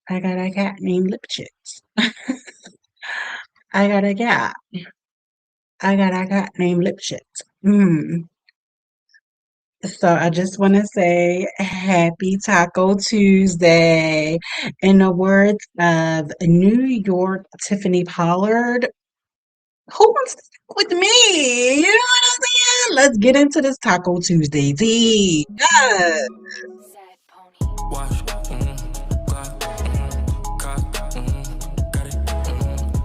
I got a cat named Lipchitz. I got a cat. I got a cat named Lipchitz. So I just want to say happy Taco Tuesday. In the words of New York Tiffany Pollard, who wants to stick with me? You know what I'm saying? Let's get into this Taco Tuesday tea. Yes. Wash, clock, cock, got it,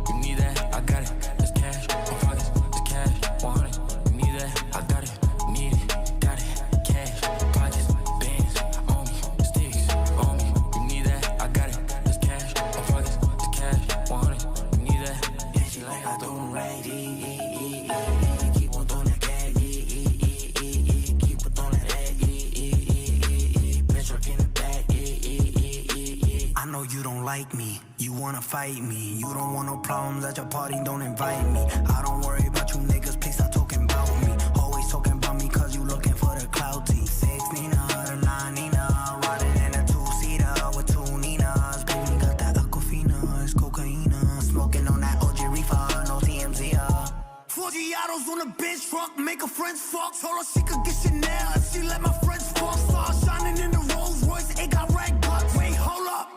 you need that, I got it, it's cash, my pockets, it's cash, 100, you need that, I got it, need it, got it, cash, pockets, bands, on me, sticks, on me, you need that, I got it, it's cash, my pockets, it's cash, 100, you need that, yeah, she like I do right, keep on doing that, keep on doing that, bitch, work in the back. I know you don't like me, you wanna fight me. You don't want no problems at your party, don't invite me. I don't worry about you niggas, please stop talking about me. Always talking about me cause you looking for the clouty. 6 Nina, the 9 Nina, riding in a 2-seater with 2 Ninas. Baby got that Aquafina, it's cocaine. Smoking on that OG reefer, no TMZ. 40 autos on a bench truck, make her friends fuck. Told her she could get Chanel if she let my friends fuck. Star shining in the Rolls Royce, it got rag bucks. Wait, hold up.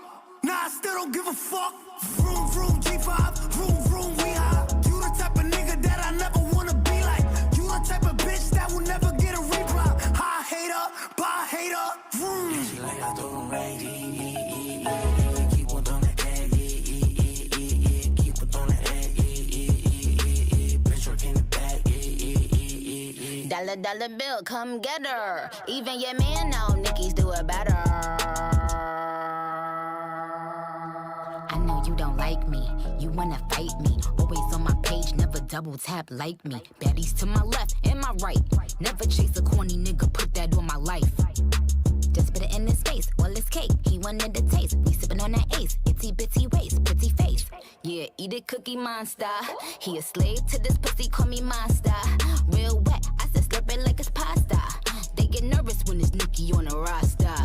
Nah, I still don't give a fuck. Vroom, vroom, G5, vroom, vroom, we high. You the type of nigga that I never wanna be like. You the type of bitch that will never get a reply. High hater, bye hater, vroom. Yeah, she like I do right, keep on doing that, keep on doing that, bitch work in the back, Dollar, dollar bill, come get her. Even your man know Nicki's do it better. I know you don't like me, you wanna fight me. Always on my page, never double tap like me. Baddies to my left and my right. Never chase a corny nigga, put that on my life. Just put it in his face, all his cake. He wanted the taste, we sippin' on that ace. Itty bitty waist, pretty face. Yeah, eat it cookie monster. He a slave to this pussy, call me monster. Real wet, I said slurp it like it's pasta. They get nervous when it's Nicki on the roster.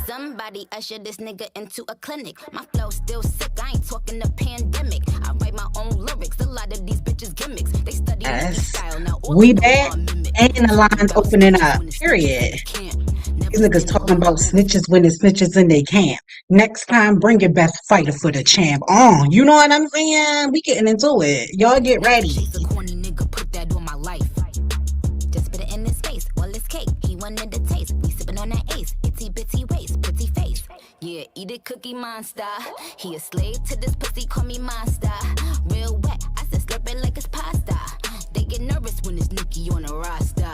Somebody usher this nigga into a clinic. My flow still sick, I ain't talking the pandemic. I write my own lyrics, a lot of these bitches gimmicks. They study Nicki Yes. style, now all We of them back want mimic. and the lines Talking about opening snitches up. when it's snitches Period. and you can't. These Never niggas stand talking alone, about you always snitches when it's snitches and they can't. Next time, bring your best fighter for the champ on. You know what I'm saying? We getting into it. Y'all get never ready. chase a corny nigga, put that on my life. Just put it in his face, all his cake. He wanted the taste, we sippin' on that ace. Itty bitty waist, pretty face. Yeah, eat it cookie monster. He a slave to this pussy, call me monster. Real wet, I said slurp it like it's pasta. They get nervous when it's Nicki on the roster.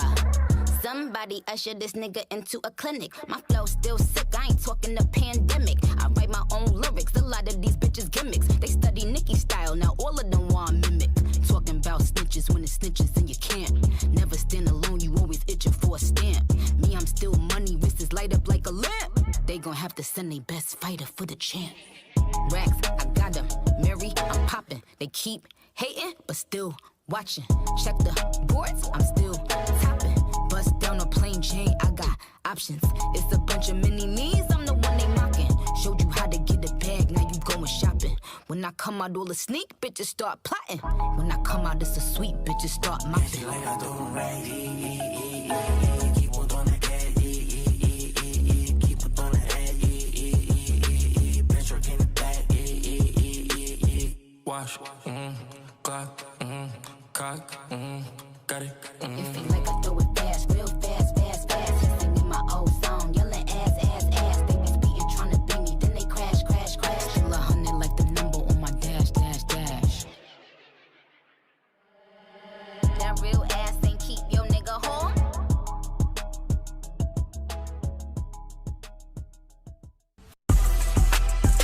Somebody usher this nigga into a clinic. My flow still sick, I ain't talking the pandemic. I write my own lyrics, a lot of these bitches gimmicks. They study Nicki style, now all of them want mimic. Talking about snitches when it's snitches and you can't. Never stand alone, you always itching for a stamp. Me, I'm still money, wrists light up like a lamp. They gon' have to send their best fighter for the champ. Racks, I got them. Mary, I'm popping. They keep hating, but still watching. Check the boards, I'm still topping. Bust down a plain Jane, I got options. It's a bunch of mini me's, I'm the one they mocking. Showed you how to get a bag, now you going shopping. When I come out, all the sneak bitches start plotting. When I come out, it's a sweet bitches start mopping. she like I do right, keep on doing that, keep on doing that, bitch work in the back, wash, clock, cock, got it, It feel like I throw it fast, real fast, fast, fast. He singing my old song, yelling ass, ass, ass. They be speeding, trying to beat me, then they crash, crash, crash. Still 100 like the number on my dash, dash, dash. That real ass ain't keep your nigga home.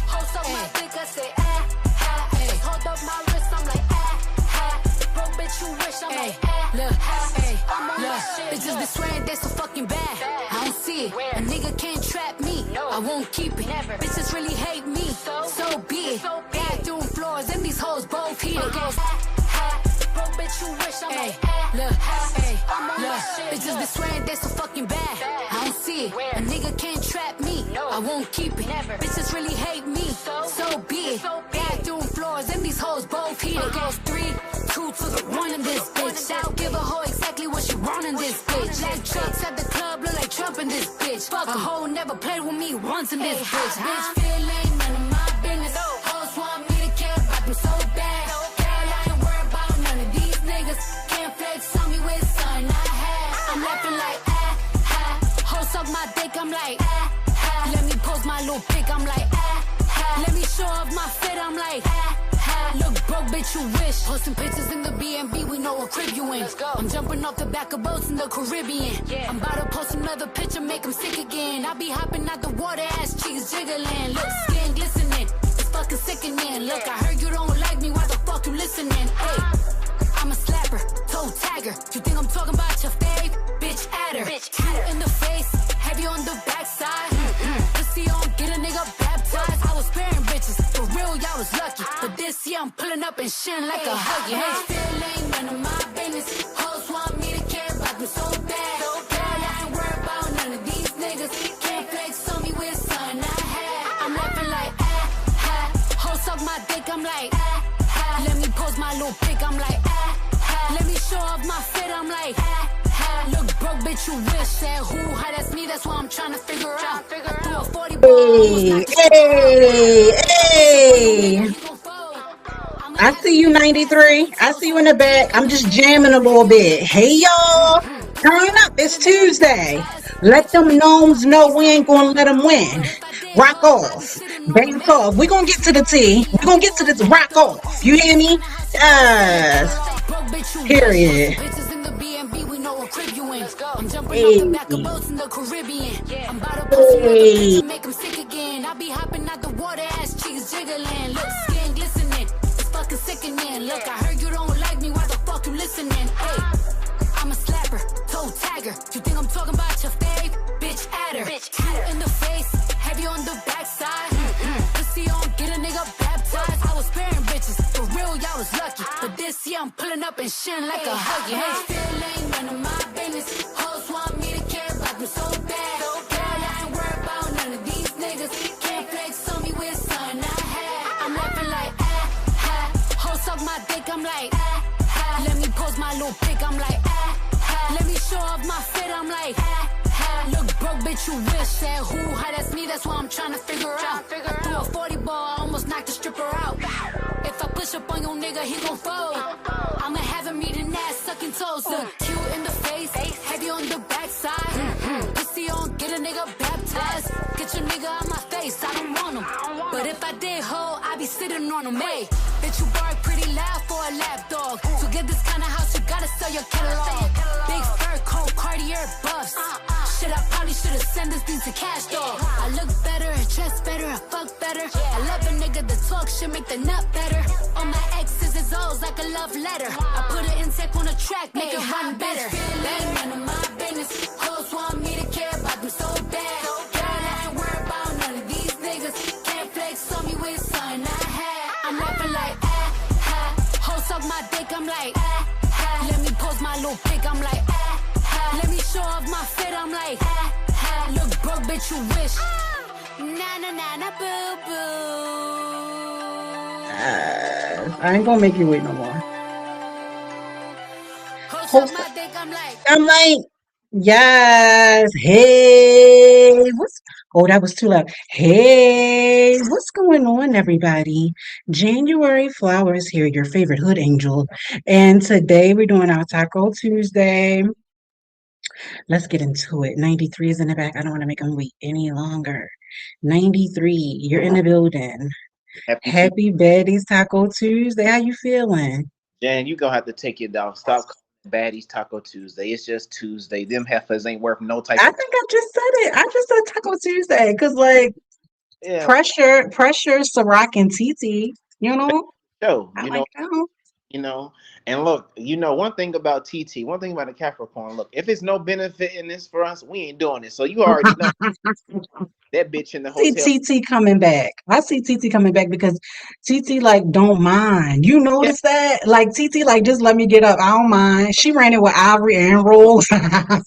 Hold up my dick, I say, Just hold up my wrist, I'm like, Bro, bitch, you wish I'm like, Look, I'm on my look, shit. bitches be swearing they so fucking bad. I don't see it. A nigga can't trap me. I won't keep it. Never. Bitches really hate me. So be it. Bathroom floors and these hoes both heated. Bro, bitch, you wish I'm like, Look, I'm on my look, shit. bitches be swearing they so fucking bad. I don't see it. A nigga can't trap me. I won't keep it. Never. Bitches really hate me, so be it. Bathroom floors and these hoes both heated. Goes 3, 2 to the 1 in this bitch. I'll give a hoe exactly what she want in this bitch. Like trucks at the club, look like Trump in this bitch. Fuck a hoe, never played with me once in this bitch. Bitch feel ain't none of my business. Hoes want me to care about them so bad. Girl, I ain't worried about none of these niggas. Can't flex on me with something I had. I'm laughing like ho suck my dick, I'm like let me post my little pic, I'm like let me show off my fit, I'm like look broke, bitch, you wish. Posting pictures in the B&B, we know what crib you in. Let's go. I'm jumping off the back of boats in the Caribbean. I'm about to post another picture, make 'em sick again. I be hopping out the water, ass cheeks jiggling. Look, skin glistening, it's fucking sickening. Look, I heard you don't like me, why the fuck you listening? Hey, I'm a slapper, toe tagger. You think I'm talking about your fave? Bitch, at her. Two in the face, heavy on the backside. Pussy on, get a nigga baptized. I was sparing bitches, for real, y'all was lucky. But this year I'm pulling up and shitting like a huggy. Hey, still ain't none of my business. Hoes want me to care about them so bad. Girl, I ain't worried about none of these niggas. Can't flex on me with something I had. I'm laughing like hoes suck my dick, I'm like let me post my little pic, I'm like let me show off my fit, I'm like look broke, bitch, you wish. Said who, how, that's me, that's what I'm trying to figure out. I threw a 40 ball, almost Hey, knocked the stripper out. hey, Push up on your hey. nigga, he gon' fold. I'ma I have see him you, eat his ass 93. fucking I see you toast. in the Two back. in I'm the just face, jamming a heavy little on the bit. Hey, y'all. pussy Turn on, up. get It's a nigga Tuesday. baptized. Let Get your them nigga on my gnomes know face, we I ain't don't going to want let him. them win. But if I did, Rock ho, I be off. sitting on him. Dance Hey, off. We're going to get to bitch, you the bark T. pretty We're loud going to get for to a this lap rock dog. off. You To hear this me? kind of house, you gotta sell your Yes. catalog. Broke bitch, you wish. Posting Period. pictures in the B&B, we know what crib you in. I'm jumping off the Hey. back of boats in the Caribbean. I'm about to post another Hey. picture, make 'em sick again. I be hopping out the water, ass cheeks jiggling. Look, skin glistening, it's fucking sickening. Look, I heard you don't like me, why the fuck you listening? Hey, I'm a slapper, toe tagger. You think I'm talking about your fave? Bitch, at her. Two in the face, heavy on the backside. Pussy on, get a nigga baptized. I was sparing bitches, for real, y'all was lucky. But this year I'm pulling up and shitting like a huggy. Hey, still ain't none of my business. Hoes want me to care about them so bad. Girl, I ain't worried about none of these niggas. Can't flex on me with something I had. I'm laughing like hoes suck my dick, I'm like let me post my little pic, I'm like let me show off my fit, I'm like look broke, bitch, you wish. Said who, how, that's me, that's what I'm trying to figure out. I threw a 40 ball, almost knocked the stripper out. If I push up on your nigga, he gon' fold. I'ma have him eating ass, sucking toes. Look cute in the face, heavy on the backside. Pussy on, get a nigga baptized. Get your nigga out my face, I don't want him. But if I did, ho, I be sitting on him. Hey, bitch, you bark pretty loud for a lap dog. To get this kind of house, you gotta sell your catalog. Big fur coat, Cartier buffs. Shit, I probably should've sent this beat to Cash Dog. I look better, dress better, I fuck better. I love a nigga that talk shit, make the nut better. All my exes is O's like a love letter. I put an intake on the track, make it run better. Ain't none of my business. Hoes want me to care about them so bad. Girl, I ain't worried about none of these niggas. Can't flex on me with something I had. I'm laughing like hoes suck my dick, I'm like let me post my little pic, I'm like let me show off my fit, I'm like look broke, bitch, you wish. Na na na na boo boo. I ain't going to make you wait no more. Hoes suck Host, my dick, I'm like I'm like, yes. Hey, what's, oh, that was too loud. Hey, what's going on, everybody? January Flowers here, your favorite hood angel. And today we're doing our Taco Tuesday. Let's get into it. 93 is in the back. I don't want to make them wait any longer. 93, you're in the building. Happy Tuesday. Happy Betty's Taco Tuesday. How you feeling? Jan, you gonna have to take it down. Stop calling it Baddies Taco Tuesday. It's just Tuesday. Them heifers ain't worth no type I of think I just said it. I just said Taco Tuesday because, like, yeah pressure, Ciroc and TT, you know? show. I You like know, them. you know. And look, one thing about TT, one thing about a Capricorn, look, if it's no benefit in this for us, we ain't doing it. So you already know that bitch in the See hotel. TT coming back. I see TT coming back because TT like don't mind. You Yeah, notice that? Like TT like just let me get up. I don't mind. She ran it with Ivory and Rose.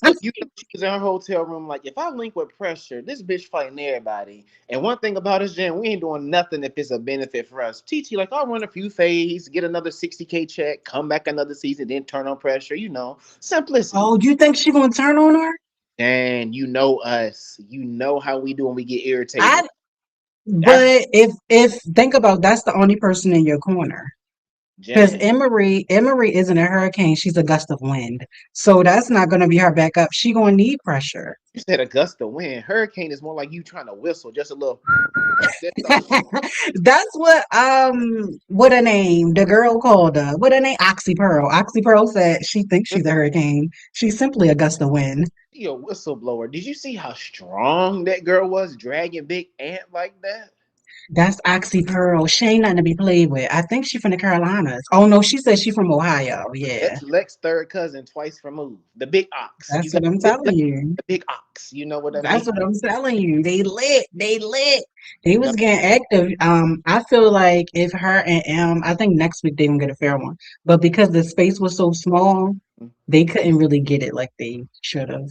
look, she was in her hotel room. Like, if I link with pressure, this bitch fighting everybody. And one thing about us, Jen, we ain't doing nothing if it's a benefit for us. TT, like, I'll run a few fades, get another 60K check, come back another season, then turn on pressure. Simplicity. Oh, you think she gonna turn on her? And you know us. You know how we do when we get irritated. I That's but if think about that's the only person in your corner. Because Jen. Emery isn't a hurricane, she's a gust of wind. So that's not gonna be her backup. She gonna need pressure. You said a gust of wind. Hurricane is more like you trying to whistle, just a little. That's all. That's what a name the girl called her. What a name Oxy Pearl. Oxy Pearl said she thinks she's a Listen, hurricane. She's simply a gust of wind. she a whistleblower. Did you see how strong that girl was dragging Big Ant like that? That's Oxy Pearl. She ain't nothing to be played with. I think she from the Carolinas. Oh no, she said she from Ohio. Yeah. That's Lex third cousin twice removed. The big ox. You That's got what I'm big telling Lex, you. the big ox. You know what I That's mean? what I'm telling you. They lit. They lit. They No, was getting active. I feel like if her and I think next week they gonna get a fair one. But because the space was so small, they couldn't really get it like they should have.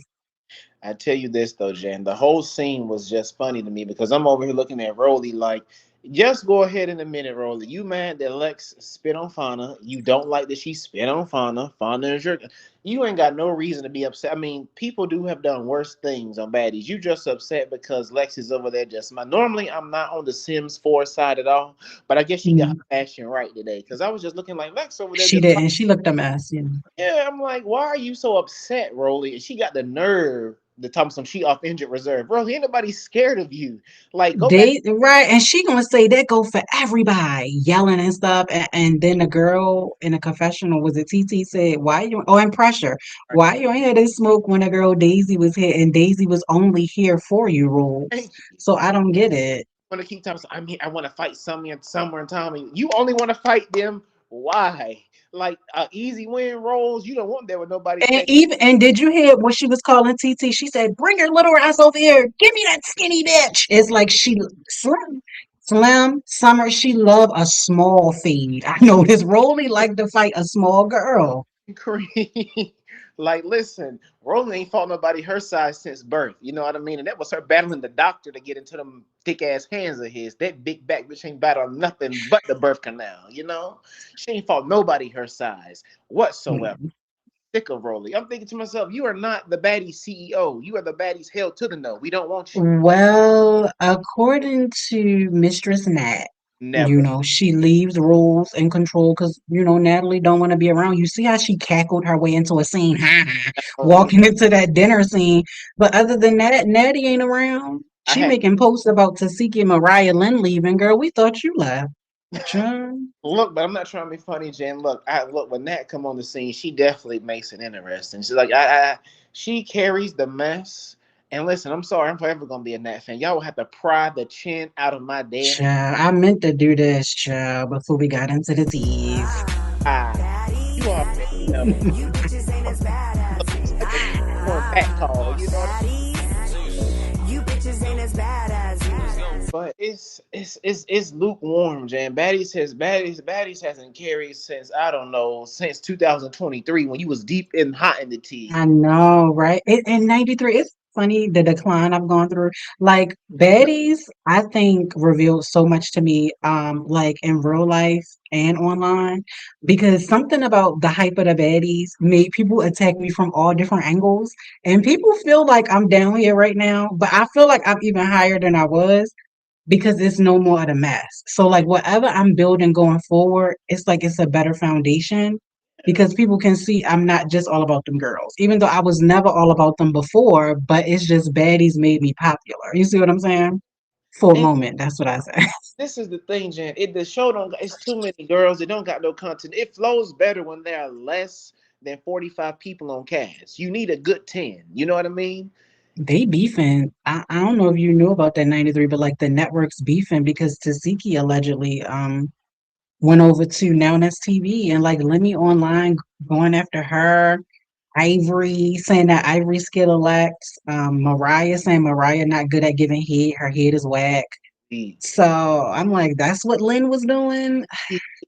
I tell you this though, Jen. The whole scene was just funny to me because I'm over here looking at Rolly like, just go ahead in a minute, Rolly. You mad that Lex spit on Fauna? You don't like that she spit on Fauna? Fauna is your. You ain't got no reason to be upset. I mean, people do have done worse things on baddies. You just upset because Lex is over there just my. Normally, I'm not on the Sims 4 side at all, but I guess she got her Mm, passion right today because I was just looking like Lex over there she just. didn't. She looked a mess. Yeah. Yeah, I'm like, why are you so upset, Rolly? And she got the nerve to tell me some she off injured reserve. Rolly, ain't nobody scared of you. Like, go back. They right, and she gonna say that go for everybody, yelling and stuff. And then the girl in the confessional was it TT said, "Why you? Oh, and pressure. Why you ain't had this smoke when the girl Daisy was here, and Daisy was only here for you, rules. Thank you. So I don't get it. Want to keep telling me, I'm here. I want to fight Summer and Tommy. You only want to fight them. Why? Like, easy win rolls. You don't want that with nobody And checking. even and did you hear what she was calling TT? She said, "Bring your little ass over here. Give me that skinny bitch." It's like she slim Summer. She love a small feed. I know this Rolly like to fight a small girl. Cream. Like, listen, Roland ain't fought nobody her size since birth. You know what I mean? And that was her battling the doctor to get into them thick ass hands of his. That big back bitch ain't battling nothing but the birth canal. She ain't fought nobody her size whatsoever. Sick of Rolly. I'm thinking to myself, you are not the baddie CEO. You are the baddies held to the no. We don't want you. Well, according to Mistress Nat, Never. she leaves rules and control because, Natalie don't want to be around. You see how she cackled her way into a scene, Um, walking into that dinner scene. But other than that, Natty ain't around. I She had making posts about Tasiki and Mariah Lynn leaving. Girl, we thought you left. Sure. look, but I'm not trying to be funny, Jen. Look when Nat come on the scene, she definitely makes it interesting. She's like, she carries the mess. And listen, I'm sorry, I'm forever gonna be a Nat fan. Y'all will have to pry the chin out of my dead hand. Child, I meant to do this, child, before we got into the teeth. Ah, you already know. Look, like a one back call, you know what I mean? But it's lukewarm, Jan. Baddies hasn't carried since I don't know since 2023 when you was deep and hot in the tea. I know, right? In 93, it's funny the decline I've gone through. Like baddies, I think revealed so much to me, like in real life and online, because something about the hype of the baddies made people attack me from all different angles. And people feel like I'm down here right now, but I feel like I'm even higher than I was because it's no more of the mess. So like whatever I'm building going forward, it's like it's a better foundation because people can see I'm not just all about them girls, even though I was never all about them before, but it's just baddies made me popular. You see what I'm saying? For a And moment, that's what I said. this is the thing, Jan. The show don't. It's too many girls. It don't got no content. It flows better when there are less than 45 people on cast. You need a good 10. You know what I mean? They beefing. I don't know if you knew about that 93, but like the network's beefing because Taziki allegedly went over to Now That's TV and like Lemmy online going after her. Ivory saying that Ivory scared of Lex. Mariah saying Mariah not good at giving head. Her head is whack. She, So I'm like, that's what Lynn was doing.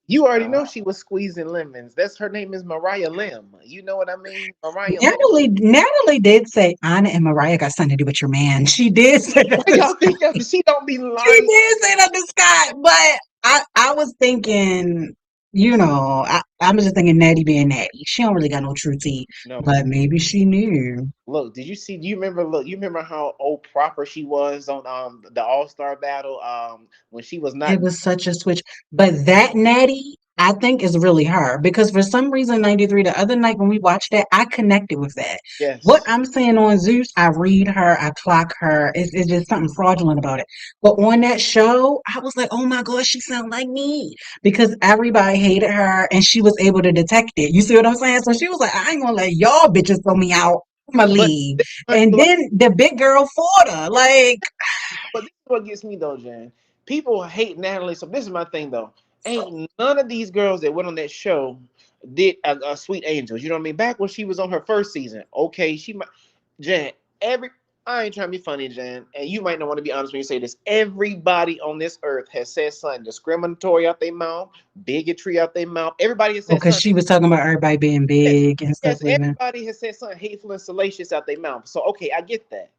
you already know she was squeezing lemons. That's her name is Mariah Lim. You know what I mean? Mariah Lim. Natalie did say Anna and Mariah got something to do with your man. She did say that. Why y'all think that she don't be She lying? did say that to Scott, but I was thinking, I was just thinking Natty being Natty. She don't really got no true tea, No. but maybe she knew. Look, did you see? Do you remember? Look, you remember how old proper she was on the All Star battle when she was not. It was such a switch. But that Natty, I think, is really her because for some reason, 93, the other night when we watched that, I connected with that. What Yes, I'm seeing on Zeus, I read her, I clock her. It's just something fraudulent about it. But on that show, I was like, oh my God, she sounds like me because everybody hated her and she was able to detect it. You see what I'm saying? So she was like, I ain't gonna let y'all bitches throw me out. I'm gonna but leave. And then the big girl fought her. Like, but this is what gets me though, Jan. People hate Natalie. So this is my thing though. Ain't none of these girls that went on that show did a Sweet Angels. You know what I mean? Back when she was on her first season, okay, she might. Jan, every I ain't trying to be funny, Jan, and you might not want to be honest when you say this. Everybody on this earth has said something discriminatory out their mouth, bigotry out their mouth. Everybody has said because something. she was talking about everybody being Yes, big and stuff yes, leaving. everybody has said something hateful and salacious out their mouth. So okay, I get that.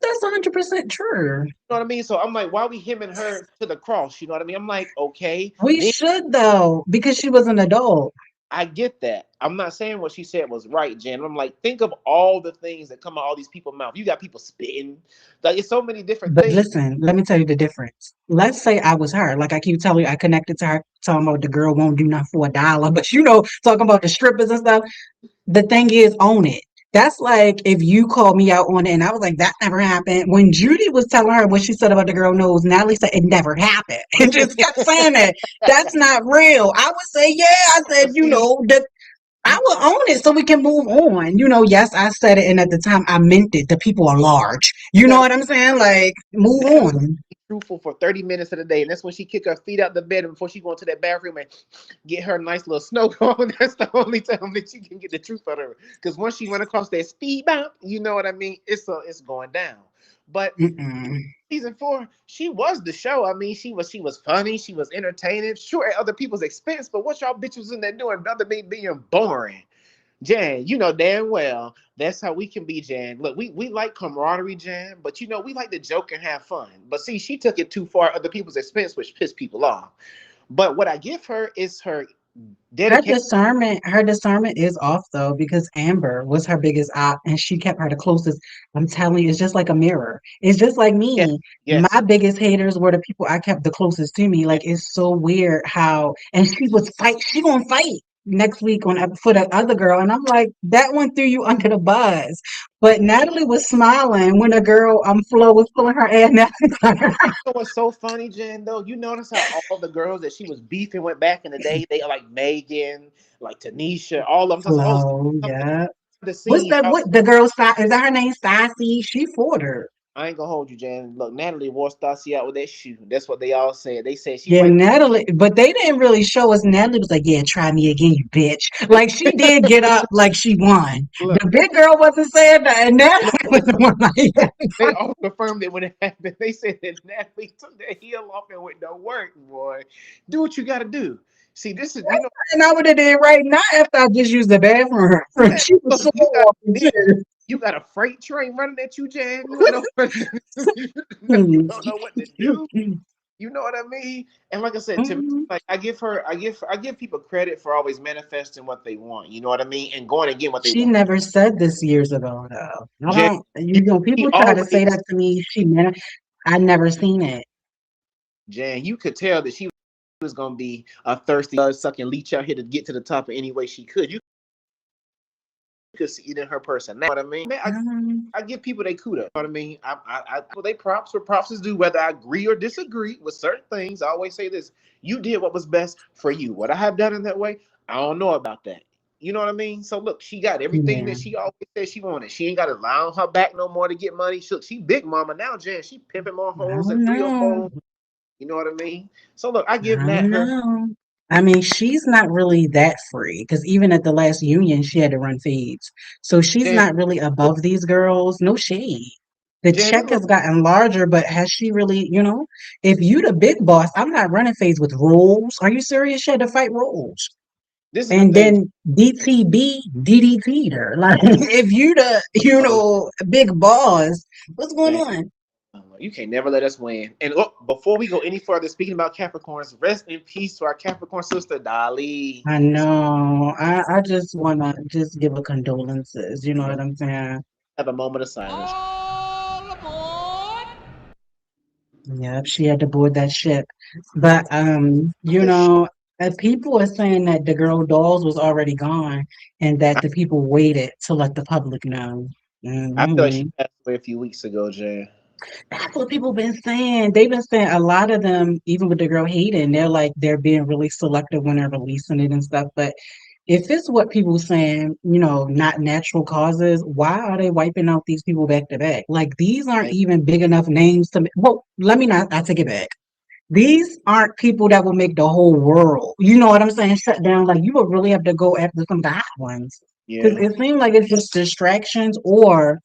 That's 100% true. You know what I mean? So I'm like, why we him and her to the cross? You know what I mean? I'm like, okay, We then should though, because she was an adult. I get that. I'm not saying what she said was right, Jen. I'm like, think of all the things that come out all these people's mouth. You got people spitting, like it's so many different But things. listen, let me tell you the difference. Let's say I was her. Like I keep telling you, I connected to her, talking about the girl won't do nothing for $1. But talking about the strippers and stuff. The thing is, own it. That's like if you called me out on it and I was like, that never happened. When Judy was telling her what she said about the girl nose, Natalie said it never happened. And just kept saying that. That's not real. I would say, yeah, I said, But see, that I you will own it so we can move on. Yes, I said it, and at the time I meant it. The people are large. You know gotta what I'm saying? Like, move Natalie on. be truthful for 30 minutes of the day, and that's when she kick her feet out the bed before she go into that bathroom and get her nice little snow cone. That's the only time that you can get the truth out of her. Because once she run across that speed bump, you know what I mean. It's going down. But Mm-mm. season 4, she was the show. I mean, she was funny, she was entertaining, sure at other people's expense. But what y'all bitches in there doing other than being boring? Jan, you know damn well that's how we can be, Jan. Look, we like camaraderie, Jan, but we like to joke and have fun. But see, she took it too far at other people's expense, which pissed people off. But what I give her is her dedication. Her discernment is off though, because Amber was her biggest op and she kept her the closest. I'm telling you, it's just like a mirror. It's just like Yes, me. yes, My biggest haters were the people I kept the closest to me. yes. Like it's so weird how and she gonna fight next week for the other girl. And I'm like, that one threw you under the bus. But Natalie was smiling when a girl Flo was pulling her ass. Natalie, You know what's so funny, Jen? Though you notice how all the girls that she was beefing with back in the day, they are like Megan, like Tanisha, all of them. Just oh, Flo, something yeah. the What's scene. that? What the girl? Is that her name? Sassy. She fought her. I ain't gonna hold you, Jen. Look, Natalie wore Stassi out with that shoe. That's what they all said. They said she Yeah, might. Natalie, but they didn't really show us. Natalie was like, "Yeah, try me again, you bitch." Like she did get up, like she won. Look, The big girl wasn't saying that, and Natalie was the one like, they all confirmed it when it happened. They said that Natalie took that heel off and went to work, boy. Do what you got to do. See, this is and I would have did right now after I just used the bathroom. man, She was look, so you got walking then too. you got a freight train running at you, Jan. You don't know what you don't know what to do. You know what I mean? And like I said, to me, like I give people credit for always manifesting what they want. You know what I mean? And going and getting what they She want. never said this years ago, though. I Jan, don't. you, he People try to say always that to me. I never seen it. Jan, you could tell that she was gonna be a thirsty, sucking leech out here to get to the top in any way she could. You could see it in her person. You know what I mean? Man, I give people they kudos. You know what I mean? Well, they props where props is due, whether I agree or disagree with certain things. I always say this: you did what was best for you. What I have done in that way, I don't know about that. You know what I mean? So look, she got everything that Yeah, she always said she wanted. She ain't got to lie on her back no more to get money. She big mama now, Jan. She pimping more I hoes than don't three or know. four. You know what I mean? So look, I I give Nat don't her know. I mean, she's not really that free because even at the last union, she had to run feeds. So she's Jan, not really above these girls. No shade. The Jan, check has gotten larger, but has she really, if you the big boss, I'm not running fades with rules. Are you serious? She had to fight rules. this is the And thing. then DTB DDT'd her. Like, if you the, Oh, big boss, what's going Jan, on? you can't never let us win. And look, before we go any further, speaking about Capricorns, rest in peace to our Capricorn sister, Dolly. I know. I just wanna just give a condolences. You know Let's what I'm saying? have a moment of silence. Yep, she had to board that ship. But Oh, people are saying that the girl dolls was already gone and that I, the people waited to let the public know. I feel like she Hmm. passed away a few weeks ago, Jan. That's what people been saying. They've been saying a lot of them, even with the girl Hayden, they're like they're being really selective when they're releasing it and stuff. But if it's what people saying, not natural causes, why are they wiping out these people back to back? Like these aren't Like, even big enough names to. Well, let me not. I take it back. These aren't people that will make the whole world. You know what I'm saying? Shut down. Like you would really have to go after some of the hot ones because yeah. it seems like it's just distractions or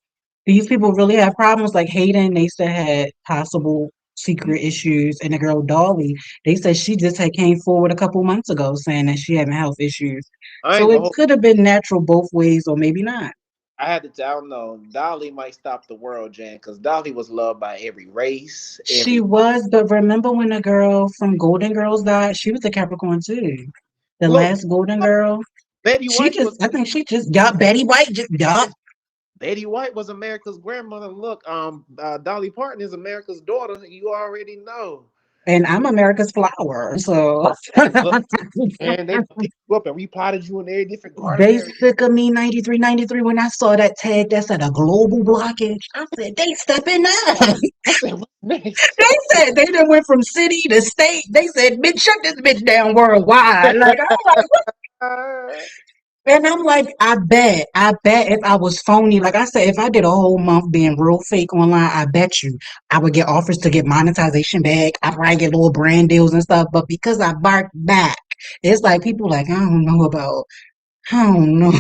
these people really have problems. Like Hayden, they said had possible secret issues, and the girl Dolly, they said she just had came forward a couple months ago saying that she having health issues. I So ain't gonna it hold. could have been natural both ways, or maybe not. I had to tell no. Dolly might stop the world, Jan, because Dolly was loved by every race, She every. was, but remember when the girl from Golden Girls died? She was a Capricorn too. The Look, last Golden Girl. Betty She White was just, I think she just got Betty White, just got, Betty White was America's grandmother. Look, Dolly Parton is America's daughter. You already know. and I'm America's flower. So Look, and they picked you up and repotted you in every different garden they area. sick of me 93, 93. When I saw that tag that said a global blockage, I said, they stepping up. I said, what's next? They said they done went from city to state. They said, bitch, shut this bitch down worldwide. Like, I'm like, and I'm like, I bet if I was phony, like I said, if I did a whole month being real fake online, I bet you I would get offers to get monetization back. I probably get little brand deals and stuff. But because I barked back, it's like people like, I don't know.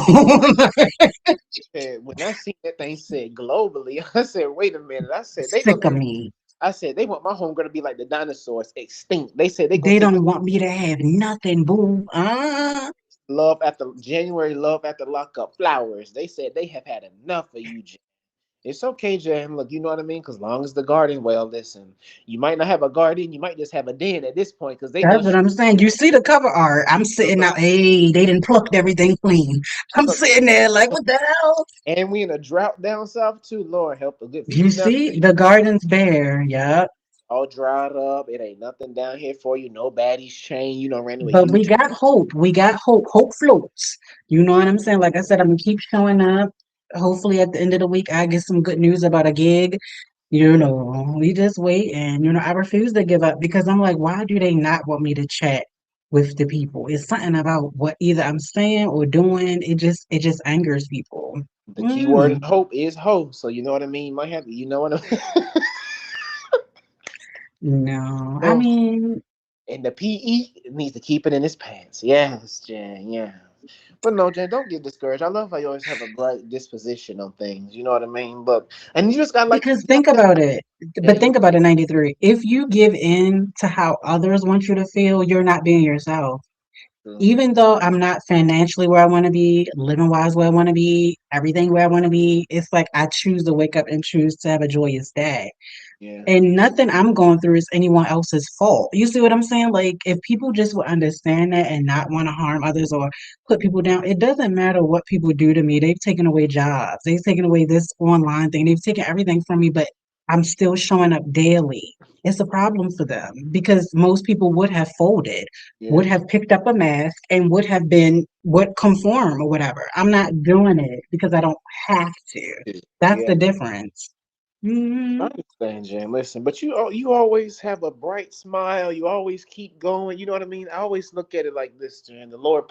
said, when I seen that thing said globally, I said, wait a minute. I said, they Sick gonna of be, me. I said, they want my home gonna be like the dinosaurs, extinct. They said they gonna They take don't want me to have nothing, boo. Ah. love after January, love after lockup, flowers. They said they have had enough of you, Jan. It's okay, Jan. Look, you know what I mean? Because long as the garden, well, listen, you might not have a garden, you might just have a den at this point, because they done That's what I'm saying. You see the cover art. I'm sitting look, out. Hey, they didn't plucked everything clean. I'm look, sitting there like, what the hell? and we in a drought down south too. Lord help the good You people down see the garden's bare. Yep. all dried up. It ain't nothing down here for you. No baddies chain. You know, ran into a But we huge. got hope. We got hope. Hope floats. You know what I'm saying? Like I said, I'm gonna keep showing up. Hopefully at the end of the week I get some good news about a gig. We just wait and I refuse to give up because I'm like, why do they not want me to chat with the people? It's something about what either I'm saying or doing. It just angers people. The key word in Mm, hope is hope. So you know what I mean. You might have to. You know what I mean. no. I Oh, mean, and the PE needs to keep it in his pants. Yes, Jan. Yeah. But no, Jan, don't get discouraged. I love how you always have a bright disposition on things. You know what I mean? Look, and you just got like because you know think this. about it. Yeah, But think about it, 93. If you give in to how others want you to feel, you're not being yourself. true. Even though I'm not financially where I want to be, living wise where I want to be, everything where I want to be, it's like I choose to wake up and choose to have a joyous day. Yeah, And nothing I'm going through is anyone else's fault. You see what I'm saying? Like, if people just would understand that and not want to harm others or put people down, it doesn't matter what people do to me. They've taken away jobs, they've taken away this online thing, they've taken everything from me, but I'm still showing up daily. It's a problem for them because most people would have folded, would yeah. have picked up a mask, and would conform or whatever. I'm not doing it because I don't have to. That's Yeah. the difference. I Mhm. understand, Jan. Listen, but you always have a bright smile. You always keep going. You know what I mean? I always look at it like this, Jan. The Lord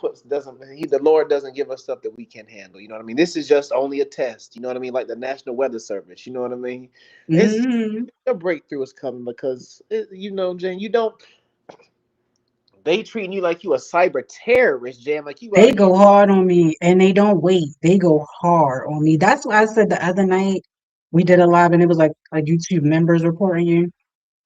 doesn't give us stuff that we can handle. You know what I mean? This is just only a test. You know what I mean? Like the National Weather Service. You know what I mean? It's Mhm. a breakthrough is coming because you know, Jan. You don't They treating you like you a cyber terrorist, Jam. Like you They out here. go hard on me and they don't wait. They go hard on me. That's why I said the other night we did a live and it was like a YouTube members reporting you.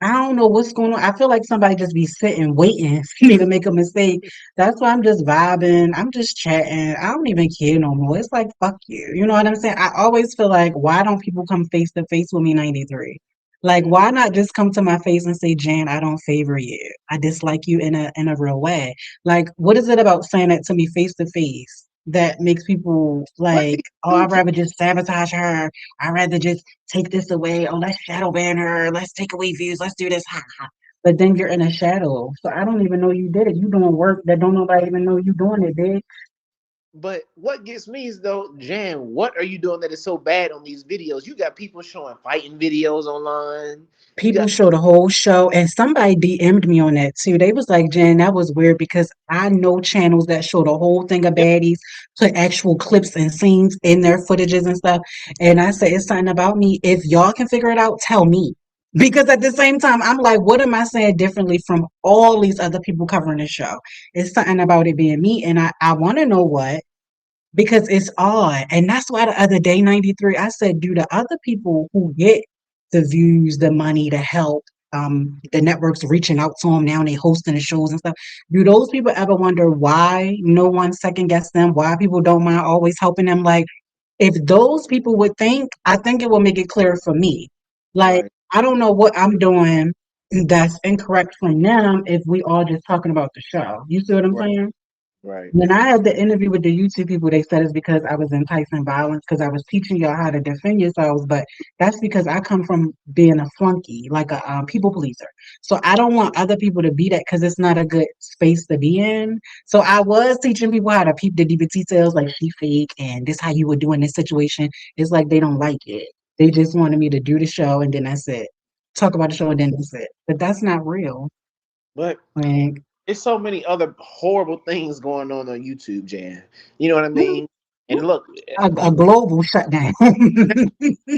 I don't know what's going on. I feel like somebody just be sitting waiting for me to make a mistake. That's why I'm just vibing. I'm just chatting. I don't even care no more. It's like fuck you. You know what I'm saying? I always feel like why don't people come face to face with me 93? Like Mm. why not just come to my face and say, Jan, I don't favor you. I dislike you in a real way. Like what is it about saying that to me face to face that makes people What like, do oh, you I'd do, Jam? rather just sabotage her. I'd rather just take this away. Oh, let's shadow ban her. Let's take away views. Let's do this. Ha, ha. But then you're in a shadow. So I don't even know you did it. You doing work that don't nobody even know you doing it, big. But what gets me is though, Jan, what are you doing that is so bad on these videos? You got people showing fighting videos online. You People got show the whole show, and somebody DM'd me on that too. They was like, Jen, that was weird because I know channels that show the whole thing of yep, baddies, put actual clips and scenes in their footages and stuff. And I said, it's something about me. If y'all can figure it out, tell me. Because at the same time, I'm like, what am I saying differently from all these other people covering the show? It's something about it being me. And I want to know what. Because it's odd. And that's why the other day, 93, I said, do the other people who get the views, the money, the help, the networks reaching out to them now, they hosting the shows and stuff. Do those people ever wonder why no one second guess them? Why people don't mind always helping them? Like, if those people would think, I think it will make it clear for me. Like, right, I don't know what I'm doing that's incorrect from them if we all just talking about the show. You see what I'm right, saying? right. When I had the interview with the YouTube people, they said it's because I was enticing violence because I was teaching y'all how to defend yourselves. But that's because I come from being a flunky, like a people pleaser. So I don't want other people to be that because it's not a good space to be in. So I was teaching people how to peep the deeper details, like she fake and this how you would do in this situation. It's like they don't like it. They just wanted me to do the show and then that's it. Talk about the show and then that's it. But that's not real. But Like it's so many other horrible things going on YouTube, Jan. You know what I mean? And look, a global shutdown.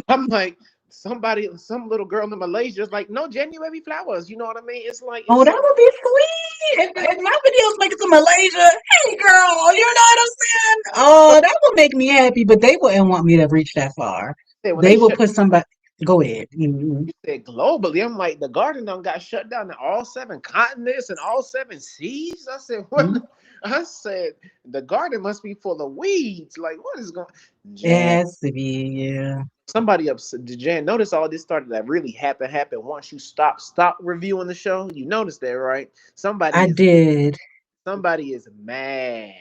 I'm like somebody, some little girl in Malaysia is like, no January flowers. You know what I mean? It's like Oh, it's that so would be sweet. If my videos make it to Malaysia, hey girl, you know what I'm saying? but Oh, that would make me happy, but they wouldn't want me to reach that far. when they They would shut put somebody, go ahead. Mhm. you said globally, I'm like the garden done got shut down in all seven continents and all seven seas. I said, what? I said the garden must be full of weeds. Like what is going It Jan? has to be, yeah. Somebody upset Jan. Notice all this started that really happened once you stop reviewing the show. You noticed that, right? I did. Somebody is mad.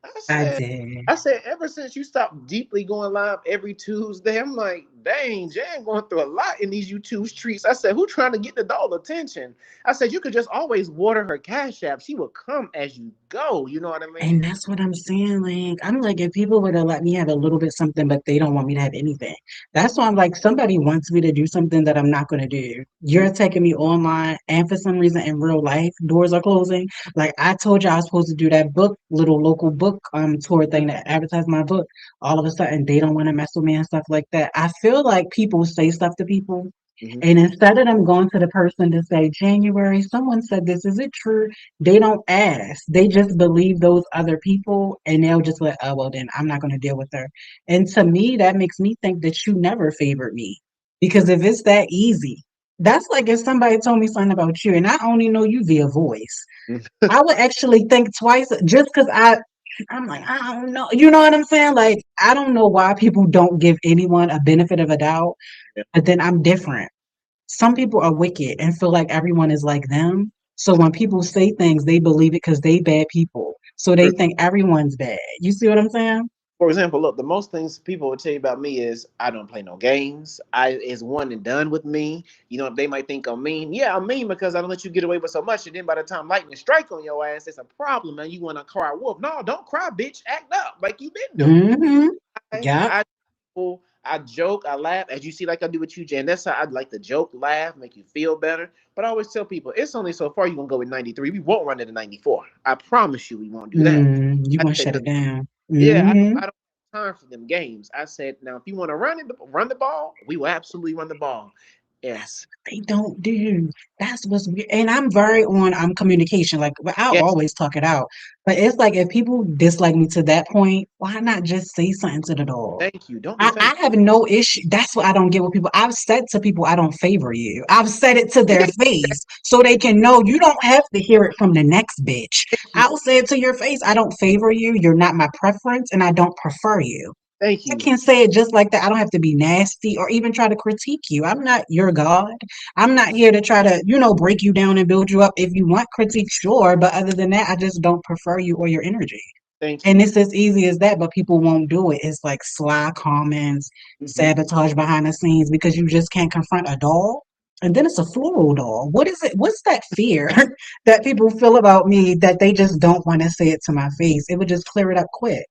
I I said, did. I said, ever since you stopped deeply going live every Tuesday, I'm like, dang, Jan going through a lot in these YouTube streets. I said, who trying to get the doll attention? I said, you could just always water her cash app. She will come as you go. You know what I And mean? that's what I'm saying. Like, I'm like, if people would have let me have a little bit something, but they don't want me to have anything. That's why I'm like, somebody wants me to do something that I'm not going to do. You're taking me online, and for some reason in real life, doors are closing. Like I told you, I was supposed to do that book, little local book tour thing that advertised my book. All of a sudden, they don't want to mess with me and stuff like that. I feel like people say stuff to people. Mhm. And instead of them going to the person to say, January, someone said this, is it true? They don't ask. They just believe those other people and they'll just like, oh, well, then I'm not going to deal with her. And to me, that makes me think that you never favored me. Because if it's that easy, that's like if somebody told me something about you and I only know you via voice. I would actually think twice just because I'm like, I don't know. You know what I'm saying? Like, I don't know why people don't give anyone a benefit of a doubt, Yeah. but then I'm different. Some people are wicked and feel like everyone is like them. So when people say things, they believe it because they bad people. So they think everyone's bad. You see what I'm saying? For example, look, the most things people would tell you about me is I don't play no games. I is one and done with me. You know, they might think I'm mean. Yeah, I'm mean because I don't let you get away with so much. And then by the time lightning strike on your ass, it's a problem, man. You want to cry wolf. No, don't cry, bitch. Act up like you been doing. Mm-hmm. I, Yep. I, I joke, I laugh, as you see, like I do with you, Jan. That's how I'd like to joke, laugh, make you feel better. But I always tell people, it's only so far you're gonna go with 93. We won't run into 94. I promise you, we won't do that. You I want to said, shut 'cause it down. yeah, Mm-hmm. I don't have time for them games. I said, now if you want to run the ball, we will absolutely run the ball. Yes. They don't do. That's what's weird. And I'm very on communication. Like I'll Yes. always talk it out. But it's like if people dislike me to that point, why not just say something to the dog? Thank you. Don't be I fake. have no issue. That's what I don't get with people. I've said to people, I don't favor you. I've said it to their face so they can know you don't have to hear it from the next bitch. Thank you. I'll say it to your face. I don't favor you. You're not my preference, and I don't prefer you. Thank I you. can say it just like that. I don't have to be nasty or even try to critique you. I'm not your God. I'm not here to try to, break you down and build you up. If you want critique, sure. But other than that, I just don't prefer you or your energy. Thank And you. it's as easy as that, but people won't do it. It's like sly comments, Hmm. sabotage behind the scenes because you just can't confront a doll. And then it's a floral doll. What is it? What's that fear that people feel about me that they just don't want to say it to my face? It would just clear it up quick.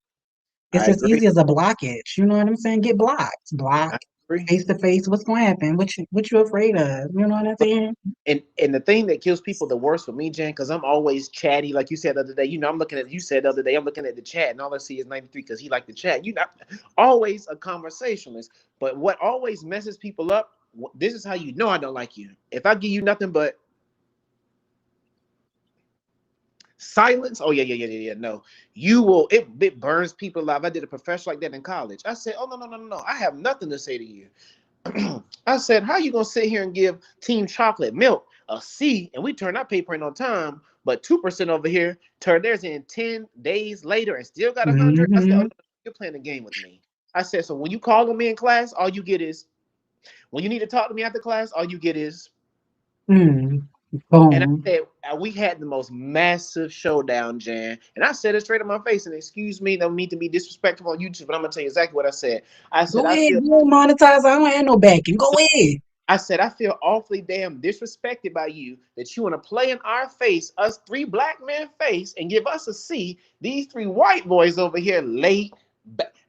It's I as agree. easy as a blockage. You know what I'm saying? Get blocked. Block I agree. face to face. What's going to happen? What you afraid of? You know what I'm saying? And the thing that kills people the worst for me, Jen, because I'm always chatty, like you said the other day. I'm looking at you said the other day. I'm looking at the chat, and all I see is 93 because he liked the chat. Always a conversationalist. But what always messes people up. This is how you know I don't like you. If I give you nothing but silence, oh yeah. No, you will. It burns people alive. I did a profession like that in college. I said, oh no. I have nothing to say to you. I said, how you gonna sit here and give Team Chocolate Milk a C and we turn our paper in on time, but 2% over here turn theirs in 10 days later and still got 100? I said, oh, Mm-hmm. no, you're playing a game with me. I said, so when you call on me in class, all you get is when you need to talk to me after class, all you get is. Mm. And I Boom. said, we had the most massive showdown, Jan. And I said it straight in my face. And excuse me, don't need to be disrespectful on YouTube, but I'm gonna tell you exactly what I said. I said, Go I ahead. feel Go monetize. I don't have no backing. Go ahead. I feel awfully damn disrespected by you that you want to play in our face, us three black men face, and give us a C. These three white boys over here late,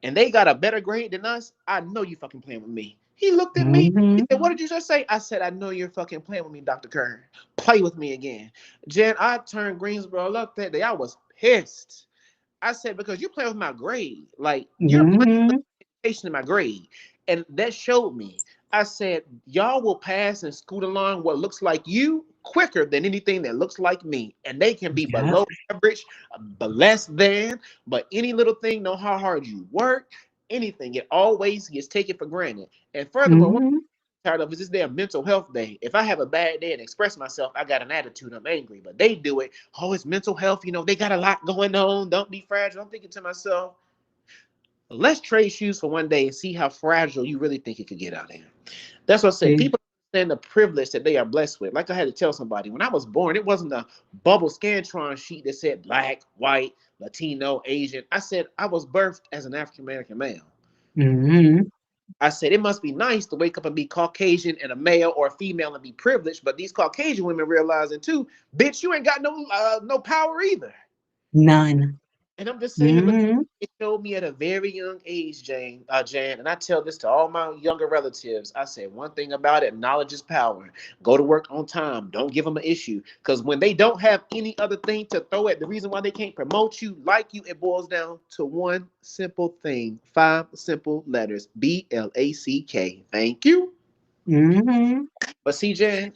and they got a better grade than us. I know you fucking playing with me. He looked at me. He Mm-hmm. said, "What did you just say?" I said, "I know you're fucking playing with me, Dr. Kern. Play with me again." Jen, I turned Greensboro up that day. I was pissed. I said, because you play with my grade. Like, you're playing Mm-hmm. in my grade. And that showed me. I said, y'all will pass and scoot along what looks like you quicker than anything that looks like me. And they can be Yep. below average, but less than. But any little thing, know how hard you work, anything, it always gets taken for granted. And furthermore, Mm-hmm. tired of is this damn mental health day. If I have a bad day and express myself, I got an attitude, I'm angry. But they do it. Oh, it's mental health. They got a lot going on. Don't be fragile. I'm thinking to myself, let's trade shoes for one day and see how fragile you really think it could get out there. That's what I said. See. People understand the privilege that they are blessed with. Like I had to tell somebody, when I was born, it wasn't a bubble Scantron sheet that said black, white, Latino, Asian. I said I was birthed as an African American male. Mm-hmm. I said it must be nice to wake up and be Caucasian and a male or a female and be privileged, but these Caucasian women realizing too, bitch, you ain't got no power either. None. And I'm just sitting here looking. Mm-hmm. It showed me at a very young age, Jan, and I tell this to all my younger relatives. I said one thing about it: knowledge is power. Go to work on time. Don't give them an issue, because when they don't have any other thing to throw at, the reason why they can't promote you, like you, it boils down to one simple thing: 5 simple letters: BLACK. Thank you. Mm-hmm. But see, Jan,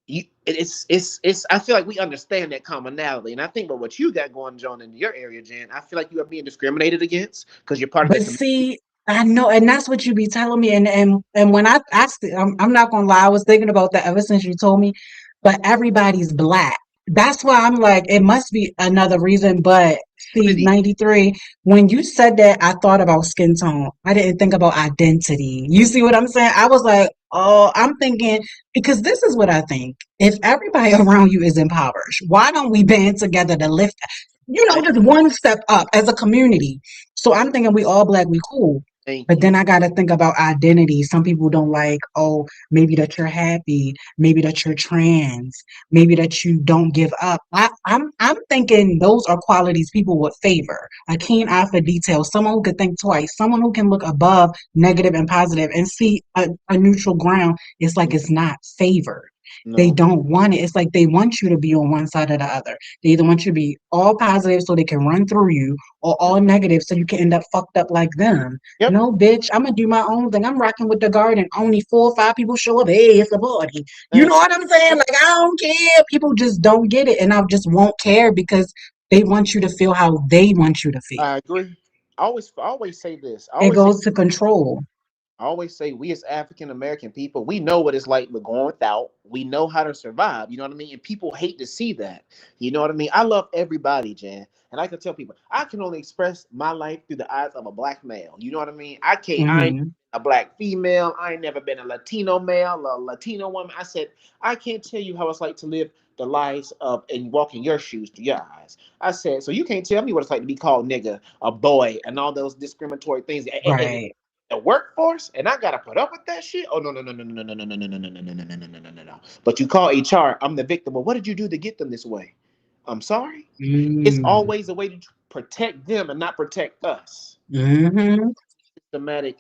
it's I feel like we understand that commonality, and I think, but what you got going, John, in your area, Jan, I feel like you are being discriminated against because you're part of But that community. see, I know, and that's what you be telling me. And when I asked, I'm not gonna lie, I was thinking about that ever since you told me. But everybody's black. That's why I'm like, it must be another reason. But see, Unity. 93. When you said that, I thought about skin tone. I didn't think about identity. You see what I'm saying? I was like, oh, I'm thinking because this is what I think. If everybody around you is impoverished, why don't we band together to lift? I Just one step up as a community. So I'm thinking we all black, we cool. thank But you. then I gotta think about identity. Some people don't like, oh, maybe that you're happy, maybe that you're trans, maybe that you don't give up. I'm thinking those are qualities people would favor. A keen eye for detail, someone who could think twice, someone who can look above negative and positive and see a neutral ground. It's like it's not favored. They No. don't want it. It's like they want you to be on one side or the other. They either want you to be all positive so they can run through you, or all negative so you can end up fucked up like them. Yep. No, bitch, I'm gonna do my own thing. I'm rocking with the garden. Only 4 or 5 people show up. Hey, it's a party. You Man, know what I'm saying? Like, I don't care. People just don't get it. And I just won't care because they want you to feel how they want you to feel. I agree. I always say this. It goes to control. I always say we as African American people, we know what it's like with going without. We know how to survive. You know what I mean? And people hate to see that. You know what I mean? I love everybody, Jan. And I can tell people, I can only express my life through the eyes of a black male. You know what I mean? I ain't Hmm. a black female. I ain't never been a Latino male, a Latino woman. I said, I can't tell you how it's like to live the lives of and walk in your shoes through your eyes. I said, so you can't tell me what it's like to be called nigga, a boy, and all those discriminatory things. And Right. the workforce and I gotta put up with that shit. Oh no no no no no no no no no no no no no no no no no no no. But you call HR, I'm the victim. Well, what did you do to get them this way? I'm sorry. It's Mm. always a way to protect them and not protect us. Hmm. Systematic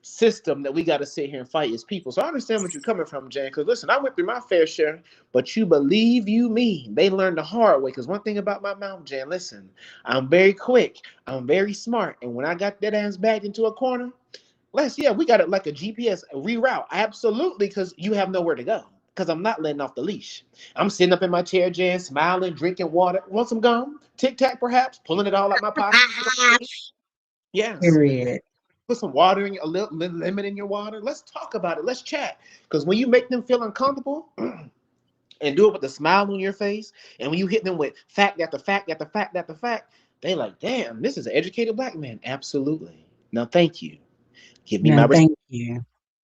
system that we got to sit here and fight as people. So I understand what you're coming from, Jan. Because listen, I went through my fair share, but you believe you me, they learned the hard way. Because one thing about my mouth, Jan, listen, I'm very quick, I'm very smart, and when I got that ass backed into a corner, yeah, we got it like a GPS reroute. Absolutely, because you have nowhere to go. Because I'm not letting off the leash. I'm sitting up in my chair, Jan, smiling, drinking water. Want some gum? Tic Tac, perhaps? Pulling it all out my pocket. You know what I mean? Yes. Period. Put some water in a little lemon in your water. Let's talk about it. Let's chat. Because when you make them feel uncomfortable and do it with a smile on your face, and when you hit them with fact after fact after fact after fact, they like, damn, this is an educated black man. Absolutely. Now, thank you. Give me Now, my respect. thank you.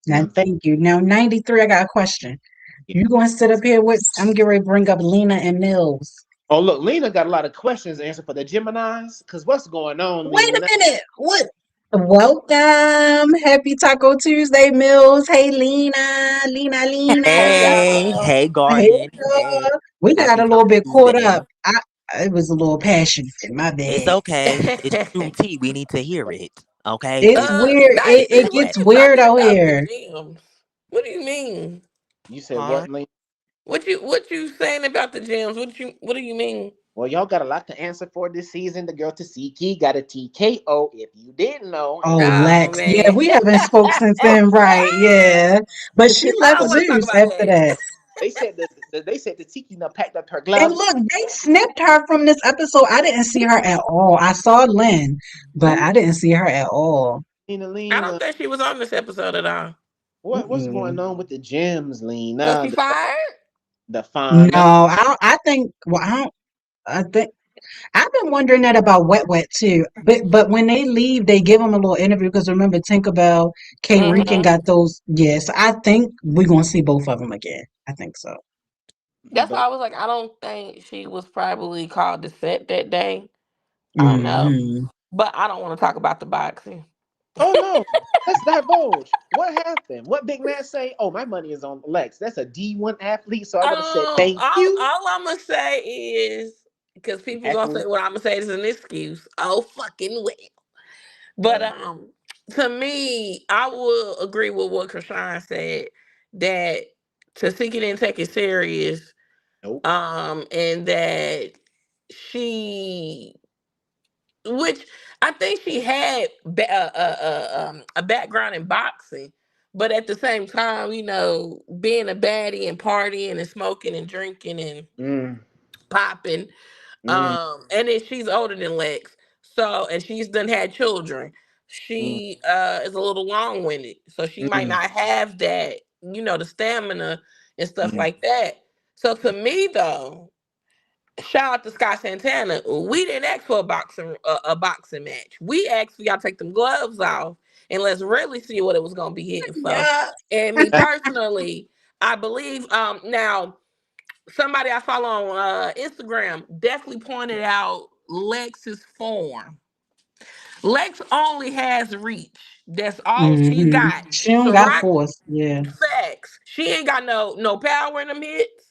Now, Now, thank thank you. Now, 93, I got a question. you. You gonna sit up here with, I'm getting ready to bring up Lena and Mills. Oh, look, Lena got a lot of questions to answer for the Geminis. Because what's going on, Wait a Lena? minute. What? Welcome. Happy Taco Tuesday, Mills. Hey, Lena. Lena, Hey, Lena. Hey, y'all. hey, Hey, Garden. Hey, girl. We got happy a little Taco bit caught Tuesday. up. It was a little passionate. My It's bad. okay. It's true tea. We need to hear it. Okay, It's it's weird. true. Let's 93, It do what it. gets you weird talking out about the here. gems? What do you mean? You said Huh? what, Lena? What you saying about the gems? What do you mean? Well, y'all got a lot to answer for this season. The girl Tasiki got a TKO. If you didn't know, and Oh, y'all know, Oh Lex. Yeah, man. we haven't spoke since then, right? Yeah. But she I left don't want to talk Zeus about after that. that. they said the Tiki now packed up her And gloves. look, they snipped her from this episode. I didn't see her at all. I saw Lynn, but Who? I didn't see her at all. Lena, I don't Lena. think she was on this episode at all. What's going Mm-mm. on with the gems, Was Lena? she fired? The No, fauna. I think. Well, I think I've been wondering that about Wet Wet too. But when they leave, they give them a little interview because remember Tinkerbell, K. Rican Hmm. got those. Yes, I think we're gonna see both of them again. I think so. That's why But I was like, I don't think she was probably called to set that day. I don't know. Hmm. But I don't want to talk about the boxing. oh no, let's divulge. What happened? What big man say? Oh, my money is on Lex. That's a D1 athlete, so I would have said thank you. All I'm gonna say is because people gonna Exactly. say what I'm gonna say is an excuse. Oh fucking well. But Uh, to me, I will agree with what Krishan said that Tasika didn't take it serious. nope. And that she, which I think she had a background in boxing, but at the same time, being a baddie and partying and smoking and drinking and Mm, popping. mm, And then she's older than Lex, so and she's done had children. mm, She is a little long winded, so she might mm, not have that, the stamina and stuff mm. like that. So to me, though, shout out to Scott Santana. We didn't ask for a boxing match. We asked for y'all to take them gloves off and let's really see what it was gonna be hitting for. Yeah. And me personally, I believe now somebody I follow on Instagram definitely pointed out Lex's form. Lex only has reach. That's all she got. She don't So got right force. Yeah. facts. She ain't got no power in them hits.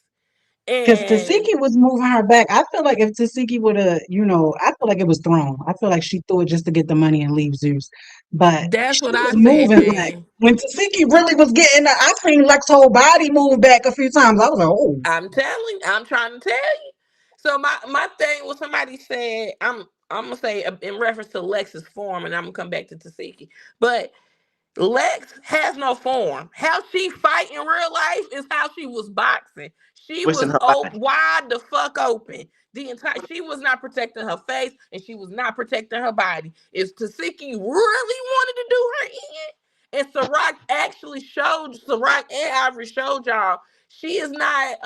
Because And Tasiki was moving her back. I feel like if Tasiki would have, I feel like it was thrown. I feel like she threw it just to get the money and leave Zeus. But that's she what was I said, moving like Jen. when Tasiki really was getting her, I seen Lex's whole body move back a few times. I was like, oh, I'm trying to tell you. So my thing was somebody said I'm gonna say in reference to Lex's form, and I'm gonna come back to Tasiki, but Lex has no form. How she fight in real life is how she was boxing. She Twisting was her body. wide the fuck open. The entire she was not protecting her face and she was not protecting her body. If Tasiki really wanted to do her in, and Ciroc and Ivory showed y'all, she is not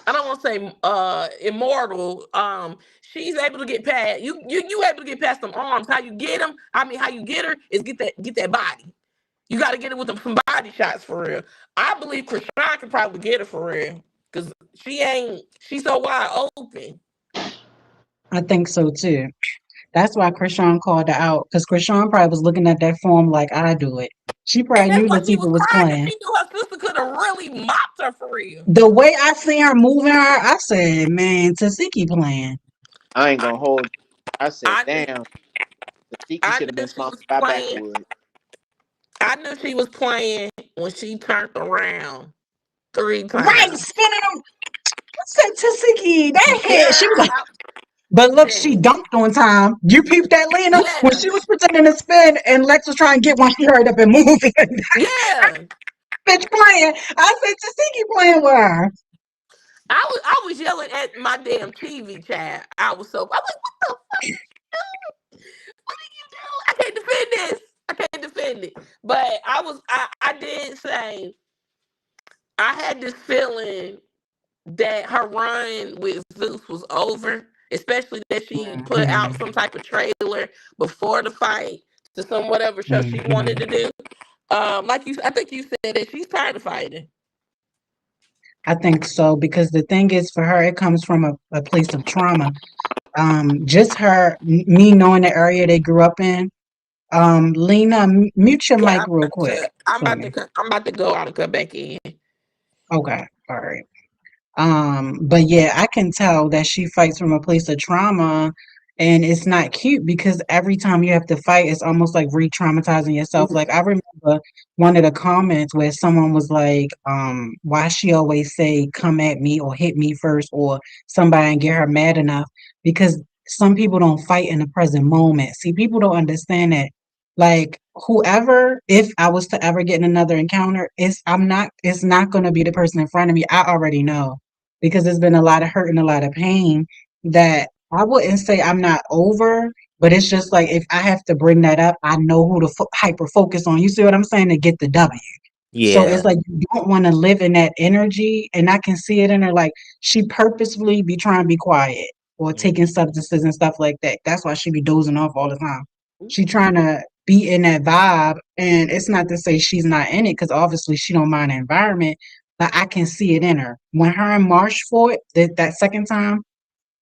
I don't want to say immortal. She's able to get past you able to get past them arms. How you get them? I mean, how you get her is get that body. You got to get it with some body shots for real. I believe Krishan can probably get her for real because she's so wide open. I think so too. That's why Krishan called her out. Because Krishan probably was looking at that form like I do it. She And probably that's knew why she Latifah was was crying because playing. she knew her sister could have really mopped her for real. The way I seen her moving her, I said, man, Tasiki playing. I ain't I, gonna hold you. I said, I knew damn, the Tiki I should have knew been she was sponsored by playing. Backwood. I knew she was playing when she turned around three Right, times. spinning them. I said, Tasiki, that hit. She was like, Yeah, but look, she Jenny. dunked on time. You peeped that Lena when Yeah, she was pretending to spin and Lex was trying to get one. She hurried up and moved. yeah. Bitch playing. I said, Tasiki playing with her. I was yelling at my damn TV chat. I was like, what did you do? I can't defend this. I can't defend it. But I did say I had this feeling that her run with Zeus was over, especially that she put out some Mhm, type of trailer before the fight to some whatever show she wanted to mhm. do. I think you said that she's tired of fighting. I think so because the thing is, for her, it comes from a place of trauma. Just me knowing the area they grew up in. Lena, mute your Okay, mic real quick for me. I'm about to go out and come back in. Okay, all right. But yeah, I can tell that she fights from a place of trauma, and it's not cute because every time you have to fight, it's almost like re-traumatizing yourself. Like I remember one of the comments where someone was like, why she always say come at me or hit me first or somebody and get her mad enough because some people don't fight in the present moment. See, people don't understand that. Like whoever, if I was to ever get in another encounter, it's not gonna be the person in front of me. I already know because there's been a lot of hurt and a lot of pain that I wouldn't say I'm not over, but it's just like if I have to bring that up, I know who to hyper focus on. You see what I'm saying? To get the W. So it's Yeah. like you don't want to live in that energy, and I can see it in her. Like she purposefully be trying to be quiet or taking substances and stuff like that. That's why she be dozing off all the time. She trying to be in that vibe, and it's not to say she's not in it because obviously she don't mind the environment, but I can see it in her. When her and Marsh fought that second time,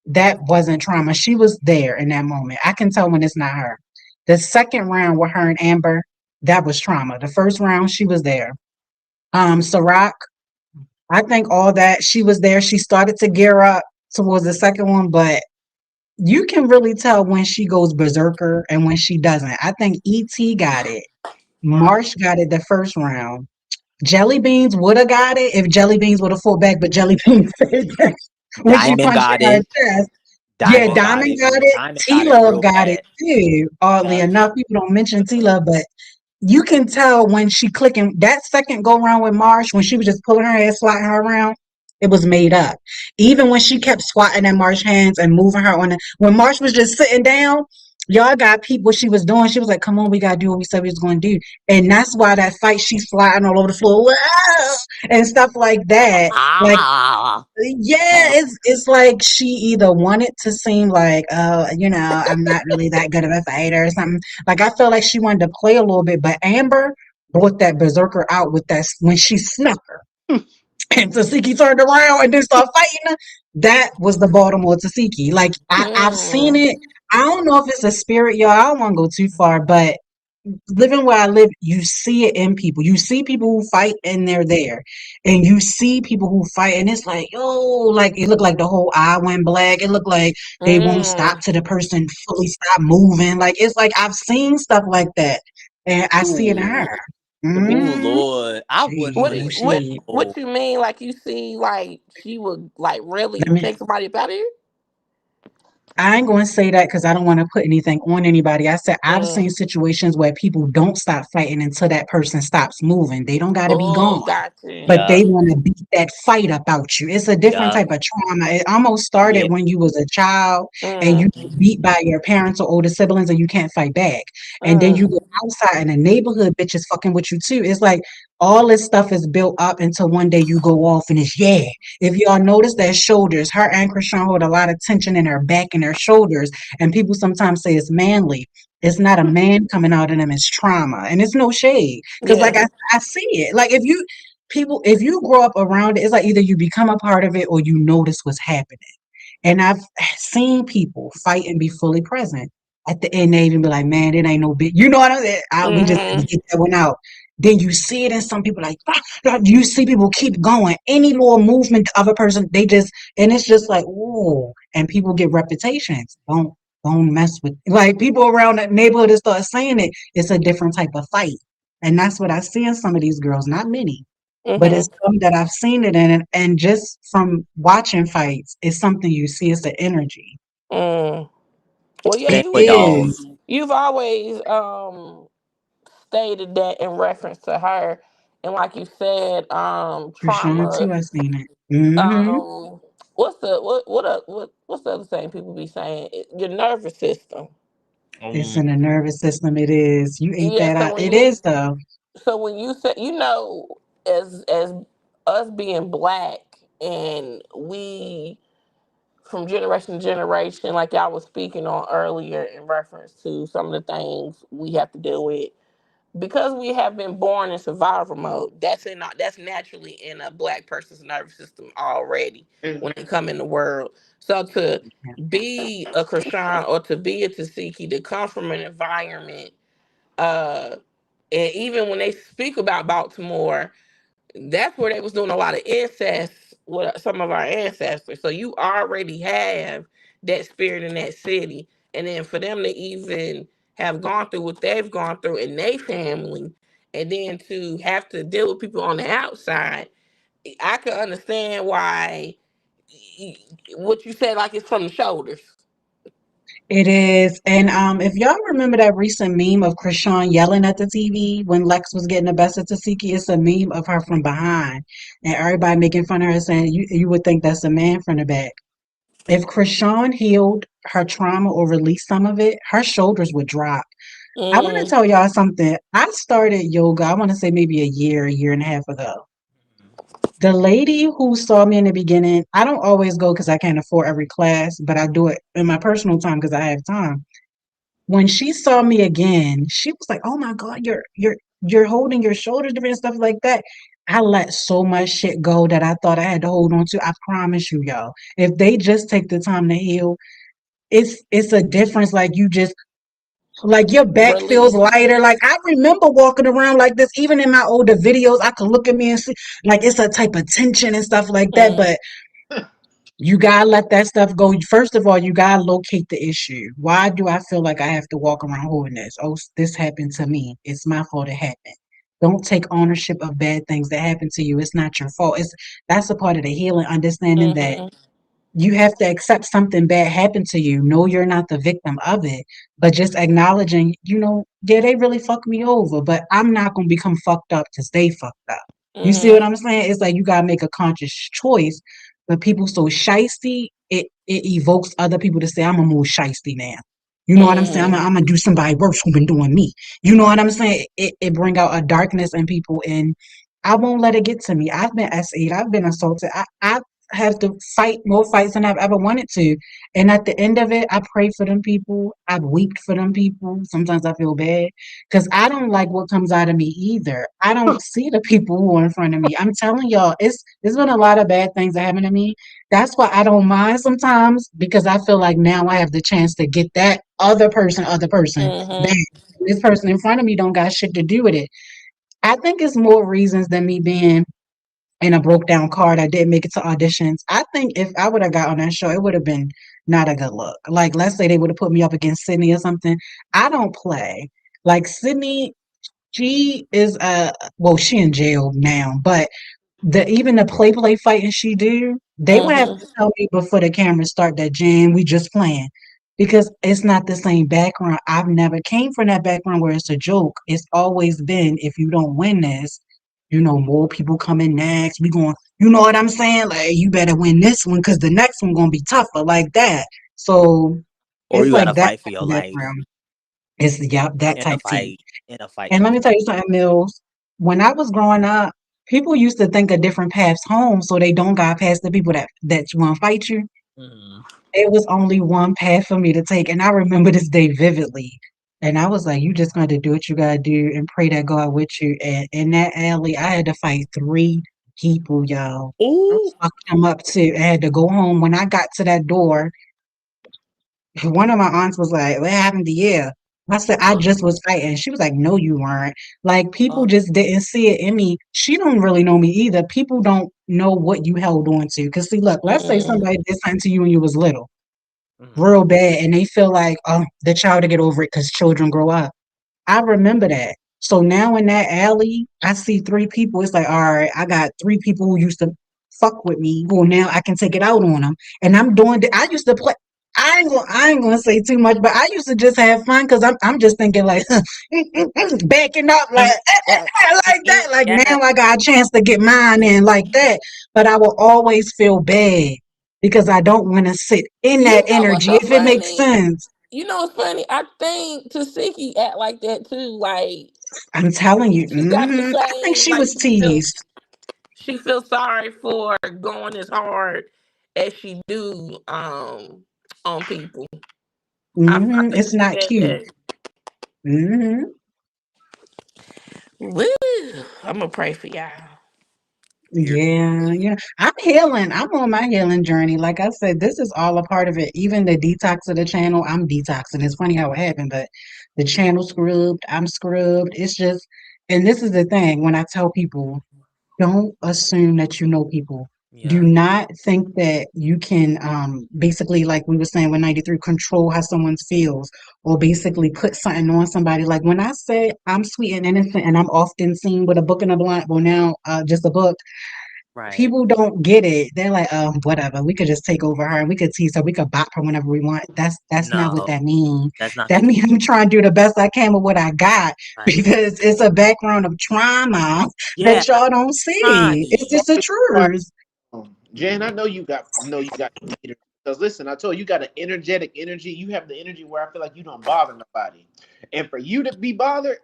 that wasn't trauma. She was there in that moment. I can tell when it's not her. The second round with her and Amber, that was trauma. The first round, she was there. Ciroc, I think all that she was there. She started to gear up towards the second one, but you can really tell when she goes berserker and when she doesn't. I think ET got it. Marsh got it the first round. Jelly Beans would have got it if Jelly Beans would have fought back, but Jelly Beans stayed there when she Diamond punched got her in it. her chest. Yeah, Diamond got Diamond it. got it. Diamond T got it Love real got it bad. too. Oddly Yep. enough, people don't mention T Love, but you can tell when she clicking that second go round with Marsh when she was just pulling her head, swatting her around. It was made up. Even when she kept swatting at Marsh's hands and moving her on the when Marsh was just sitting down, y'all got peep what she was doing. She was like, "Come on, we gotta do what we said we was gonna do," and that's why that fight she's sliding all over the floor, "Whoa," and stuff like that. Like Ah. yeah, it's like she either wanted to seem like, oh, I'm not really that good of a fighter or something. Like I felt like she wanted to play a little bit, but Amber brought that berserker out with that when she snuck her. And Tasiki turned around and then started fighting her. That was the Baltimore Tasiki. Like I've seen Mm. it. I don't know if it's a spirit, y'all. I don't want to go too far, but living where I live, you see it in people. You see people who fight and they're there. And you see people who fight and it's like, yo, like it looked like the whole eye went black. It looked like they won't stop Mm. till the person fully stop moving. Like it's like I've seen stuff like that. And I see it in Ooh, her. ooh, Mm-hmm. Lord, I She, What wouldn't oh, do- think what she, what so. you mean? Like you see, like she would like let really me take somebody up out of here? I ain't going to say that because I don't want to put anything on anybody. I said I've Mm. seen situations where people don't stop fighting until that person stops moving. They don't got to be Oh, gone, got you. but Yeah, they want to beat that fight up out you. It's a different yeah, type of trauma. It almost started yeah. when you was a child and you Mm. get beat by your parents or older siblings and you can't fight back. And then you Mm. go outside and the neighborhood bitches fucking with you too. It's like all this stuff is built up until one day you go off and it's yeah. If y'all notice that shoulders, her and Krishan hold a lot of tension in her back and her shoulders. And people sometimes say it's manly. It's not a man coming out in them, it's trauma. And it's no shade. Cause like Yeah. I see it. Like if you grow up around it, it's like either you become a part of it or you notice what's happening. And I've seen people fight and be fully present. At the end, they even be like, "Man, it ain't no big." You know what I'm saying? We just had to Mm-hmm. get that one out. Then you see it in some people like "Ah, ah," you see people keep going. Any little movement of a person, they just and it's just like, "Ooh," and people get reputations. Don't mess with like people around that neighborhood that start saying it. It's a different type of fight, and that's what I see in some of these girls. Not many, but it's Mm-hmm. some that I've seen it in, and just from watching fights, it's something you see. It's the energy. Mm. Well, yeah, It Same with is. dogs. you've always stated that in reference to her, and like you said, Krishan trauma. too, I seen it. Hmm. What's the what's the other thing people be saying? Your nervous system. It's Mm, in the nervous system. It is. You ate Yeah. that So out. when It you is though. say as us being black and we from generation to generation, like y'all was speaking on earlier in reference to some of the things we have to deal with because we have been born in survival mode. That's naturally in a black person's nervous system already when they come in the world. So to be a Krishan or to be a Tasiki, to come from an environment, uh, and even when they speak about Baltimore, that's where they was doing a lot of incest with some of our ancestors. So you already have that spirit in that city. And then for them to even have gone through what they've gone through in their family, and then to have to deal with people on the outside, I can understand why what you said, like it's from the shoulders. It is. And if y'all remember that recent meme of Krishan yelling at the TV when Lex was getting the best of Tasiki, it's a meme of her from behind. And everybody making fun of her saying you would think that's a man from the back. If Krishan healed her trauma or released some of it, her shoulders would drop. I want to Mm, tell y'all something. I started yoga, I want to say maybe a year and a half ago. The lady who saw me in the beginning, I don't always go because I can't afford every class, but I do it in my personal time because I have time. When she saw me again, she was like, "Oh my God, you're holding your shoulders different and stuff like that." I let so much shit go that I thought I had to hold on to. I promise you, y'all. If they just take the time to heal, it's a difference. Like you just like your back feels release. lighter. Like I remember walking around like this, even in my older videos. I could look at me and see like it's a type of tension and stuff like that. Mm, But you gotta let that stuff go. First of all, you gotta locate the issue. Why do I feel like I have to walk around holding this? Oh, this happened to me. It's my fault it happened. Don't take ownership of bad things that happen to you. It's not your fault. It's that's a part of the healing, understanding that mm, you have to accept something bad happened to you. No, you're not the victim of it, but just acknowledging, yeah, they really fucked me over, but I'm not gonna become fucked up to stay fucked up. You see what mm, I'm saying? It's like you gotta make a conscious choice. But people so shisty, it evokes other people to say, I'm gonna move shisty now. You know what I'm saying? mm, I'm gonna do somebody worse who been doing me. You know what I'm saying? It bring out a darkness in people, and I won't let it get to me. I've been SA'd, I've been assaulted. I have to fight more fights than I've ever wanted to. And at the end of it, I pray for them people. I've wept for them people. Sometimes I feel bad because I don't like what comes out of me either. I don't see the people who are in front of me. I'm telling y'all, it's been a lot of bad things that happen to me. That's why I don't mind sometimes because I feel like now I have the chance to get that other person back. mm, This person in front of me don't got shit to do with it. I think it's more reasons than me being in a broke down car that didn't make it to auditions. I think if I would have got on that show, it would have been not a good look. Like, let's say they would have put me up against Sydney or something. I don't play. Like Sydney, she is well, she in jail now, but the even the play fighting she do, they would have to Mm-hmm. tell me before the cameras start that Jan, we just playing. Because it's not the same background. I've never came from that background where it's a joke. It's always been if you don't win this, more people coming next. We going, you know what I'm saying? Like you better win this one because the next one gonna be tougher like that. So Or it's you gotta like that fight for type your of life background. It's that in a type tea. fight. In a fight And let me scene. tell you something, Mills. When I was growing up, people used to think of different paths home so they don't got past the people that want to fight you. Mm. It was only one path for me to take, and I remember this day vividly. And I was like, "You just got to do what you gotta do and pray that God with you." And in that alley, I had to fight 3 people, y'all. Ooh. Fucked them up too. I had to go home. When I got to that door, one of my aunts was like, "What happened to you?" I said, "I just was fighting." She was like, "No, you weren't." Like people Uh, just didn't see it in me. She don't really know me either. People don't know what you held on to. Cause see, look, let's say Mm. somebody did something to you when you was little, mhm. real bad, and they feel like, oh, the child to get over it because children grow up. I remember that. So now in that alley, I see 3 people. It's like, all right, I got 3 people who used to fuck with me. Well, now I can take it out on them. And I'm doing. I used to play. I ain't gonna say too much, but I used to just have fun because I'm just thinking like backing up like Yeah, like that. Like yeah. now I got a chance to get mine in like that. But I will always feel bad because I don't want to sit in You that know what's energy so if it makes funny? sense. You know what's funny? I think Tasiki act like that too. Like I'm telling you, she got the I think same. she Like was teased. she feels sorry for going as hard as she do on people. I think It's she not said cute. that. hmm Woo! I'm gonna pray for y'all. Period. Yeah, yeah. I'm healing. I'm on my healing journey. Like I said, this is all a part of it. Even the detox of the channel, I'm detoxing. It's funny how it happened, but the channel scrubbed, I'm scrubbed. It's just, and this is the thing when I tell people, don't assume that you know people. Do Yeah. not think that you can basically, like we were saying with 93, control how someone feels or basically put something on somebody. Like when I say I'm sweet and innocent and I'm often seen with a book in a blind, well now just a book, Right. people don't get it. They're like, oh, whatever. We could just take over her and we could tease her. We could bop her whenever we want. That's not what No, that means. that's not the That case. means I'm trying to do the best I can with what I got Right. because it's a background of trauma Yeah. that y'all don't Try see. It's me. just the Always quiet. truth. Jan, I know you got leaders. Because listen, I told you, you got an energetic energy. You have the energy where I feel like you don't bother nobody. And for you to be bothered,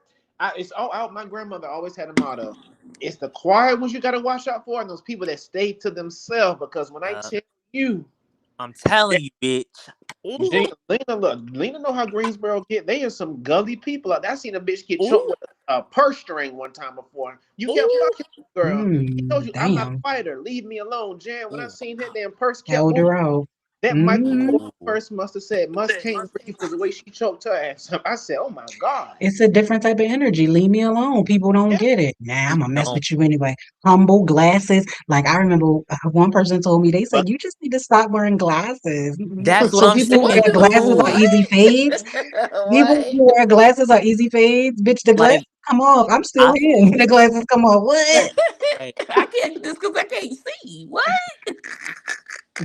it's all out. My grandmother always had a motto. It's the quiet ones you gotta watch out for, and those people that stay to themselves. Because when I Uh, tell you, I'm telling you, bitch. Ooh, Gina, Lena know how Greensboro get. They are some gully people out there. I seen a bitch get choked ooh, with a purse string one time before. You kept ooh. fucking girl. He told you, I'm not Damn. a fighter. Leave me alone. Jan, when I Ooh. seen that damn purse kept Held moving, her out. that Michael Mm. Kors Ooh. purse must have said, must can't breathe because the way she choked her ass up. I said, oh my God. It's a different type of energy. Leave me alone. People don't Yeah. get it. Nah, I'm gonna mess Don't. with you anyway. Humble glasses. Like I remember one person told me, they But said, you just need to stop wearing glasses. that's what So I'm people who What? wear glasses saying. are easy fades. People What? who wear glasses are easy fades. Bitch, the glasses Like, come off. I'm still I here. The glasses come off. What? like, I can't just because I can't see. What?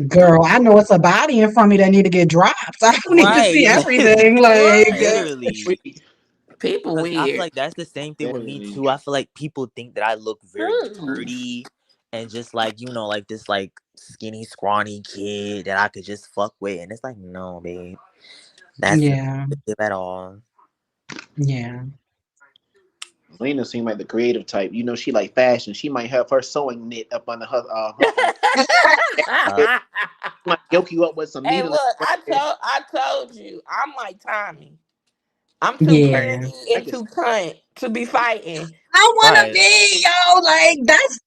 Girl, I know it's a body in front of me that need to get dropped. I don't need to see right. everything. Like, What? Literally. Sweet. People Because I feel weird. like that's the same thing with me Literally. too. I feel like people think that I look very Hmm. dirty and just like, like this like skinny, scrawny kid that I could just fuck with. And it's like, no, babe. That's not yeah, it at all. yeah. Lena seemed like the creative type. You know, she like fashion. She might have her sewing knit up under her arm. Uh, Might yoke you up with some Hey, needle. look, I told you, I'm like Tommy. I'm too Yeah. pretty I and can. too cunt to be fighting. I wanna Right. be, yo, like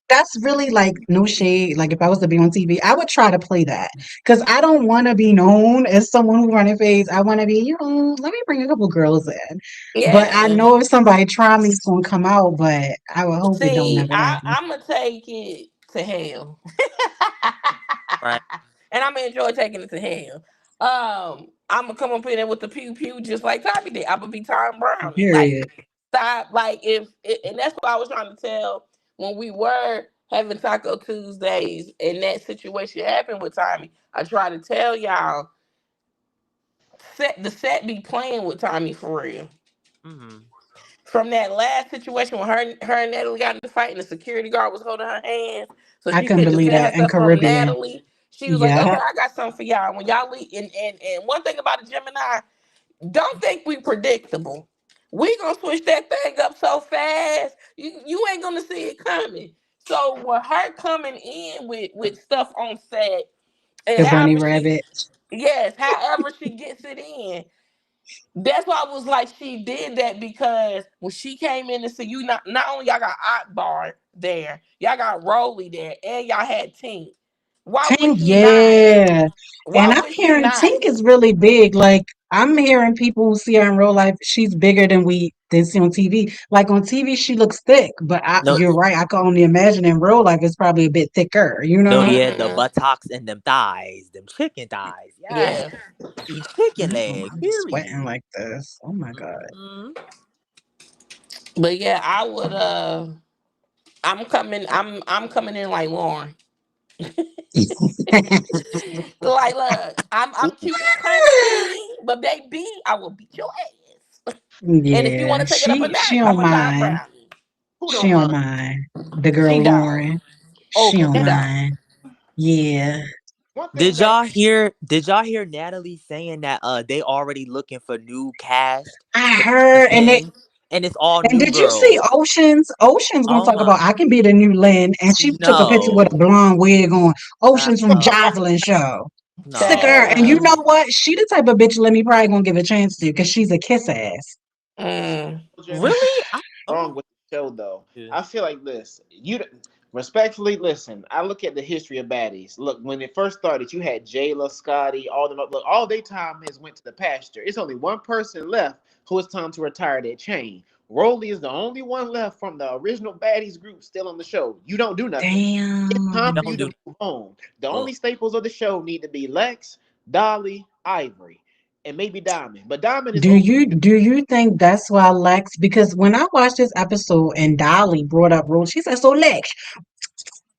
that's really like no shade. Like if I was to be on TV, I would try to play that because I don't want to be known as someone who running face. I want to be, let me bring a couple girls in. But I Yeah. know if somebody try me, it's gonna come out. But I would hope it don't See, never happen. I'm gonna take it to hell. Right. And I'm gonna enjoy taking it to hell. I'm gonna come up in there with the pew pew just like Tommy did. I'm gonna be Tom Browning. Like, Period. stop. Like, and that's what I was trying to tell when we were having Taco Tuesdays and that situation happened with Tommy. I tried to tell y'all, set be playing with Tommy for real. Mm-hmm. From that last situation when her and Natalie got into the fight and the security guard was holding her hands so I she couldn't couldn't believe defend that in herself from Caribbean. Natalie. She was like, okay, Yeah. I got something for y'all. When y'all leave, and one thing about a Gemini, don't think we predictable. We gonna switch that thing up so fast, you ain't gonna see it coming. So with her coming in with stuff on set and The bunny however she, rabbit. yes, however she gets it in, that's why I was like, she did that because when she came in to see you, not only y'all got Akbar there, y'all got Rolly there, and y'all had Tink. Why would Tink, she not? yeah. Why And I'm would she hearing not? Tink is really big. Like I'm hearing people who see her in real life, she's bigger than we see on TV. Like on TV, she looks thick, but No, you're right. I can only imagine in real life it's probably a bit thicker, you no, know? yeah, the Hmm. buttocks and them thighs, them chicken thighs. Yes, Yeah. eat chicken Oh, leg. I'm sweating Period. like this. Oh my God. Hmm. But yeah, I would I'm coming in like Lauren. Like, look, I'm Ooh, cute and cunty, but baby, I will beat your ass. And if you want Yeah, to take it up a she notch, don't I'm a Tom mind. Brownie. Who She don't don't mind? mind. The She girl don't. Lauren, Oh, she don't she And don't. mind. Yeah. one thing did that y'all hear? Did y'all hear Natalie saying that they already looking for new cast I for season heard, and 10, and it's all And new did you see girls. Oceans? Oceans gonna Oh talk my, about I can be the new Lynn, and she took a picture with a no, blonde wig on. Oceans from no, Jocelyn show. Sick of her. no. And you Child. know what? She the type of bitch Lemmy probably gonna give a chance to because she's a kiss ass. Mm. children Really? wrong Oh, with the show though. yeah. I feel like this. Respectfully listen. I look at the history of baddies. Look, when it first started, you had Jayla, Scotty, all them. Look, all their time has went to the pasture. It's only one person left who it's time to retire that chain. Rolly is the only one left from the original baddies group still on the show. You don't do nothing. It's You time Damn. for don't you do to move on. The no. only staples of the show need to be Lex, Dolly, Ivory, and maybe Diamond. But Diamond is over. Do you think that's why Lex? Because when I watched this episode and Dolly brought up Rose, she said, "So Lex,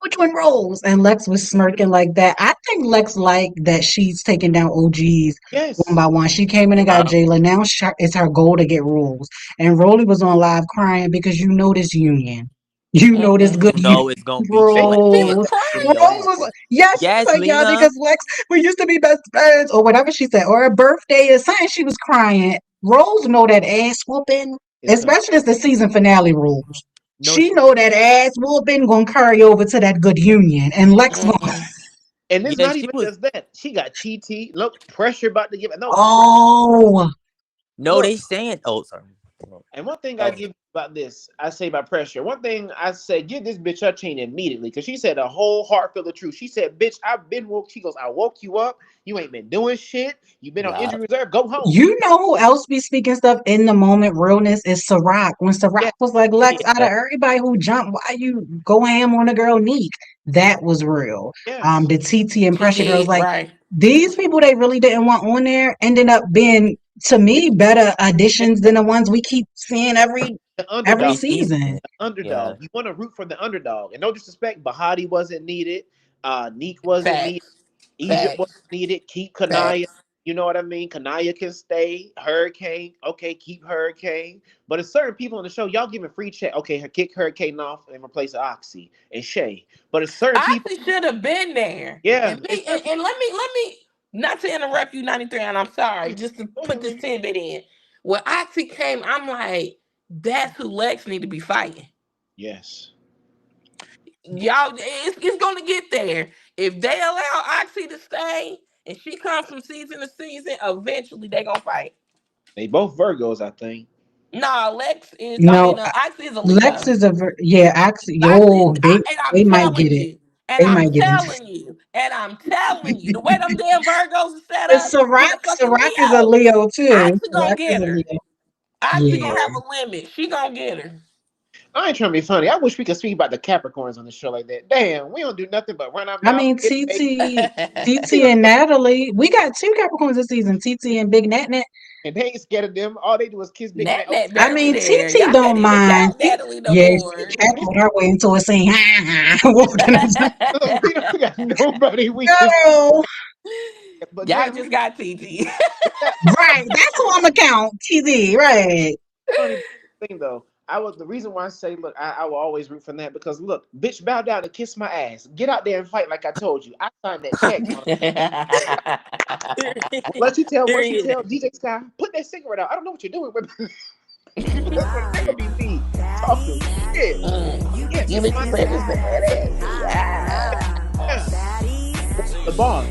which one rolls?" And Lex was smirking like that. I think Lex liked that she's taking down OGs one Yes. by one. She came in and got Yeah. Jayla. Now it's her goal to get rules. And Rolly was on live crying because you know this union. You know this Mm-mm. good You union. know it's gonna beat They your She was Rose. ass. Rose crying. was, yeah, she was Yes, like, yeah, Lena. because Lex, we used to be best friends, or whatever she said, or her birthday or something. She was crying. Rose know that ass whooping, is coming. especially as the season finale rules. No, She know that ass whooping gonna carry over to that good union, and Lex gonna. Mm. And it's yeah, not she even was. just that. She got TT. Look, pressure about to give it. No, Oh, No, look. they saying. Oh, sorry. And one thing I Oh, give about this, I say about pressure. One thing I say, give this bitch her chain immediately, because she said a whole heartfelt of truth. She said, "Bitch, I've been woke." She goes, "I woke you up. You ain't been doing shit. You been on yeah, injury reserve. Go home." you know who else be speaking stuff in the moment realness is Ciroc. When Ciroc Yeah, was like, Lex, out of yeah. everybody who jumped, why you go ham on a girl Neek? That was real. yes. The TT and She Pressure girls, did, like right. these people they really didn't want on there ended up being to me better additions than the ones we keep seeing The every underdog. Every season. season. The Yeah. underdog. You want to root for the underdog. And no disrespect, Bahati wasn't needed. Neek wasn't needed. Facts. Egypt was Facts. needed. Keep Kanaya. Facts. You know what I mean? Kanaya can stay. Hurricane. Okay, keep Hurricane. But it's certain people on the show, y'all giving free check. Okay, kick Hurricane off and replace Oxy and Shay. But it's certain I people, actually should have been there. yeah, And it's be certain people. and let me not to interrupt you 93, and I'm sorry, just to Go put ahead, this Mimi. tidbit in. When Oxy came, I'm like, that's who Lex need to be fighting. Yes. Y'all, it's gonna get there. If they allow Oxy to stay and she comes from season to season, eventually they gonna fight. They both Virgos, I think. Nah, Lex is. I No, mean, Ox is a Lex Leo. is yeah, actually, Oxy, yo, and I'm they might get telling it. you, and They I'm might get into telling you, and I'm telling you, the way them damn Virgos are set but up with a fucking Ciroc is a Leo, Leo too. Oxy gonna Ciroc is get a her. Leo. Oxy Yeah. gonna have a limit. She gonna get her. I ain't trying to be funny. I wish we could speak about the Capricorns on the show like that. Damn, we don't do nothing but run our I mouth. mean, Get paid. TT and Natalie. We got two Capricorns this season, TT and Big Nat Nat. And they ain't scared of them. All they do is kiss Big Nat Man. Oh, Nat I better be mean, there. TT Y'all can't don't even mind. count Natalie no Yeah, she more. cackled her way into a scene. Walking into look, we don't got nobody we can. no. But Y'all Jen, just got TT. that Right. That's who I'm gonna count. TT, right. funny thing though. I was the reason why I say, look, I will always root for that because look, bitch, bow down and kiss my ass. Get out there and fight like I told you. I signed that check. Period. Once you tell Period. DJ Sky, put that cigarette out. I don't know what you're doing, but that'll be me talking shit. Yeah, You kiss bitch my said this badass. yeah. The bar.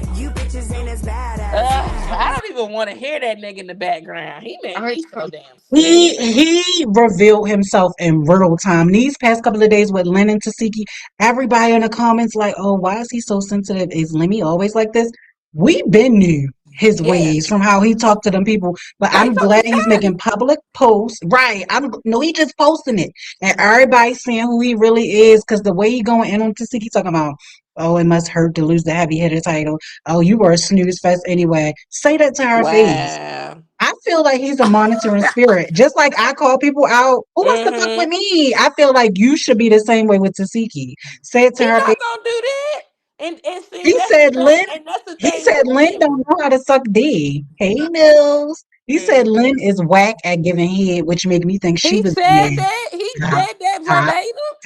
I don't even want to hear that nigga in the background. He made I ain't me trying so to damn sick. He revealed himself in real time. These past couple of days with Len and Tasiki, everybody in the comments like, "Oh, why is he so sensitive? Is Lemmy always like this?" We been knew his Yes. ways from how he talked to them people, but How you I'm talk to glad he's Scotty? making public posts. Right? I'm no, he just posting it, and everybody's seeing who he really is because the way he going in on Tasiki talking about. Oh, it must hurt to lose the heavy hitter title. Oh, you were a snooze fest anyway. Say that to her face. Wow. I feel like he's a monitoring spirit. Just like I call people out, who wants to fuck with Mm-hmm. me? I feel like you should be the same way with Tasiki. Say it to He her face. not gonna do that. And see, He that's the said thing. Lynn, And that's the he thing with said Lynn don't Lynn. know how to suck D. Hey Mills. He said Mm-hmm. Lynn is whack at giving head, which made me think she He was said yeah, that. He top, said that top,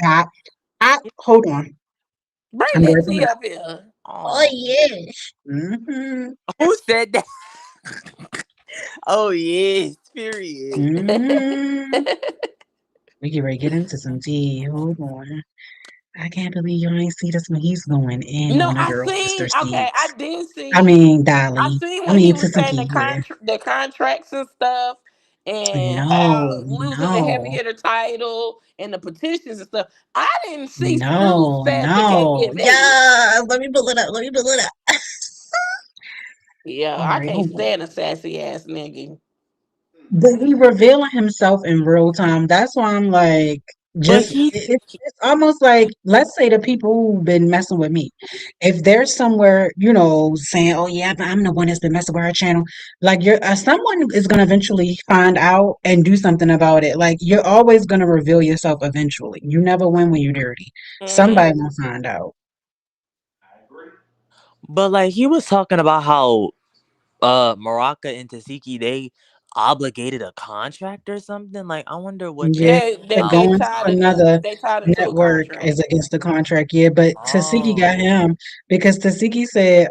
verbatim. top. Hold on. Bring I'm that working tea it. up here. Oh Oh, yes. Mm-hmm. who said that? Oh yes. Period. Mm-hmm. We get ready to get into some tea. Hold on. I can't believe you ain't see this when he's going in No, on the I girl sister seen. Okay, I seats. did I see. mean, I Dolly. seen I when he mean, was saying Tasuki, yeah. the contracts and stuff, and No, how losing the heavy no, hitter title and the petitions and stuff. I didn't see Snooze no, Fest that can't no. give head. Yeah, let me pull it up. Let me pull it up. Yeah, All I right, can't hold on. stand a sassy ass nigga. But he revealing himself in real time. That's why I'm like, But just he, it's almost like let's say the people who've been messing with me, if there's somewhere saying, "Oh yeah, I'm the one that's been messing with her channel," like you're someone is gonna eventually find out and do something about it. Like you're always gonna reveal yourself eventually. You never win when you're dirty. Hmm. Somebody gonna find out. but like he was talking about how Morocco and Tasiki they obligated a contract or something. Like I wonder what Yeah, that's Yeah, they're that they about. going to tied it up. another They tied it to a network contract. is against the contract. Yeah, but Tasiki got Oh. him because Tasiki said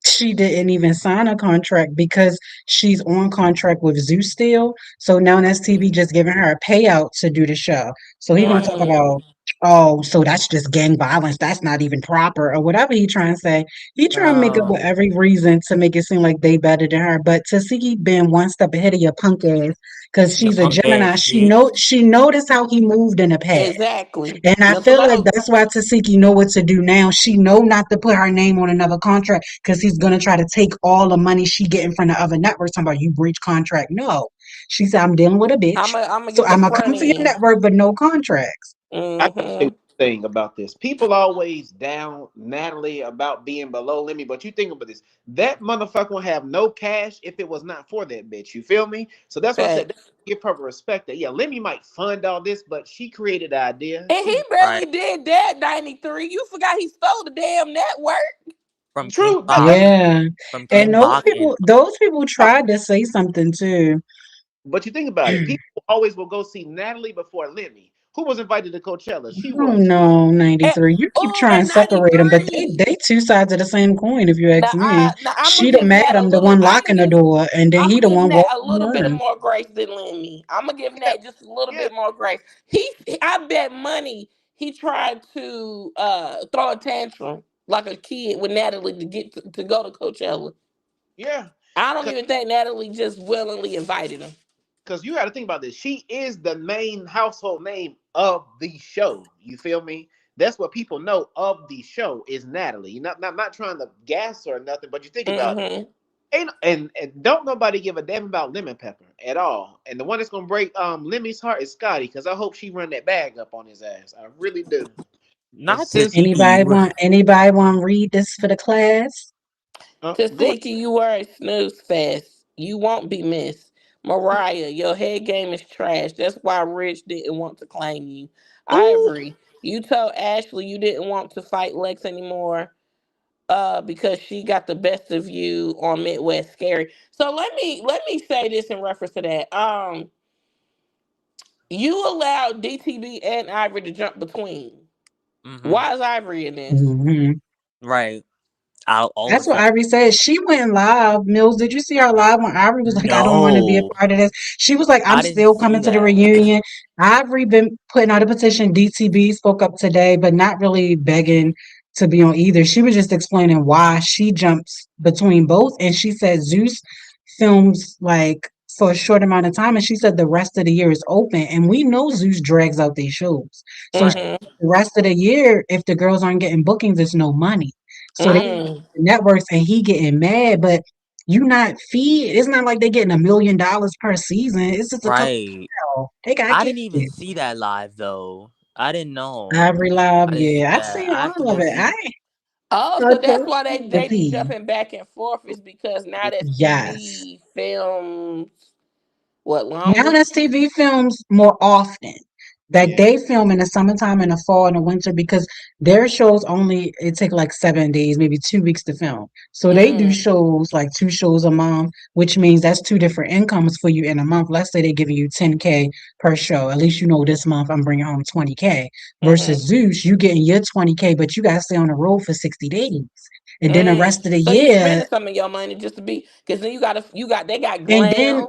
she didn't even sign a contract because she's on contract with Zeus still. So now that's TV just giving her a payout to do the show. So he gonna talk Hmm. about oh, so that's just gang violence. That's not even proper or whatever he trying to say. He trying to make up Oh. with every reason to make it seem like they better than her. But Tasiki been one step ahead of your punk ass because The she's a punk Gemini. ass bitch. She noticed how he moved in the past. Exactly. And I Mental feel like note. that's why Tasiki know what to do now. She know not to put her name on another contract because he's gonna try to take all the money she getting from the other networks. Talking about you breach contract. No. She said, I'm dealing with a bitch. I'm gonna So get the I'm gonna front come to your end. network, but no contracts. I can say one Hmm. thing about this. People always down Natalie about being below Lemmy, but you think about this. That motherfucker will have no cash if it was not for that bitch. You feel me? So that's why I said Facts. give her respect that yeah, Lemmy might fund all this, but she created the idea. And he She barely Right. did that, 93. You forgot he stole the damn network. From King true. No, Bach. Yeah. From And King Bachman. those people tried to say something too. but you think about it. People always will go see Natalie before Lemmy. Who was invited to Coachella? She Oh was. no, And, 93. You keep oh, trying and to separate them, but they 93. two sides of the same coin, if you ask me. Now I'm gonna She the give Nat a madam, the little. one locking the door, and then I'm he gonna the give one Nat walking a in the little bit of room. more grace than Lemmy. I'm gonna give Yeah, Nat just a little yeah, bit more grace. I bet money he tried to throw a tantrum like a kid with Natalie to get to go to Coachella. yeah. I don't even think Natalie just willingly invited him. Because you got to think about this. She is the main household name of the show. You feel me? That's what people know of the show is Natalie. You're not trying to gas her or nothing, but you think about it. Mm-hmm. Ain't and don't nobody give a damn about Lemon Pepper at all. And the one that's gonna break Lemmy's heart is Scotty, because I hope she run that bag up on his ass. I really do. And Not to sis, see. Anybody want to read this for the class? go Tasiki, you are a snooze fest. You won't be missed. Mariah, your head game is trash. That's why Rich didn't want to claim you. ooh, Ivory, you told Ashley you didn't want to fight Lex anymore because she got the best of you on Midwest Scary. So let me say this in reference to that. You allowed DTB and Ivory to jump between. Hmm. Why is Ivory in this? Hmm. Right. All of a That's what sudden. Ivory said. She went live. Mills, did you see her live when Ivory was like, I don't want to be a No, part of this? She was like, I'm I didn't still see coming to the that. reunion. Ivory been putting out a petition. DTB spoke up today, but not really begging to be on either. She was just explaining why she jumps between both. And she said Zeus films like for a short amount of time. And she said the rest of the year is open. And we know Zeus drags out these shows. So Mm-hmm. the rest of the year, if the girls aren't getting bookings, there's no money. So they Mm. networks and he getting mad, but you not feed. It's not like they getting $1 million per season. It's just a couple. Right. They got I kids. didn't even see that live though. I didn't know. Ivory Live, I didn't see yeah, I've that. seen I have to all of go it. I see. ain't Oh, so touch that's why the they be P. jumping back and forth is because now that's Yes. TV films what Now longer? that's TV films more often. Like yeah. they film in the summertime, in the fall, and the winter because their shows only it take like 7 days, maybe 2 weeks to film. So they do Mm, shows like 2 shows a month, which means that's two different incomes for you in a month. Let's say they're giving you 10K per show. At least you know this month I'm bringing home 20K. Versus mm-hmm, Zeus, you getting your 20K, but you gotta stay on the road for 60 days. And then the mm. rest of the So you year, spending some of your money just to be because then they got and then glam.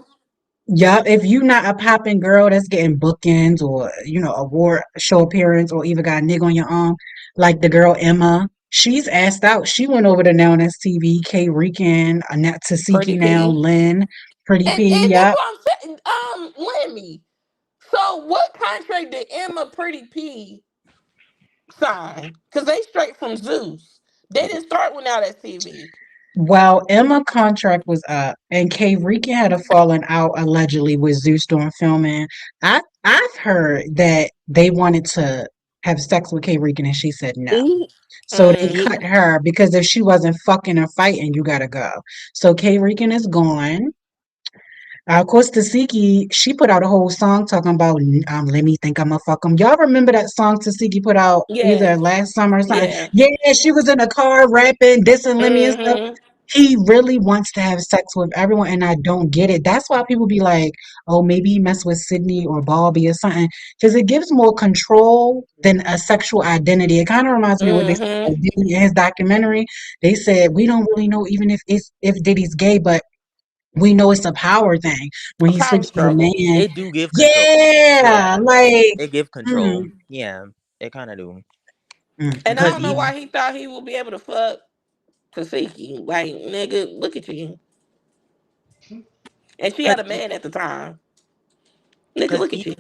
yeah, if you not a popping girl that's getting bookings or award show appearance or even got a nigga on your arm, like the girl Emma, she's asked out. She went over to Now That's TV, K Rican, Annette Pretty Tasiki now, P. Lynn, Pretty P, And that's yep. what I'm saying. Lemmy. So what contract did Emma Pretty P sign? Because they straight from Zeus. They didn't start with Now That's TV. Well, Emma contract was up, and K Rican had a falling out allegedly with Zeus during filming. I've heard that they wanted to have sex with K Rican, and she said no. Ooh. So they Mm, cut her because if she wasn't fucking or fighting, you gotta go. So K Rican is gone. Of course, Tasiki, she put out a whole song talking about let me think I'ma fuck him. Y'all remember that song Tasiki put out either yes. last summer or something? Yeah. Yeah, she was in a car rapping, dissing Lemmy and stuff. Mm-hmm. He really wants to have sex with everyone, and I don't get it. That's why people be like, oh, maybe he messed with Sydney or Bobby or something. Because it gives more control than a sexual identity. It kind of reminds me of what they said Mm-hmm. about Diddy in his documentary. They said, we don't really know even if Diddy's gay, but we know it's a power thing when A he power sleeps with a struggle. man. It do give control. Yeah, Yeah, like, it give control. mm, Yeah, it kind of do. And I Because don't know even why he thought he would be able to fuck Tasiki. Like, nigga, look at you. And she because had a man at the time. Nigga, because look at you.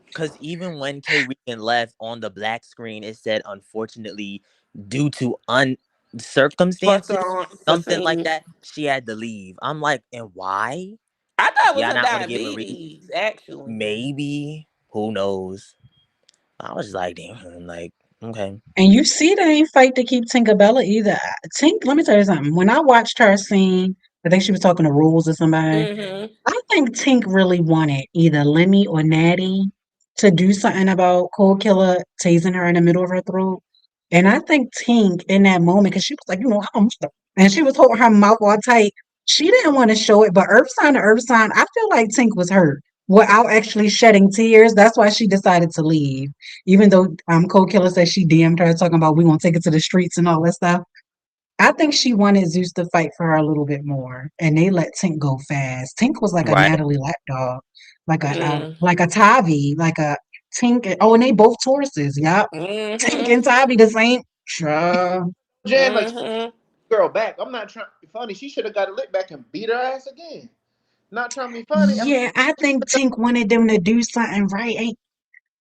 because even when K Regan left on the black screen, it said unfortunately due to Fucked circumstances, on for something like seeing. that, she had to leave. I'm like, and why? I thought it was Y'all her not gonna give a reason? diabetes, actually. Maybe. Who knows? I was just like, damn, like, okay. and you see they ain't fight to keep Tinkerbella either. Tink, let me tell you something. When I watched her scene, I think she was talking to Rules or somebody. Mm-hmm. I think Tink really wanted either Lemmy or Natty to do something about Cold Killer tasing her in the middle of her throat. And I think Tink in that moment, because she was like, and she was holding her mouth all tight. She didn't want to show it, but Earth Sign to Earth Sign, I feel like Tink was hurt without actually shedding tears. That's why she decided to leave. Even though Cold Killer said she DM'd her talking about we gonna take it to the streets and all that stuff. I think she wanted Zeus to fight for her a little bit more, and they let Tink go fast. Tink was like a Right. Natalie lapdog, Mm. like a Tavi, like a Tink. Oh, and they both Tauruses. Yep, Tink Mm-hmm. and Tavi the same. Sure. Jen, like Mm-hmm. girl back. I'm not trying to be funny. She should have got a lick back and beat her ass again. Not trying to be funny. I mean, Yeah, I think Tink wanted them to do something right. Ain't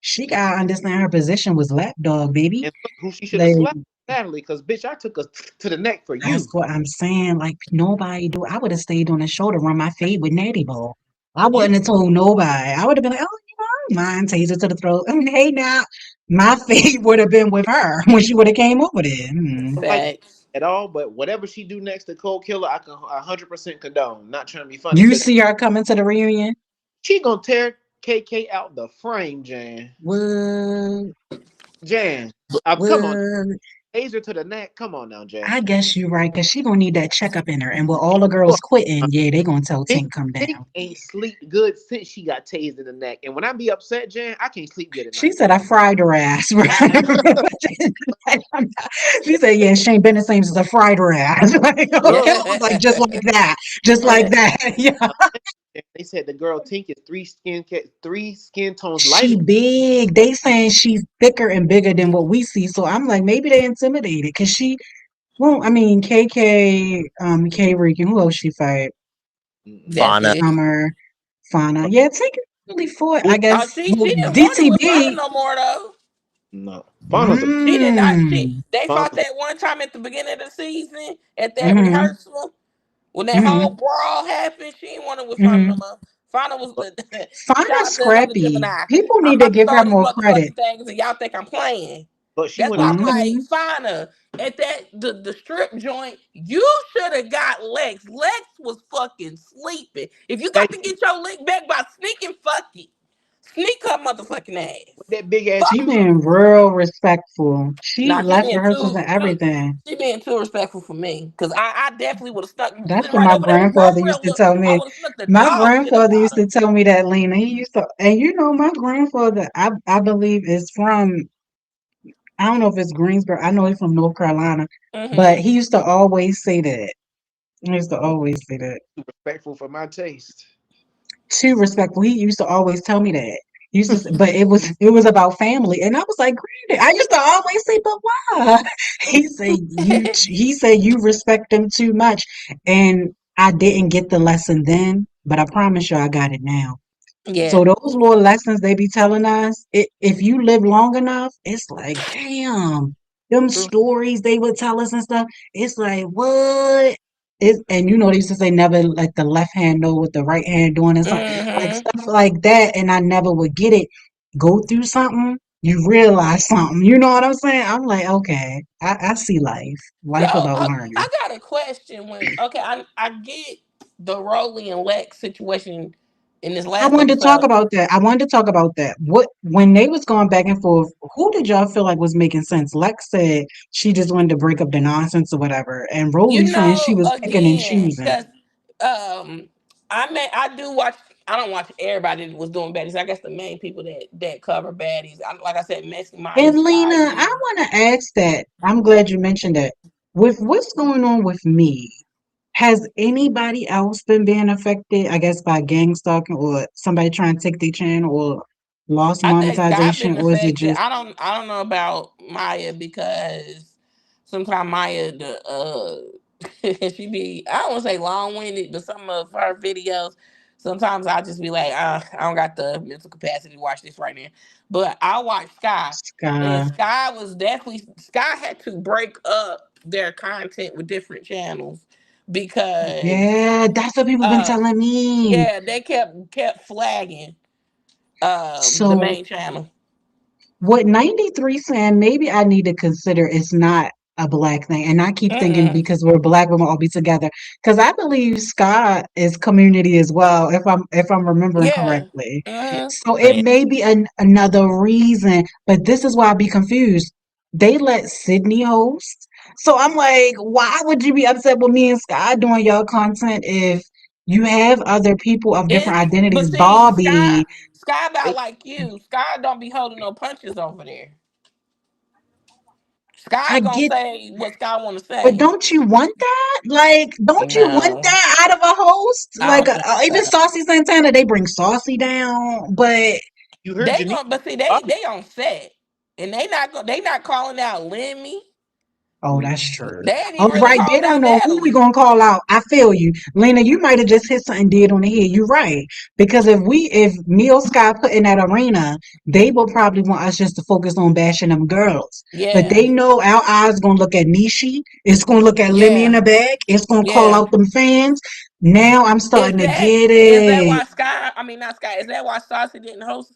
she gotta understand her position was lapdog, baby. and look who she should have Like slapped. Natalie, because bitch, I took her to the neck for that's you. what I'm saying. Like nobody do. I would have stayed on the shoulder, run my fade with Natty Ball. I You wouldn't have told nobody. I would have been like, oh, mine taser to the throat. Hey now, my fate would have been with her when she would have came over there. don't like Facts. at all, but whatever she do next to Cold Killer, I can 100% condone. Not trying to be funny, You because see her coming to the reunion? she gonna tear KK out the frame, Jan. What? Jan, come on, What? taser to the neck. Come on now, Jan. I guess you're right, because she gonna need that checkup in her. And with all the girls quitting, yeah, they gonna tell Think Tink come Think down. ain't sleep good since she got tased in the neck. And when I be upset, Jan, I can't sleep good at She night. said I fried her ass. She said, yeah, Shane Bennett seems to fried her ass. Like, okay, Girl, I was like, just like that. Just like that. Yeah. they said the girl Tink is three skin tones lighter. She big. They saying she's thicker and bigger than what we see. So I'm like, maybe they intimidated because she well, I mean, KK, K Regan, who else she fight? That's Fauna. it. Summer, Fauna. Yeah, take it really fought, Who? I guess. She Well, didn't want it with Fauna DTB. no more though. No, Fauna's a She did not. Mm, They fought Fauna's that one time at the beginning of the season at that mm-hmm, rehearsal when that whole mm-hmm, brawl happened. She didn't want it with Fauna no mm-hmm. more. Fauna was but, shout Fauna's out to another scrappy. Gemini. People I'm need to about to give throw her these more credit. motherfucking things and y'all think I'm playing. but she That's went why on I'm top. like, Mm-hmm. Fauna, at the strip joint, you should have got Lex. Lex was fucking sleeping. If you got That to get your lick back by sneaking, fuck it. Sneak her motherfucking ass. that big ass Fuck She shoe. her. being real respectful. She Nah, she left being rehearsals and too everything. she being too respectful for me. Cause I definitely would have stuck That's sitting what right my over there with grandfather used Romeo. to Look, tell I me. would have snuck the My dog shit up grandfather out used of to tell me that, Lena. He used to, and you know, my grandfather, I believe, is from, I don't know if it's Greensboro. I know he's from North Carolina, her. but he used to always say that. He used to always say that. Respectful for my taste. Too respectful. He used to always tell me that. He used to, but it was about family, and I was like, granted. I used to always say, but why? He said you respect them too much, and I didn't get the lesson then, but I promise you, I got it now. Yeah. So those little lessons they be telling us, if you live long enough, it's like, damn, them True. stories they would tell us and stuff. It's like, what? And you know, they used to say never let the left hand know what the right hand doing and Mm-hmm. stuff like that. And I never would get it. Go through something, you realize something. You know what I'm saying? I'm like, okay, I see life. So Life about learning. I got a question. When okay, I get the Rolly and Lex situation in this I last wanted to talk episode. about that. I wanted to talk about that. What when they was going back and forth, who did y'all feel like was making sense? Lex said she just wanted to break up the nonsense or whatever, and You Roly saying she know, was picking and again, choosing. because um, I do watch. I don't watch everybody that was doing baddies. I guess the main people that cover baddies. Like I said, Messi, Maya, And Sky, Lena, I you. want to ask that. I'm glad you mentioned that. With what's going on with me, has anybody else been being affected? I guess by gang stalking or somebody trying to take their channel or lost I think Sky been monetization, or is it affected. just I don't know about Maya because sometimes Maya she be I don't want to say long winded, but some of her videos sometimes I just be like, I don't got the mental capacity to watch this right now. But I watch Sky, and Sky? Sky was definitely Sky had to break up their content with different channels because Yeah, that's what people been uh telling me. yeah they kept flagging the So main channel. what 93 saying, maybe I need to consider it's not a black thing. And I keep thinking Mm-mm. because we're black, we will all be together. Because I believe Scott is community as well, if I'm remembering Yeah. correctly. Uh-huh. So it Man, may be another reason, but this is why I be confused. They let Sydney host. So I'm like, why would you be upset with me and Scott doing your content if you have other people of different It's but identities? see, Bobby, Sky about They, like you. Sky don't be holding no punches over there. Sky I gonna get. say what Sky wanna But say. don't you want that? Like, don't you want No, that out of a host? I Like, don't think even so. Saucy Santana, they bring Saucy down, but you heard They Janine. gonna but see Bobby, they on set. And they not calling out Lemmy. Oh, that's true. They ain't Oh, even really right. They called don't out know who we Natalie. gonna call out. I feel you, Lena. You might have just hit something dead on the head. You're right. Because if Neil Scott put in that arena, they will probably want us just to focus on bashing them girls. But Yeah, they know our eyes gonna look at Nishi. It's gonna look at Lemmy in yeah, the back. It's gonna call yeah. out them fans. Now I'm Is starting to that get is that it. why Sky? I mean, not Sky. Is that why Saucy didn't host?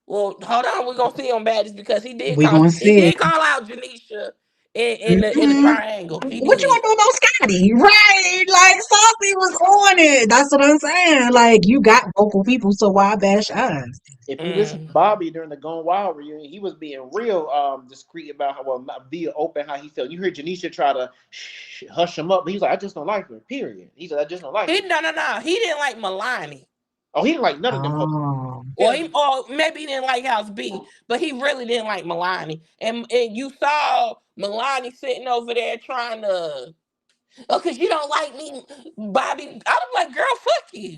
Well, hold on. We're gonna see on badges because We gonna he see it. did call out Janisha in the Mhm. triangle. He What you did. gonna do about Scotty? Right? Like Saucy was on it. That's what I'm saying. Like you got vocal people, so why bash us? If you listen to Mm. Bobby during the Gone Wild reunion, he was being real discreet about how, well, not be open how he felt. You heard Janisha try to hush him up, but he's like, I just don't like her. Period. He said, I just don't like He her. no. He didn't like Milani. Oh, he didn't like none of them hoes. Oh. Or maybe he didn't like House B, but he really didn't like Milani. And you saw Milani sitting over there trying to, oh, cause you don't like me, Bobby. I was like, girl, fuck you.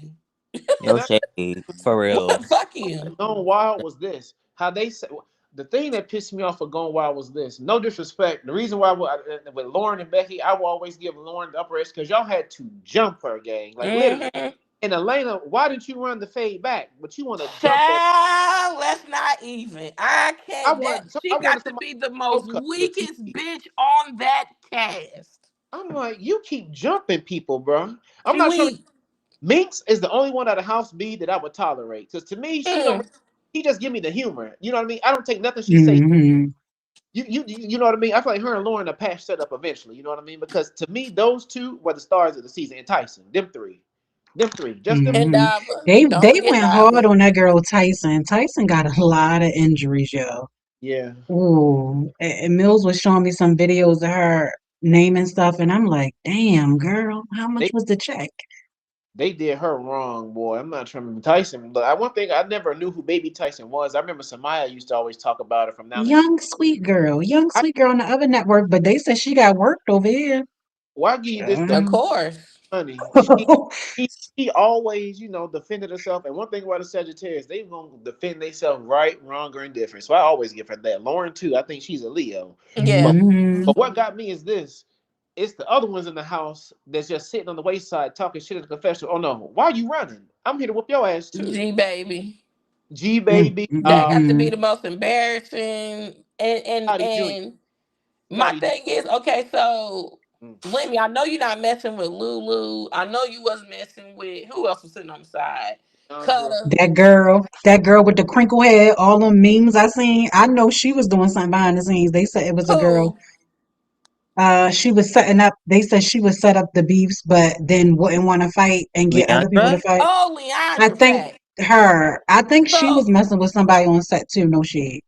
And Yo, shade for What? real. Fuck you. Gone Wild was this. How they said the thing that pissed me off for Gone Wild was this. No disrespect. The reason why with Lauren and Becky, I will always give Lauren the upper edge because y'all had to jump her, gang. Like literally. Mm-hmm. And Elena, why didn't you run the fade back? But you want to jump her. Child, let's not even. I can't. I She wanted got to somebody be the to most cut the weakest TV. bitch on that cast. I'm like, you keep jumping people, bro. I'm She not trying to. weak. Minx is the only one out of House B that I would tolerate because to me, she don't. Mm. He just give me the humor. You know what I mean? I don't take nothing she say. Hmm. You know what I mean? I feel like her and Lauren are patch set up eventually. You know what I mean? Because to me, those two were the stars of the season. And Tyson, them three, just them. And Hmm. Dava. They Don't forget went hard Dava. on that girl Tyson. Tyson got a lot of injuries, yo. Yeah, Ooh, and Mills was showing me some videos of her naming stuff, and I'm like, damn, girl, how much they was the check? they did her wrong, boy. I'm not trying to remember Tyson. But one thing I never knew who Baby Tyson was. I remember Samaya used to always talk about it from now. Young I sweet girl on the other network, but they said she got worked over here. why give you this stuff, Of Um, course. honey? He, he always, defended herself. And one thing about the Sagittarius, they gonna defend themselves right, wrong, or indifferent. So I always give her that. Lauren too. I think she's a Leo. But Yeah. mhm. but what got me is this. It's the other ones in the house that's just sitting on the wayside talking shit in the confessional. Oh no, why are you running? I'm here to whoop your ass too. G baby. G Mm, baby, mm, mm, That got to be mm. the most embarrassing. Scotty Jr. And my Scotty Jr. thing is, okay, so Mm. Lemmy, I know you're not messing with Lulu. I know you wasn't messing with who else was sitting on the side? Andra. Cutter. That girl with the crinkle head, all them memes I seen, I know she was doing something behind the scenes. They said it was a girl. Who? She was setting up. They said she would set up the beefs, but then wouldn't want to fight and get other people to Leandra? fight. Oh, I Leandra think fact. her. I think she was So messing with somebody on set too. No shade.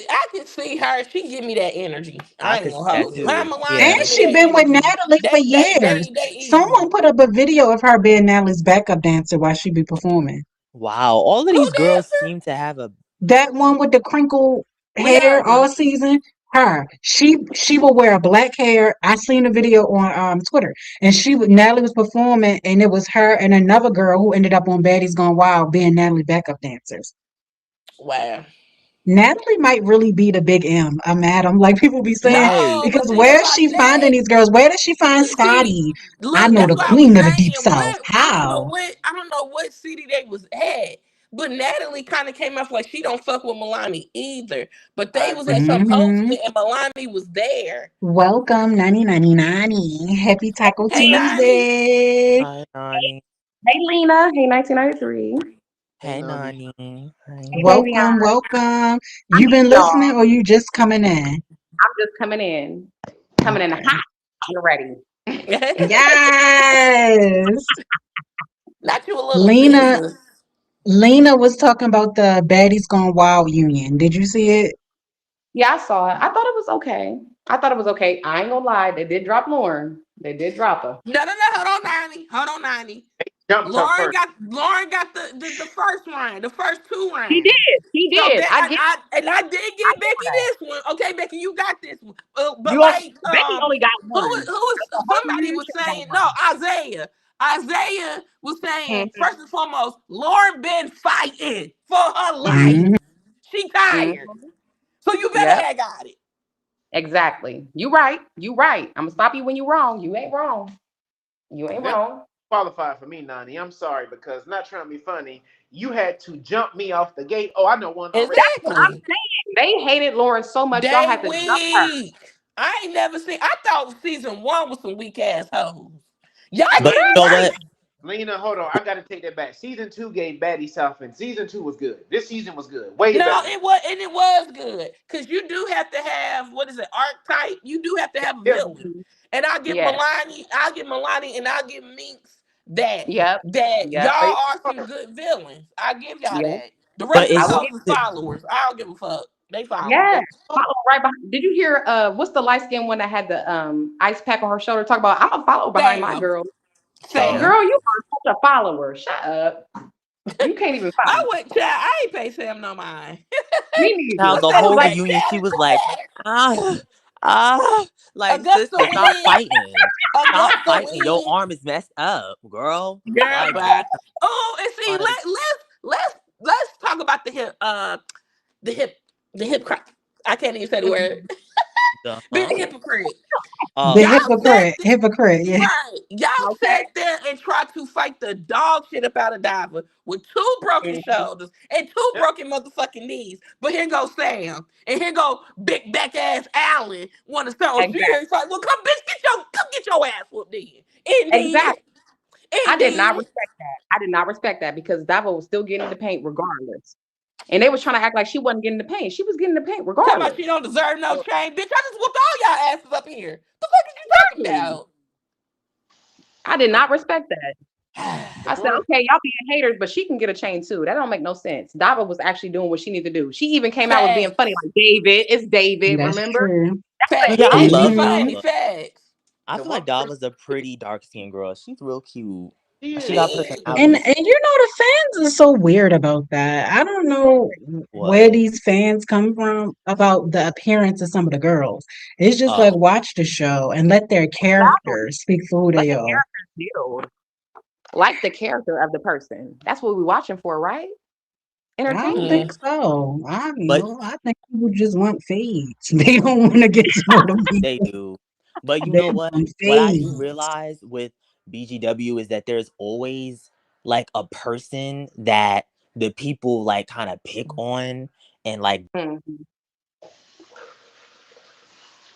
I could see her. She give me that energy. I I ain't could see gonna that hold you. Her too. Milani And Yeah. give me she that been with energy. Natalie for years. They Someone easy. put up a video of her being Natalie's backup dancer while she be performing. Wow. All of Who these girls dancer? seem to have a That one with the crinkle hair Leandra. all season. Her. She will wear a black hair. I seen a video on Twitter, and Natalie was performing, and it was her and another girl who ended up on Baddies Gone Wild being Natalie backup dancers. Wow. Natalie might really be the big M. I'm Adam, like people be saying, No, right. but because see, that's where's why I she finding said. these girls? Where does she find See, Scotty? I look, know that's the what I was queen of the deep saying. south. What How? I don't know what city they was at. But Natalie kind of came off like she don't fuck with Milani either. But I they was agree. at some Hmm. hosting and Milani was there. Welcome, 9090. Happy Taco Hey Nani. Tuesday. Hi, Nani. Hey Lena, hey 1993. Hey Hey, Nani. Nani. Hey Hi. Davion. Welcome, welcome. I You been miss y'all. listening or you just coming in? I'm just coming in Okay. hot and ready. Yes. Not you a little Lena seasoned. Lena was talking about the Baddies Gone Wild union. Did you see it? Yeah, I saw it. I thought it was okay. I thought it was okay. I ain't gonna lie. They did drop Lauren. They did drop her. No. Hold on, Nani. Hold on, Nani. Jumped her first. Lauren got the first round, the first two He rounds. did. He So did. that I did I give give Becky her that. this one. Okay, Becky, you got this one. But You also like Becky only got one. who was The whole somebody was leadership got saying no, one. Isaiah. Isaiah was saying Mm-hmm. first and foremost, Lauren been fighting for her life. Hmm. She tired. Mm-hmm. So you better Yep. have got it. Exactly. You right. You right. I'm gonna stop you when you wrong. You ain't wrong. You ain't That wrong. qualified for me, Nani. I'm sorry because not trying to be funny, you had to jump me off the gate. Oh, I know one already. That's what I'm Exactly. saying. They hated Lauren so much, y'all They had to jump her. weak. I ain't never seen. I thought season one was some weak ass hoes. Y'all But getting you know worse. what? Lena, hold on. I got to take that back. Season two gave Baddie something. Season two was good. This season was good. Way No, better. it was good because you do have to have what is it archetype. You do have to have a Yeah. villain, and Yes. I'll give Milani, and I'll give Minx that Yep. y'all Yep. Wait, are hold some good villains. I give y'all Yep. that. The But rest of I the will it's give hoes is followers. I don't give a fuck. They followers. yes. on. Follow right behind. Did you hear what's the light skinned one that had the ice pack on her shoulder? Talk about I'm a follow behind my Sam, girl. Oh, Sam. Girl, you are such a follower. Shut up. You can't even I follow. went, child. I ain't pay Sam no mind. Me how neither. What's the that? I was whole like, reunion, she was like, ah, ah, like Augusta sister, stop win. fighting, stop Augusta fighting. Your win. arm is messed up, girl. Girl, Like, bye. Oh, and see, like, let's talk about the hip the hip I can't even say the word. the Being huh? a hypocrite. The Oh, Y'all sat hypocrite, hypocrite, yeah. right. Y'all okay. sat there and tried to fight the dog shit up out of Diva with two broken Mhm. shoulders and two yeah. broken motherfucking knees. But here go Sam. And here go big back ass Allen. Want to start on she Exactly. ain't fight. Well, come get your ass whooped then. And then, Exactly. I and did not then. respect that. I did not respect that because Davo was still getting the paint regardless. And they was trying to act like she wasn't getting the paint. She was getting the paint Talking about she regardless. don't deserve no So, change. Bitch, I just whooped all y'all asses up here. The fuck is you Exactly. talking I did not respect that. the I about? said, one, okay, y'all being haters, but she can get a chain too. That don't make no sense. Dava was actually doing what she needed to do. She even came out with being funny, Facts. like David. It's David. That's Remember? true. But Facts. yeah, I And she love Hmm. funny. Dava. Facts. I the feel one like person Dava's a pretty dark skinned girl. She's real cute. she She is. got She And personality. and you know the fans are so weird about that. I don't know where What? these fans come from about the appearance of some of the girls. It's just like Oh, watch the show and let their exactly. characters speak for who Let they the are. characters build. Like the character of the person. That's what we're watching for, right? I don't Entertainment. think so. I don't but know. I think people just want fades. They don't want to get to know the they people. do. But you They know what? want What I do fades. realize with BGW is that there's always like a person that the people like kind of pick on and like Mhm.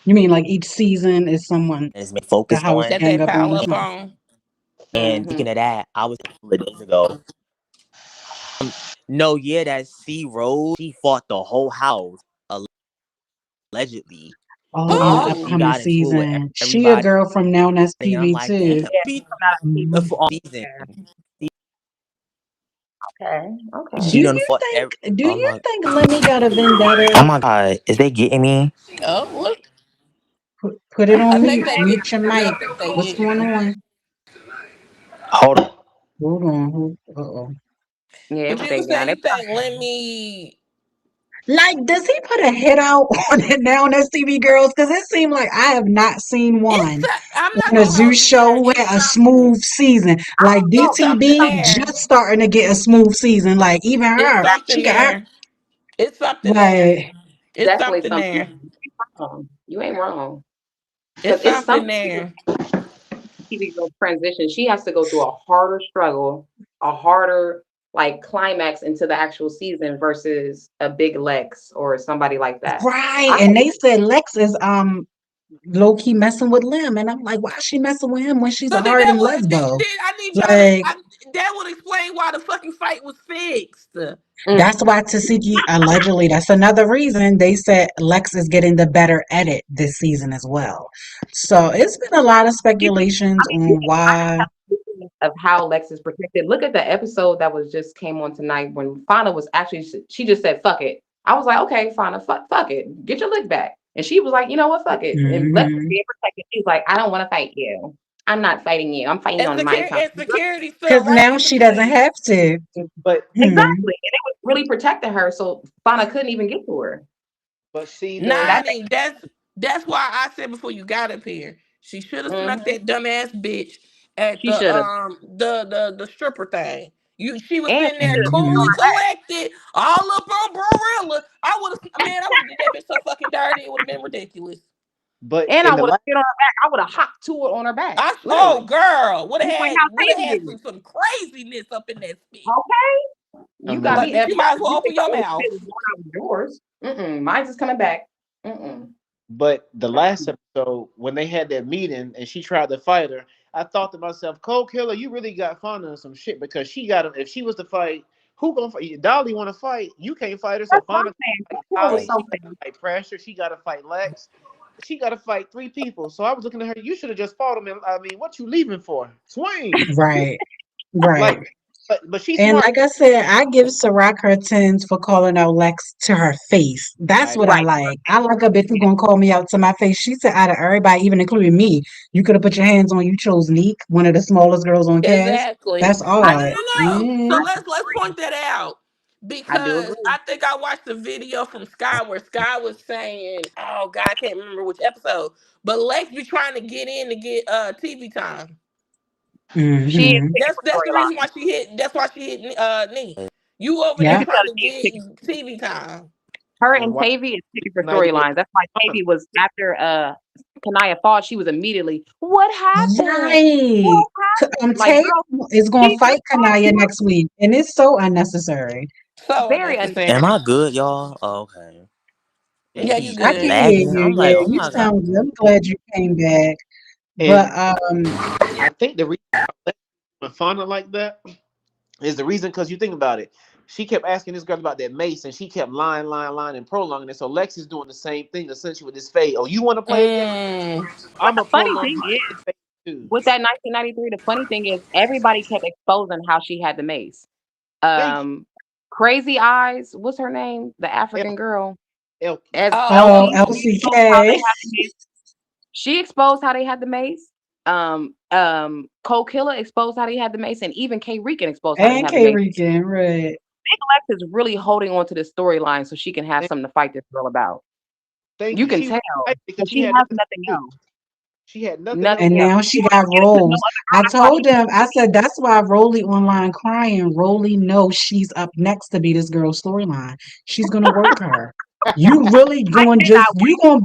You mean like each season is someone is the focused house on. that gang they up on pile or up something? on. And Mhm. speaking of that, I was a couple of days ago. No, yeah, that C Rose, she fought the whole house allegedly. Oh, in the Oh, She upcoming got into it with season. She a everybody, girl from Now That's and I'm TV like, damn, too. yeah. be Not a TV. Mhm. for all season. Yeah. Okay. Do She Okay. done you fought every. think Oh my, Lemmy got a vendetta? oh my God, is they getting me? Oh, what? Put it I on think mute. they get Mute your you. I mic. think they What's get going you. on? Hold on. Hold on. Uh-oh. Yeah, it But was you were they saying down. you think let me Like, does he put a hit out on it now on STV Girls? Because it seemed like I have not seen it's one I'm not on a gonna Zoo hold you show there. who It's had a something. smooth season. Like It's No, something DTB there. just starting to get a smooth season. Like even It's her, something she got her there. It's something there. like It's definitely something something. there. You ain't wrong. It's Because it's something something there. TV girl transition. She has to go through a harder struggle, a harder like climax into the actual season versus a big Lex or somebody like that. right. I And they said Lex is low key messing with Lim, and I'm like, why is she messing with him when she's So a then that hardened would lesbo? then I need y'all to Like that would explain why the fucking fight was fixed. mm, that's why Tasiki allegedly, that's another reason they said Lex is getting the better edit this season as well. So it's been a lot of speculations you on can kind of why. have a vision of how Lex is protected. Look at the episode that was just came on tonight when Fauna was actually she just said fuck it. I was like, okay, Fauna, fuck it, get your lick back. And she was like, you know what, fuck it. And Lex was Hmm. being protected. She's like, I don't want to fight you. I'm not fighting you. I'm fighting And on my time. security stood Because right now in she doesn't between. have to. but Hmm. Exactly. And it was really protecting her, so Fauna couldn't even get to her. but see though, That Nani, that's why I said before you got up here, she should have snuck mm-hmm. that dumbass bitch at She should have. the stripper thing. She was And in there cool and collected, all up on Barilla. I would have did that bitch so fucking dirty. It would have been ridiculous. But I in the would have last, sit on her back. I would have hopped to it on her back. Oh Literally. girl, Just like how would have Tavy had did. some craziness up in that spit. Okay. You got um, Like me bitch, effed you might up. as well You open think the your only mouth. shit was going out with yours. Mine's is coming back. but the last episode when they had that meeting and she tried to fight her, I thought to myself, Cole Killer, you really got Fauna in some shit because she got him. If she was to fight, who gonna fight? Dolly want to fight? You can't fight her, so That's what I'm Fauna saying. fight That killer was Dolly. Right. so She got fake. to fight Pressure. She got to fight Lex. She got to fight three people. So I was looking at her. You should have just fought him. And I mean, what you leaving for? Swing. Right, Like, right. but she's And smart. like I said, I give Ciroc her tens for calling out Lex to her face. That's I what I Right. like. I like a bitch who gonna call me out to my face. She said out of everybody, even including me, you could have put your hands on. You chose Neek, one of the smallest girls on cast. Exactly. That's No, odd. no. So Mm, let's point that out I do because agree. I think I watched a video from Sky where Sky was saying, "Oh God, I can't remember which episode, but Lex be trying to get in to get TV time. She is mm-hmm. sticking for That's the reason storyline. why she hit. That's why she hit Nick. You over You there Yeah. can tell trying that to she is get sticking. TV time. Her and and watch Tavy is sticking for 98. storylines. That's why Tavy was after Kanaya fought. She was immediately, what happened? Right. What happened? Like, Tay girl, is gonna she just fight fought Kanaya you. next week, and it's so unnecessary. So Very Am unnecessary. I unnecessary. good, y'all? Oh, okay. It Yeah, you be I can good. hear lagging. you. I'm like, Yeah, oh you my god. sound good. I'm glad you came back. But And I think the reason why Fauna like that is the reason because you think about it. She kept asking this girl about that mace, and she kept lying, and prolonging it. So Lex is doing the same thing essentially with this fade. Oh, you want to play a game? Mm. But I'm the a funny prolong thing my is, fade too. with that 1993, the funny thing is, everybody kept exposing how she had the mace. Thank you, Um, Crazy Eyes, what's her name? The El- African girl. Elkie. As oh, Oh, Elkie, she exposed how they LCK. had the mace. She exposed how they had the mace. Cole Killer exposed how they had the mace, and even K Rican exposed how they And had the K mace. Rican, right. Big Lex is really holding on to this storyline so she can have Thank, something to fight this girl about. thank You you. can She tell really liked it because because she she had has nothing nothing to do. else. She had nothing else. And Nothing else. now She she wants got to get into no roles. other girl. I That's why told she them, I said, that's why Roly online crying. Roly knows she's up next to be this girl's storyline. She's gonna work her. You really I going just cannot you gonna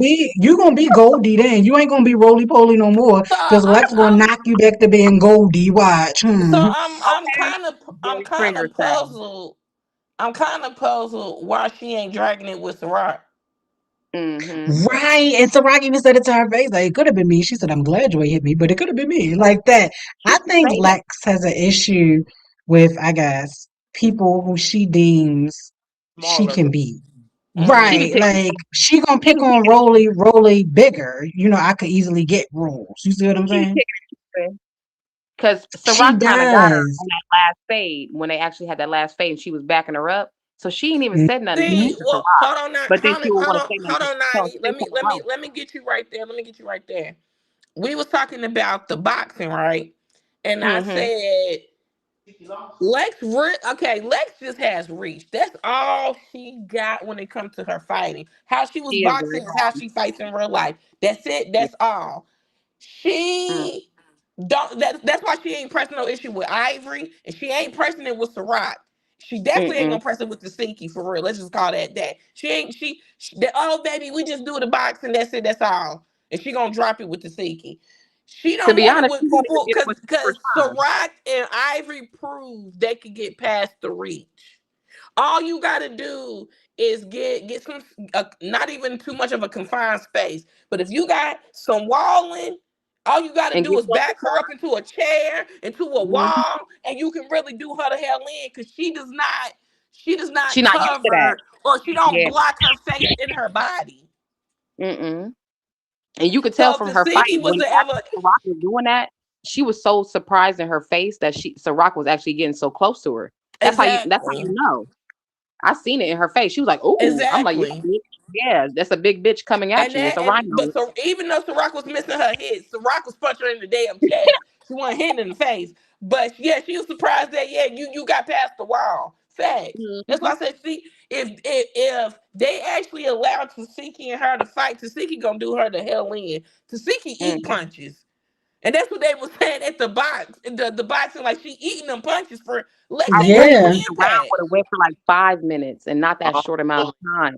be Goldie then. You ain't gonna be roly poly no more so because Lex gonna knock you back to being Goldie. Watch. so Hmm. okay. I'm Jerry kind Springer of style. puzzled. I'm kind of puzzled why she ain't dragging it with Ciroc. Mm-hmm. Right. And so Rocky even said it to her face. Like, it could have been me. She said, I'm glad you ain't hit me, but it could have been me. Like that. She I can think say that. Lex has an issue with, I guess, people who she deems she Smaller. can beat. She be Mm. Right. picking. Like she gonna She pick be on picking. Roly bigger. You know, I could easily get rules. You see what I'm She be saying? picking. Because She Ciroc kind of got her does. on that last fade when they actually had that last fade and she was backing her up. So she ain't even said nothing to See, Ciroc. well, hold on, now, But then she would want to say nothing hold to on, tell 90. say something else. Let me get you right there. Let me get you right there. We was talking about the boxing, right? And I Mm-hmm. said Lex just has reach. That's all she got when it comes to her fighting. How she was She is very boxing is how she fights in real life. That's it. Yeah. That's all. hard. She don't. That's why she ain't pressing no issue with Ivory, and she ain't pressing it with Ciroc. She definitely ain't Mm-mm. gonna press it with the Sinky for real. Let's just call that that. She ain't. Oh baby, we just do the boxing. That's it. That's all. And she gonna drop it with the Sinky. She To don't be want it honest, she with won't even people get it with the because first time. Ciroc and Ivory proved they could get past the reach. All you got to do is get some, not even too much of a confined space. But if you got some walling, all you got to And do get is close to back her up into a chair, into a her. Mhm. wall, and you can really do her the hell in because she does She not not used to that. cover or she don't Yeah. block her face in her body. Mm-mm. And you could tell So if from the her fight Siki was when to ever after Ciroc was doing that, she was so surprised in her face that Ciroc was actually getting so close to her. That's how you exactly, know. I seen it in her face. She was like, "Ooh," I'm like, "Yeah, exactly. bitch. Yeah, that's a big bitch coming at And you. It's that a and rhino." but so even though Ciroc was missing her hit, Ciroc was punching her in the damn chest. She wasn't hitting in the face. But yeah, she was surprised that you got past the wall. Facts. That's why Mhm. I said, see, if they actually allowed Tasiki and her to fight, Tasiki gonna do her the hell in. Tasiki eat Mhm. punches. And that's what they was saying at the box. The boxing, like she eating them punches for Lex I ain't wish got no Yeah, the round impact. would have went for like 5 minutes and not that Oh, short amount of time.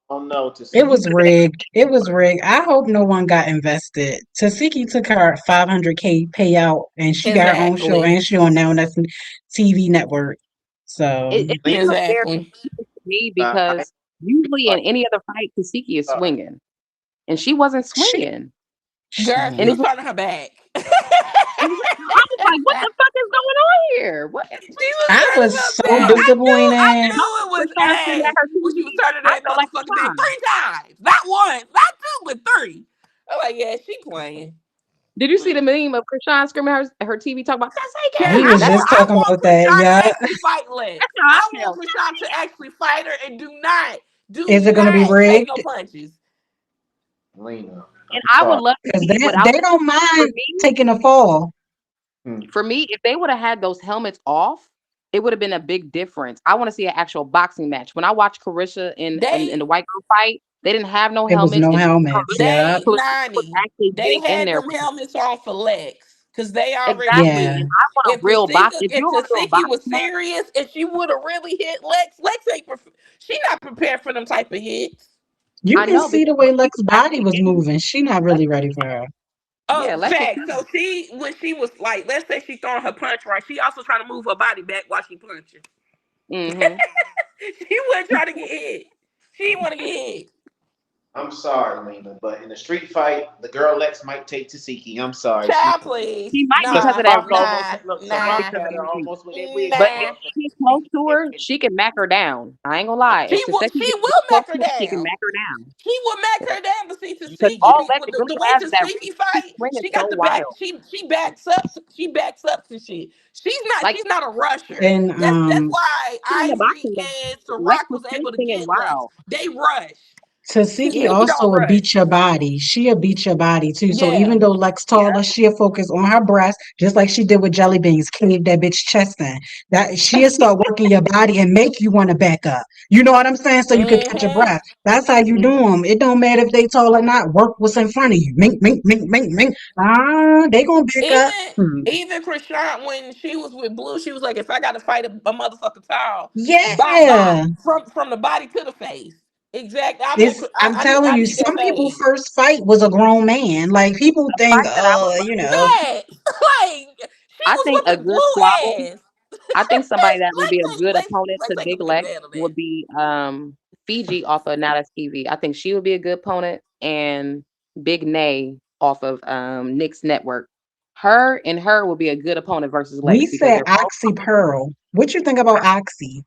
oh no, it Tasiki. was rigged. It was rigged. I hope no one got invested. Tasiki took her 500K payout, and she got her own show, Exactly. and she on now that's TV network. So It Lena, seems unfair Exactly. to me I because usually in any other fight, Tasiki is sorry. swinging, and she wasn't she, swinging. Girl, she And shit. it was was, turning her back. she I was like, "What the fuck is going on here? What?" was I turning was her so back. I disappointed. knew it was Krishan screaming ass at her when she was TV. turning I that felt like motherfucking thing Krishan. 3 times. Not once, not two, but three. I'm like, yeah, she playing. Did you see the meme of Krishan screaming at her TV talking about Child, We Tasiki? was That's just I talking want about that. Krishan to Yeah. actually fight Lex. how I I want felt. Krishan to actually fight her and do Is it going to be not take no rigged? punches. Lena, And I'm I would sorry. love to Because see they without don't for mind me. taking a fall. Hmm. For me, if they would have had those helmets off, it would have been a big difference. I want to see an actual boxing match. When I watched Carisha in They the white girl fight, they didn't have no It was helmets, no and helmets. Yeah. Carisha was Nani, actually they getting in had there them with her. helmets on for Lex because they already Exactly. Yeah. And knew I want a real box. If If you're gonna do a Tasiki was boxing match, serious and she would have really hit Lex, she not prepared for them type of hits. You I can know see because the way she Lex's was body actually was getting moving. She not Lex. really ready for her. Yeah, Oh, Lex was fact. So coming. when she was like, let's say she throwing her punch right, she also trying to move her body back while she punching. Hmm. She wasn't trying to get hit. She didn't want to get hit. I'm sorry, Lena, but in a street fight, the girl Lex might take Tasiki. I'm sorry. She Child, please. She might because because Nah, of that Rock ring, almost nah, had look, so Rock nah, because of had the her ring. almost with that wig But pulled if nah. off. she gets close to her, she can mac her down. I ain't gonna lie. If Taseki She gets will close mac her to her, she can down. mac her down. He will mac her down, but see Because Tasiki all be Lex with the really way has is that Tasiki her fight, swing is she so got the back. wild. She backs up. She backs up to shit. Like She's not a rusher. And That's why in the Ivory boxing match, and Lex Ciroc was was still able to swinging get Lex. wild. They rush. Tasiki Yeah, Tasiki also don't will rush. beat your body. She'll beat your body too. So even Yeah. though Lex yeah. taller, she'll focus on her breast, just like she did with Jelly Beans, cave that bitch chest in. That she'll start working your body and make you want to back up. You know what I'm saying? So you can catch your hmm breath. That's how you do them. It don't matter if they tall or not. Work what's in front of you. Mink, mink, mink, mink, mink. Ah, they gonna back up. Even Hmm. even Krishan, when she was with Blue, she was like, if I got to fight a motherfucker tall, bop bop Yeah. from the body to the face. Exactly. It's I'm telling I you, need that some people fade. first fight was a grown man. Like people A think, fight that I would love to see. Fast. Like she I was think a whooping good Blue squabble. ass. I think somebody that would be a good opponent Lex to ain't Big gonna live Lex to handle that. would be Fiji off of Now That's TV. I think she would be a good opponent, and Big Nay off of Nick's network. Her would be a good opponent versus we Lex because said they're both Oxy Pearl. What you think about Oxy?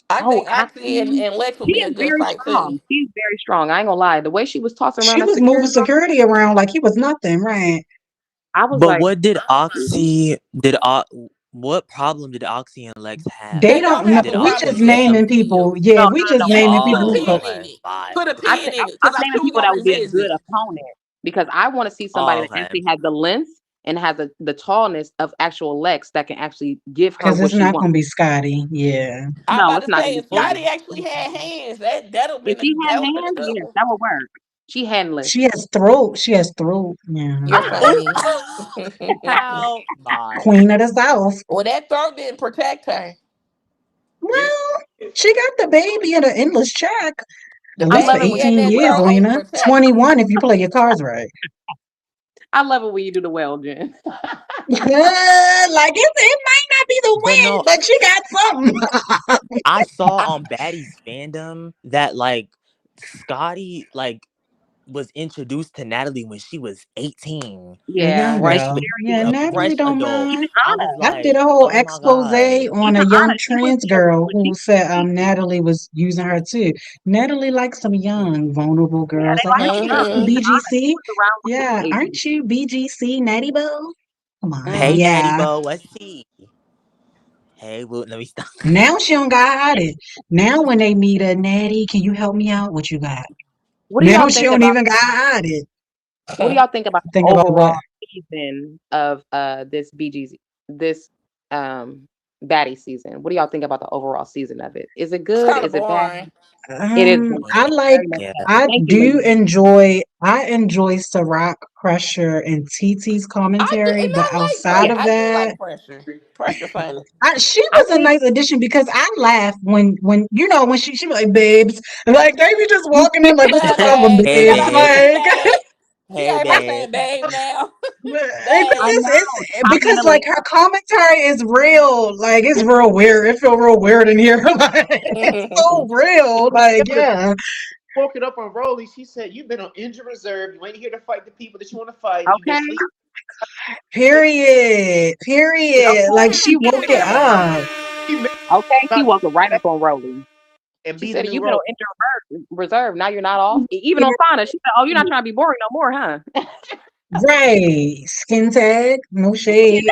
I oh think Oxy actually and Lex would she be a is good very fight too. strong. She's very strong. I ain't gonna lie. The way she was tossing around She the was moving security guard, security around like he was nothing, right? I was But like, what did "Mhm." Oxy did? What problem did Oxy and Lex have? They They Like, don't don't know. have did a We problem. just Oxy She just have naming people. skills. Yeah, No, we no, no, just no. naming Put a people. oh So pin okay, in it. bye. Put a pin in it I'm because I'm naming sure we're people that gonna would be a revisit. good opponent because I want to see Oh somebody that okay. actually has the length and has the tallness of actual Lex that can actually give her because what it's she not wants. gonna be Scotty. Yeah. I'm No, about it's to not say gonna if be It- Scotty Scotty. actually had hands, that'll If she had that would have been a hands, good yes, one. that would work. She handless. she has throat. She has throat. Yeah. You're Oh, funny. how bye. Queen of the South. Well, that throat didn't protect her. Well, she got the baby in an endless check. The At I least for love it baby when you and 18 do the that years, throat well. ain't Lena. protect her. 21 if you play your cards right. I love it when you do the well, Jen. Like it might not be the But win, no, but she got something. I saw on Baddies fandom that like Scotty like was introduced to Natalie when she was 18. A Yeah, young and Fresh she's girl. ba- very Yeah, a young. Natalie fresh don't adult. Even mind. I was Anna, I did like, a whole oh my expose god. on even a Anna, young she was trans there girl when she who was said 18. Natalie was using her too. Natalie likes some young, vulnerable Yeah, girls. they Like, like aren't them you young. from hmm Even Anna, she BGC? was around when she was Yeah, 18. aren't you BGC, Natty Boo? Come on, Hey hmm Natty yeah. Bo, what's tea? Hey, well, let me stop. Now she don't got to hide it. Now when they meet her, Natty, can you help me out? What you got? What do y'all Now she think don't about? even got to hide it. What do y'all think about the Think about what? overall season of this BG's this baddie season. What do y'all think about the overall season of it? Is it It's good? kind of Is it bad? boring. It is boring. I like Very much Yeah. so. I Thank you, do lady. enjoy Ciroc, Pressure, and TT's I do, commentary, and but I like outside pressure. Yeah. of I do that, like pressure. Pressure funny. she I was a think nice addition because I laugh when when she be like babes, like they be just walking in like what's the problem, Hey, Hey, she got babes, her voice babe. like. changed. She Hey, got everybody babe. saying babe now. It I Babe. is, know. it's Top because like her lingo. commentary is real, like it's real weird. It feel real weird in here, like it's so real, like yeah. Woke it up on Rolly. She said, "You've been on injured reserve. You ain't here to fight the people that you want to fight. You've been Okay. sleeping." Period. Period. Like Okay. she woke it up. She mad Okay. She about woke it right up on Rolling. and She be the said, new "You've been on Rolly. injured reserve. Now you're not off." Even on Fauna, she said, "Oh, you're not trying to be boring no more, huh?" Right. Skin tag, no shade.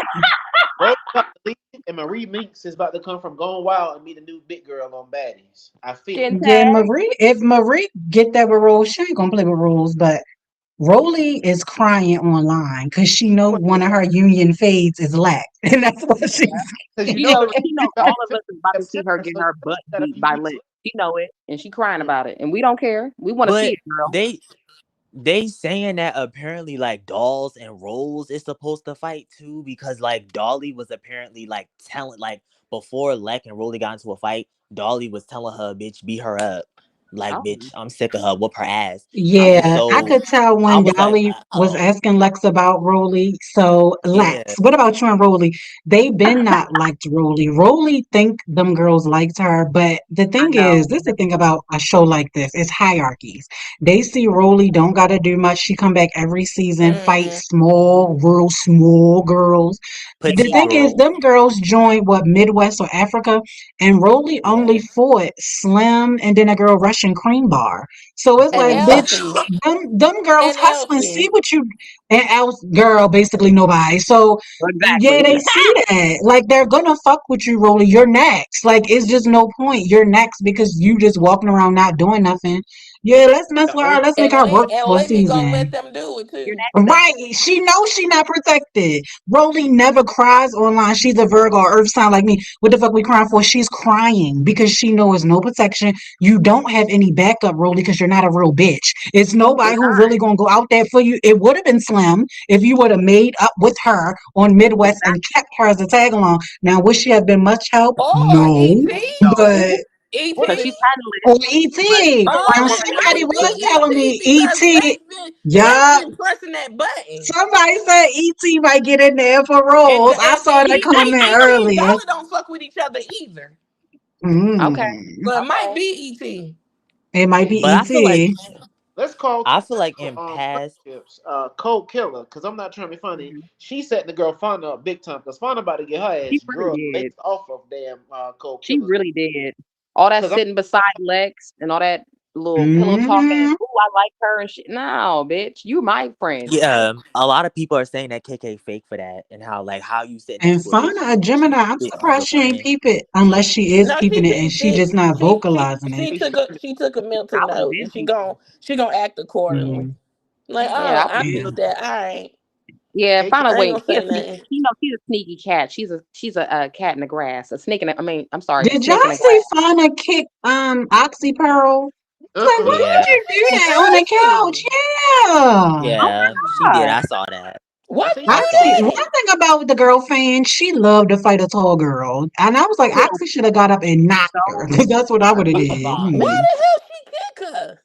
Rolly about to leave, and Marie Minx is about to come from Gone Wild and be the new big girl on Baddies. I feel Skin it. Yeah, tag. Marie, if Marie get that with Rose, she ain't gonna play with Rose, but Rolly is crying online because she know one of her union fades is lack. And that's what Yeah. she's Because you She know know. the She know got all the of fifth us is about of to see her September, get so you her know butt she got a beat few by weeks Lex. left. She know it, and she crying Mm. about it, and we don't care. We want to see But it, girl. they saying that apparently like Dolls and Rose is supposed to fight too because like Dolly was apparently like telling like before Leck and Rolly got into a fight, Dolly was telling her bitch beat her up. Like Oh, bitch, I'm sick of her, whoop her ass. Yeah, I So could tell I when was like, Dolly was oh asking Lex about Rolly. So Lex, yeah, what about you and Rolly? They been not liked Rolly. Rolly think them girls liked her, but the I thing is, know. this is the thing about a show like this, it's hierarchies. They see Rolly don't gotta do much. She come back every season, fight Mm-hmm. small, real small girls. The petite thing Exactly. is, girls. them girls joined what Midwest or Africa, and Rolly only Yeah, fought Slim and then a girl Russian cream bar. So it's And like, Mm-hmm. bitch, Elsie. them girls And hustling. See Elsie. what you and else, girl, basically nobody. So yeah, Exactly. they see that. Like they're gonna fuck with you, Rolly. You're next. Like it's just no point. You're next because you just walking around not doing nothing. Yeah, let's mess The with only her. Let's make her work And for a Lenny gonna let season. them do it You're too. next, baby. Right. She knows she not protected. Rolly never cries online. She's a Virgo or earth sign like me. What the fuck we crying for? She's crying because she knows no protection. You don't have any backup, Rolly, because you're not a real bitch. It's nobody You're who really gonna go out there for you. It would have been Slim if you would have made up with her on not. Midwest and Exactly. kept her as a tag along. Now, would she have been much help? Or No. E.T. No, But what because is she's E.T. or handling like ET. Now Oh, it somebody might was be telling E.T. me because ET. Lex Yeah, been pressing that button. somebody said ET might get in there for And roles. I and, saw and that he they comment ET and earlier. Dolly don't fuck with each other either. okay, Mm, So it might okay. be E.T. it might be but ET. let's call I feel like in past, friendships Cold Killer because I'm not trying to be funny. Mhm. She set the girl Fauna up big time because Fauna about to get her She ass really drugged did. based off of damn Cold She Killers. really did. All that Because I'm sitting beside Lex and all that little pillow talking. Hmm. Ooh, I like her and shit. No, bitch, you my friend. yeah, a lot of people are saying that KK fake for that and how like how you sit next And to a bitch Fauna, a Gemini, I'm shit on surprised your she ain't friend. peep it unless she is No, peeping it and she just not vocalizing it. she took a mental I was note and busy. she gonna act accordingly. Mm, Like, Yeah, oh, I was I yeah. peeped busy. that. All right. Yeah, KK. find a I ain't way. gonna say nothing. She knows she's a sneaky cat. She's a cat in the grass. A snake in the, I mean, I'm sorry, a Did snake in y'all the see grass. Fauna kick Oxy Pearl? It's like, why would What? Yeah, you do She that on the couch? did. Yeah. Oh yeah, she my did. god. I saw that. I Why think she I do saw Oxy, that. one that? thing about the girl fan, she loved to fight a tall girl. And I was like, Little Oxy should have got up and knocked her. so Because that's what I would have first of did. all, Why Hmm. the hell she kick her?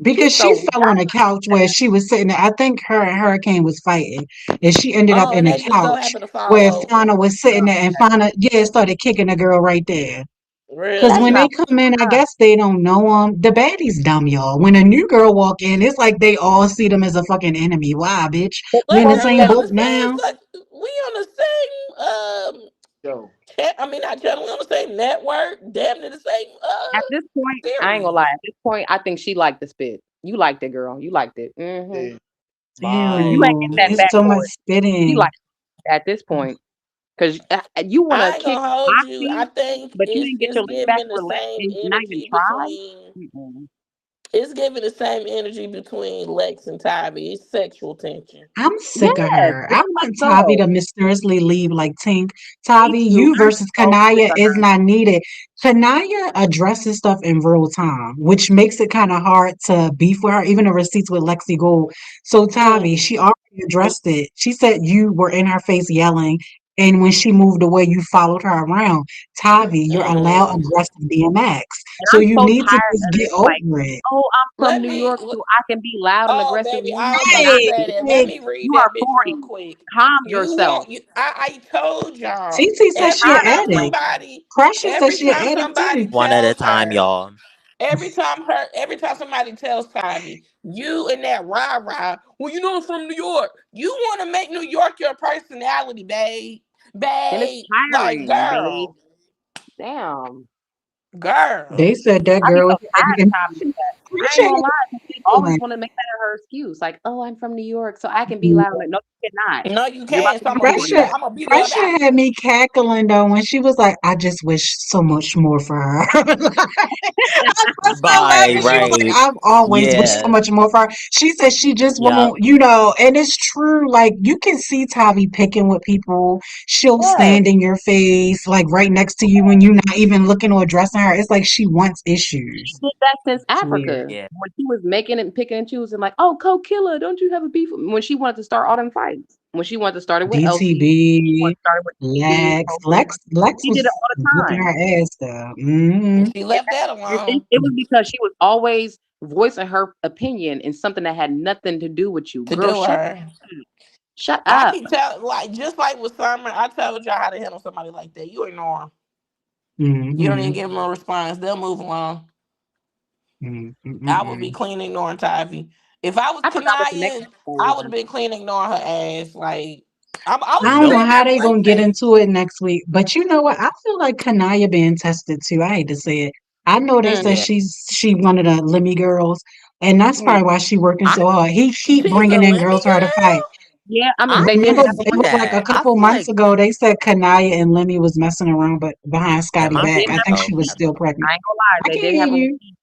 Because she's she so weak. fell on the couch where she was sitting there. I think her and Hurricane was fighting. And she ended up Oh, in and the they just so couch happened to fall where over. Fauna was sitting there and Fauna, yeah, started kicking the girl right there. Because That's when Really? they not come in, I guess they don't know them. The baddie's dumb, y'all. When a new girl walk in, it's like they all see them as a fucking enemy. Why, bitch? We in Like, the well, girl, same we because on boat the same. now. Like, we on the same. so. I mean, not channel. We on the same network. Damn near the same. at this point, I ain't gonna lie. Series. At this point, I think she liked the spit. You liked it, girl. You liked it. Yeah. You My ain't get Ew. that It's back so goodness. for much it. You spitting. like it at this point because you want to I ain't kick gonna hold you. I Oxy, think but you didn't get it's your lick back giving the for Lex same and not even energy try. between. Mm-mm. It's giving the same energy between Lex and Tybee. It's sexual tension. I'm sick of Yes, her. I very much want Tavi to so. mysteriously leave like Tink. Me Tavi, too. you I'm versus so sick Kanaya of is her. not needed. Kanaya addresses stuff in real time, which makes it kind of hard to beef with her, even the receipts with Lexi Gold. So Tavi, Mm. she already addressed it. She said you were in her face yelling, and when she moved away, you followed her around. Tavi, you're a loud, Mm. aggressive DMX. And So I'm you so need to tired just of get this. Like, over it. oh, I'm from Let New me. York, so I can be loud and Oh, aggressive. baby, No, I you was about to cannot. Right, say that. Let right. me read You are that bitch real 40. quick. Calm You yourself. want you? I told y'all. TT says she Every an Calm time yourself. addict. somebody, Precious says every she an time addict somebody too. One at a tells time, her, y'all. every time somebody tells Tybee, you and that rah rah. Well, you know I'm from New York. You want to make New York your personality, babe, And it's babe. Like, tiring, babe. girl, Damn. girl. They said that I be girl so was tired of and times like that. I ain't Precious gonna lie, 'cause she always cackling. want to make that her excuse. Like, oh, I'm from New York, so I can be loud. Yeah. Like, no, you cannot. No, you You're about can't. to So I'm be gonna beat it 40. up. Pressure, I'm gonna beat it up Pressure out had you. me cackling though when she was like, "I just wish so much more for her." I busted out Bye, laughing. She was like, right. "I've always wished so Yeah. much more for her." She said she just Yeah. won't, and it's true. Like you can see Tavi picking with people. She'll Yes. stand in your face, like right next to you when you're not even looking or addressing her. It's like she wants She issues. did that since It's weird. Africa. Yeah. When she was making and picking and choosing, like, oh, Coke Killer, don't you have a beef? When she wanted to start all them fights. When she wanted to start it with Elsie, she wanted DTB, to start it with DTB, Lex, Coke Lex, Killer. Lex She did it was all the whooping time. her ass though. Hmm. And she left that alone. It was because she was always voicing her opinion in something that had nothing to do with you. To Girl, do her. shut I up. keep telling, like, just like with Summer, I told y'all how to handle somebody like that. You ignore them. You don't even Hmm. give them a response. They'll move along. I would be Mm-mm. clean ignoring Taffy. If I was I forgot what the next Kanaya, episode I would have was. been clean ignoring her ass. Like, I I was don't know Nope. treating how her they gonna get princess. into it next week, but you know what? I feel like Kanaya being tested too. I hate to say it. I know they Mm, said Yeah. she one of the Lemmy girls, and that's mm. probably why she working I so hard. He keep She's a bringing in Lemmy girls for her to fight. girl. Yeah, I mean, I they did Remember, can have a it see was bunch of like a that. I couple feel months like, ago. They said Kanaya and Lemmy was messing around, but behind am Scotty I they back. did I tripping have think a though? she was still pregnant. I ain't gonna lie, I they can did hear have a you. receipt.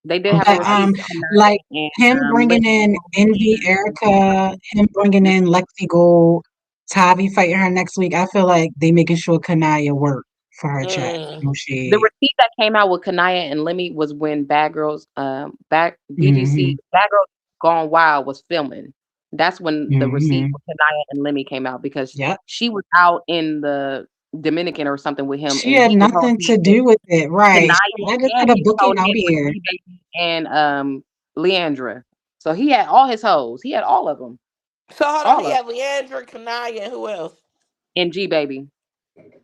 They did have a But receipt for Kanaya like and him bringing in Envy, Erica, him bringing Lemmy. in Lexi Gold, Tavi fighting her next week. I feel like they making sure Kanaya work for her chat. Mm. No The shade. receipt that came out with Kanaya and Lemmy was when Bad Girls, back Hmm. BGC, Bad Girls Gone Wild was filming. That's when the receipt Hmm. for Kanaya and Lemmy came out because Yep. she was out in the Dominican or something with him, She and had he was on nothing hand to with do with it, right? Kanaya I just and had a he was booking holding out hands with here. G Baby and Leandra. So he had all his hoes. He had all of them, So hold on, all he of them, had Leandra, Kanaya, and who else? and G Baby.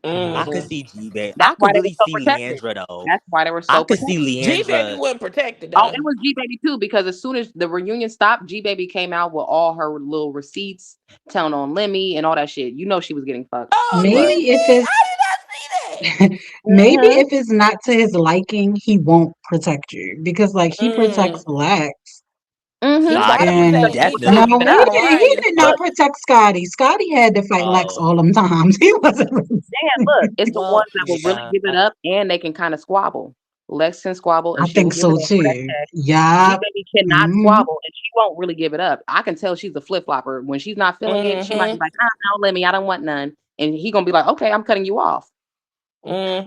I Hmm. could Mm-hmm. see G Baby. I That's why could they were really so see protected. Leandra though. That's why they were I so could see protected. G Baby Leandra. wasn't protected Oh, it though. was G Baby too, because as soon as the reunion stopped, G Baby came out with all her little receipts, telling on Lemmy and all that shit. You know she was getting fucked. Oh, She did was. Maybe if she? it's I did not see that. maybe Hmm. if it's not to his liking, he won't protect you because like he protects Mm. Lex. He Nah, tried to He And protect. He protected no, tried definitely. to giving protect up. he Mariah. did not Look, protect Scotty. Scotty had to fight Lex Oh. all them times. He wasn't. look, it's the ones Well, that will really yeah. give it up and they can kind of squabble. Lex can squabble and I she will think give it so up for that too. check. G Yup. Baby cannot Hmm. squabble and she won't really give it up. I can tell she's a flip flopper. When she's not feeling it, she might be Mm-hmm. like, no, Lemmy, I don't want none. And he gonna be like, okay, I'm cutting you off.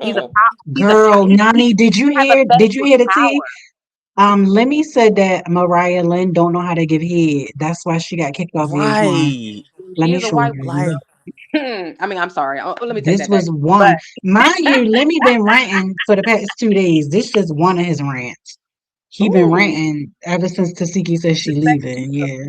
He's a Mm-hmm. Girl, Nani, did you he has a hear? face Did you with hear the tea? power. Lemmy said that Mariah Lynn don't know how to give head. That's why she got kicked off VH1. Right. Let She me is a show white you. Like, I mean, I'm sorry. Oh, let me take This that back. was But one. Mind you, Lemmy been ranting for the past 2 days. This is one of his rants. He been ooh, ranting ever since Tasiki said she respect to leaving. you. Yeah.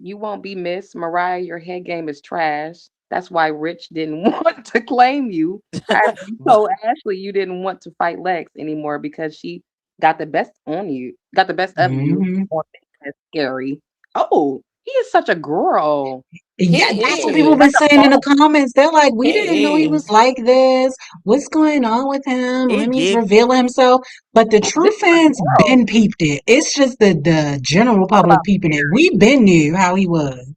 You won't be missed. Mariah, your head game is trash. That's why Rich didn't want to claim you. After you but told Ashley you didn't want to fight Lex anymore because she got the best of you Hmm. on That's scary. Oh, he is such a girl. He Yeah, that's what people He's is. been such a saying in the boss. comments. They're like, we didn't know he He was is. like this. What's going on with him? he Lemmy's did. revealing himself. But the true This is a fans girl. been peeped it. It's just the general Talk public about peeping it. scary. We been knew how he was.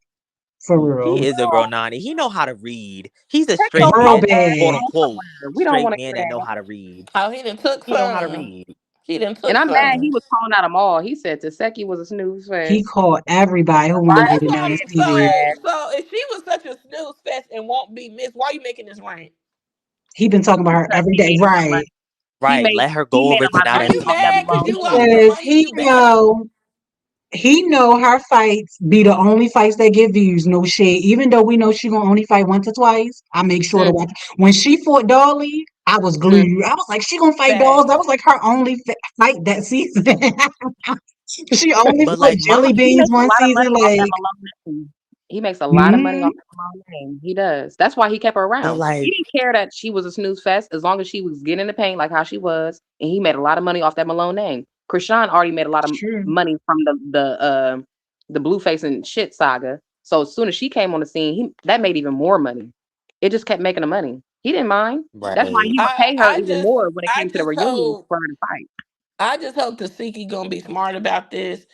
For He real. is a girl, Girl, Nani. He know how to read. He's a take straight your Real broke man, ass quote bad. on unquote, somewhere. We don't straight want to man hear that know that. how to read. Oh, he done took He know how to some. read. She done And took I'm mad he something. was calling out them all. He said Taseki was a snooze He fest. called everybody who wanted to Mariah be That's the why Carey main I'm is TV. trash. so if she was such a snooze fest and won't be missed, why are you making this rain? He been talking about her Because every he day, made some right? money. He Right. made Let her he go made over a to lot of now Are that money you Cece off that mad Peach because Malone you leaving. lost thing. some Because money? You bad? he know her fights be the only fights that get views. No shade. Even though we know she gonna only fight once or twice, I make sure to Mm, watch. When she fought Dolly, I was mm. glued. I was like, she gonna fight Dolls. That Facts. was like her only fight that season. She only But fought like Jelly my He Beans makes a one lot of season. money off that Like, Malone name. He makes a lot of money mm, off that Malone name. He does. That's why he kept her but around. He like didn't care that she was a snooze fest as long as she was getting in the paint like how she was, and he made a lot of money off that Malone name. Krishan already made a lot of true. money from the Blueface and shit saga. So as soon as she came on the scene, he that made even more money. It just kept making the money. He didn't mind. That's why right. he would pay her I even just more when it I came to the just reunion hope for her to fight. I just hope Tasiki gonna be smart about this.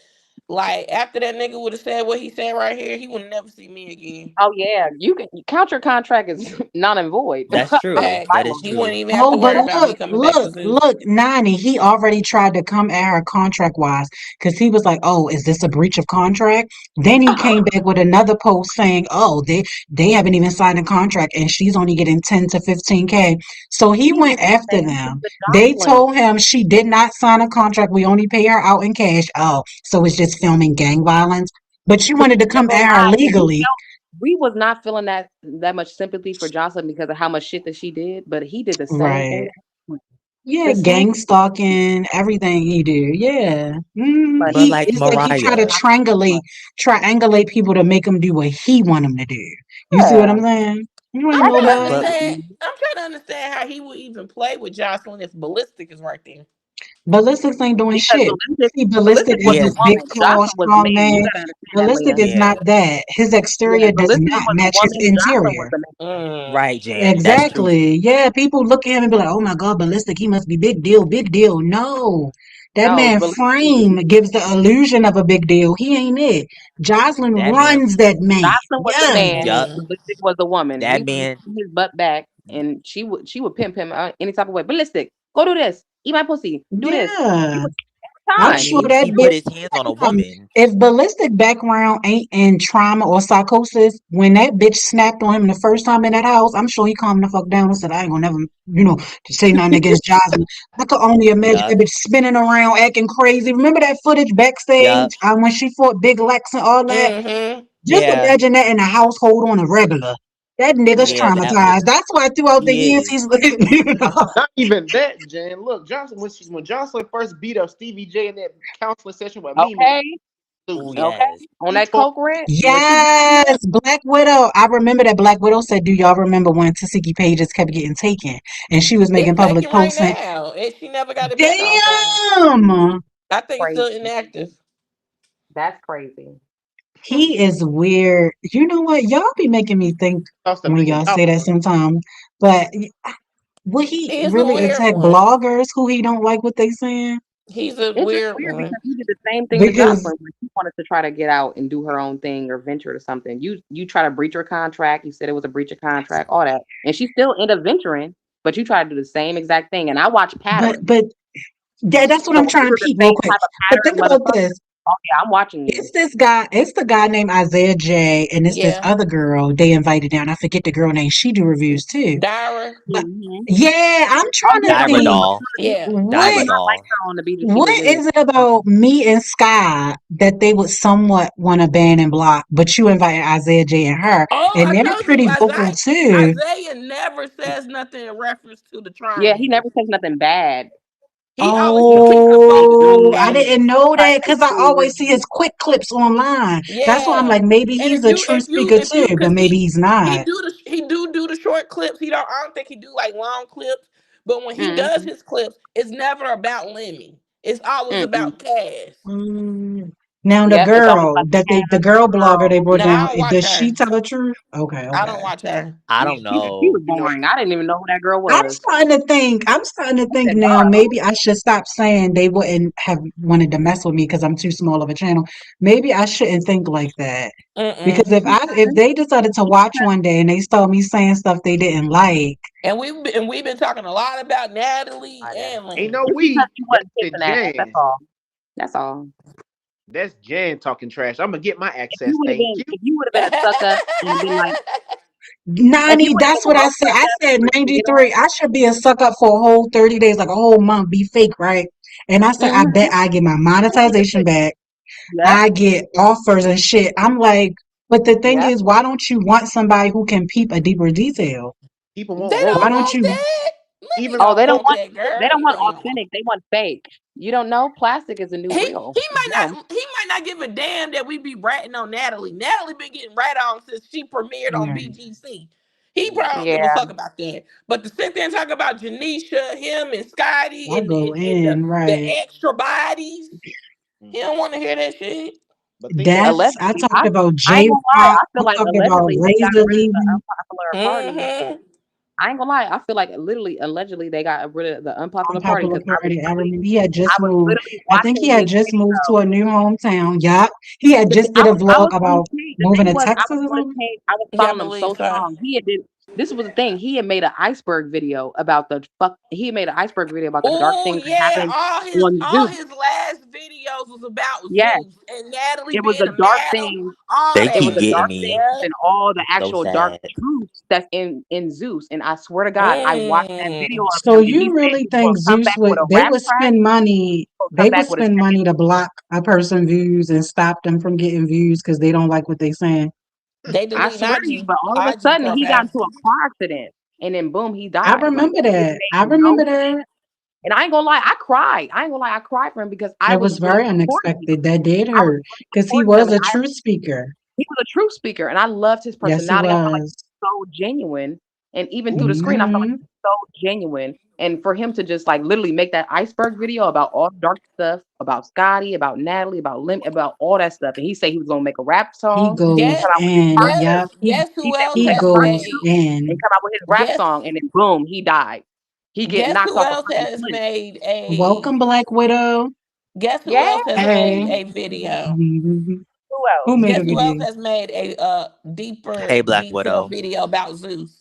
Like after that nigga would have said what he said right here, he would never see me again. Oh yeah, you can count your contract as non and void. That's true. Facts. That is Vital. He wouldn't true. even have Oh, to but worry about me look, coming back to look, Zeus. look, Nani, he already tried to come at her contract wise because he was like, oh, is this a breach of contract? Then he came back with another post saying, oh, they haven't even signed a contract and she's only getting 10 to 15K. So he He did went the after same thing them. with They Jocelyn. told him she did not sign a contract. We only pay her out in cash. Oh, so it's just filming gang violence. But you But wanted to you ain't come gonna at her lie, legally. we was not feeling that much sympathy for Jocelyn because of how much shit that she did, but he did the same thing. Right. Yeah, The same gang stalking, everything he do. Yeah. money. But He like it's like he try to Mariah, triangulate people to make him do what he want him to do. You see what Yeah, I'm saying? You ain't I'm know that trying to ain't that. but understand. sympathy. I'm trying to understand how he would even play with Jocelyn if Ballistic is right there. Ballistics ain't doing Because shit. See, Ballistic Ballistic is was the this yeah, big, woman. tall, Jocelyn was the strong man. You man. gotta understand that, Ballistic Leah. is not yeah, that. His Yeah, exterior does Ballistic not was the match his woman. Jocelyn was interior. the man. Mm. right, Jan. That's true. Exactly. Yeah, people look at him and be like, "Oh my God, Ballistic, he must be big deal, big deal." No, that No, man Ballistic. frame gives the illusion of a big deal. He ain't it. Jocelyn That man, runs that man. Jocelyn was the Yes. man. yup. Mm. Ballistic was the woman. That He would man, his butt back, and she would pimp him any type of way. Ballistic, go do this. Eat my pussy. Do this. He Yeah. was I'm time. sure he that he put bitch. his hands on a Um, woman. if ballistic background ain't in trauma or psychosis, when that bitch snapped on him the first time in that house, I'm sure he calmed the fuck down and said, I ain't gonna never, to say nothing against Jocelyn. I could only imagine that Yup, bitch spinning around, acting crazy. Remember that footage backstage yup. when she fought Big Lex and all that? Mm-hmm. Just Yeah, imagine that in a household on a regular. That nigga's yeah. That was traumatized. That's why throughout the years he he's, is. Not even that, Jan. Look, Johnson when Jocelyn first beat up Stevie J in that counseling session with Mimi, Okay, Oh dude, okay. yes. On he that tore coke rant, when she beat him up, Yes, Black Widow. I remember that Black Widow said, "Do y'all remember when Tasiki Pages kept getting taken and she was making It's public taken right posts saying, now, and she never got it back. I don't think. damn, I think it's crazy. still inactive. That's crazy. he is weird." You know what? Y'all be making me think lost a when million y'all dollars. say that sometimes. But would he He's a really weird attack one. bloggers who he don't like what they saying? He's a It's just weird weird one. because he did the same thing to Because, Jocelyn when she wanted to try to get out and do her own thing or venture to something. You try to breach her contract. You said it was a breach of contract, all that, and she still ended up venturing. But you try to do the same exact thing, and I watch but, patterns. but yeah, that's what So I'm when trying you to are the peep real same quick. type of But think pattern, about motherfucker, this. oh yeah, I'm watching you. It's the guy named Isaiah J, and it's this Yeah. other girl they invited down. I forget the girl name. She do reviews too. Dara. But Hmm. yeah, I'm Oh trying to yeah, Dyra well, see doll. Yeah. I Dyra would what not like doll. her on the beach if she was what in it. is it about me and Sky that they would somewhat want to ban and block, but you invited Isaiah J and her, Oh, and I they're told you, pretty vocal too. Isaiah never says nothing in reference to the Yeah, he triangles. never says nothing bad. He always He keeps the focus on Oh, I only didn't Cass. know tries that to because I do always see his quick clips online. That's why I'm Yeah. like, maybe And he's a true speaker if you too, but cause maybe he's not. he do the short clips. I don't think he do like long clips. But when he does mm-hmm, his clips, it's never about Lemmy. It's always mm-mm. about Cass. Mm. Now the Yep, it's almost girl like that a the man, girl a blogger they girl. brought No, down, I don't watch does her. she tell the truth? Okay, I don't okay. watch her. I Yeah, don't she was know. You know, boring. I didn't even know who that girl I'm was. starting to think. I'm starting to I think said, now. "Girl, Maybe I should stop saying they wouldn't have wanted to mess with me because I'm too small of a channel. Maybe I shouldn't think like that. Mm-mm. Because if they decided to watch one day and they saw me saying stuff they didn't like, And we've been talking a lot about Natalie I and ain't Lynn. no it's because we. you That's wasn't the kissing ass. That's Jan. all. That's all. That's Jan talking trash. I'm gonna get my If you access. would have Thank been, you. if you would have been a sucker and been like, if you 90, would have that's been a what I real said. I sucker said and been 93. I should be a suck up for a whole 30 days, like a whole month, be fake, right? And I said, I like, bet I get my monetization back. yep, I get offers and shit. I'm like, but the thing yep. is, why don't you want somebody who can peep a deeper detail? People They want Why don't romance. don't want you? that. Lemmy Even Oh, don't they don't want want, that, they girl. don't You want know you don't want. authentic. They want fake. You don't know. Plastic is the new He real. he might Them. not he might not give a damn that we be ratting on Natalie. Natalie been getting rat on since she premiered on Right. BGC. He probably don't give a Yeah. fuck about that. But to sit there and talk about Janisha, him and Scotty I and, go and in, the right. extra bodies, he Mhm. don't want to hear that shit. But think about That's, I Allegedly, talked about I ain't J gonna lie. Rock. I I feel like talked about allegedly they got Razor rid of the leaving. unpopular party. Mm-hmm. I ain't gonna lie. I feel like literally, allegedly, they got rid of the unpopular party Unpopular because party. I remember he had I just was moved. literally I think he watching had his just moved to video. a new hometown. Yup. He had just did a I vlog was on his about page. The moving thing to was, I Texas was or on his something. page. I was Yeah, I following him so believe so. strong. He had did. This was the thing. He had made an iceberg video about the fuck. He had made an iceberg video about the dark Oh things that yeah, happened all his on all Zeus. his last videos was about Yes, Zeus and Natalie it was being the a dark madam, things. all They It that was keep the getting shit. dark me. things Yeah. and all the So actual dark sad. truths that's in Zeus. And I swear to God, I watched that video Mm. of So him, and he you said really he was think gonna come Zeus back with would a they rap would track. spend money Gonna come they would back with a spend money to block a person views and stop them from getting views because they don't like what they saying? They I deleting swear to you, IG but all of a IG sudden he got profile. into a car accident and then boom, he I died. Like remember it that. I made no remember sense. that. And I ain't gonna lie, I cried. I ain't gonna lie, I cried for him because I It was was really very supporting him. unexpected. That did I was hurt really because he supporting him, was and a truth speaker. he was a true speaker, and I loved his Yes, he personality. I felt like was. he was so genuine, and even through the screen, I felt like Hmm. he was so genuine. And for him to just like literally make that iceberg video about all the dark stuff, about Scotty, about Natalie, about Lim, about all that stuff, and he said he was gonna make a rap He song, goes come Guess out with his in. part guess Yep. two. He guess He who said he else he would make a has part goes two made and in. come out with his rap guess song, and then boom, he died. He get guess knocked who off a else fucking has cliff. made a Welcome, Black Widow. guess who Yeah. else has made Hey. a video? Mhm. Who Who else? made Guess a who else video? has made a deeper Hey, Black detailed Widow. video about Zeus?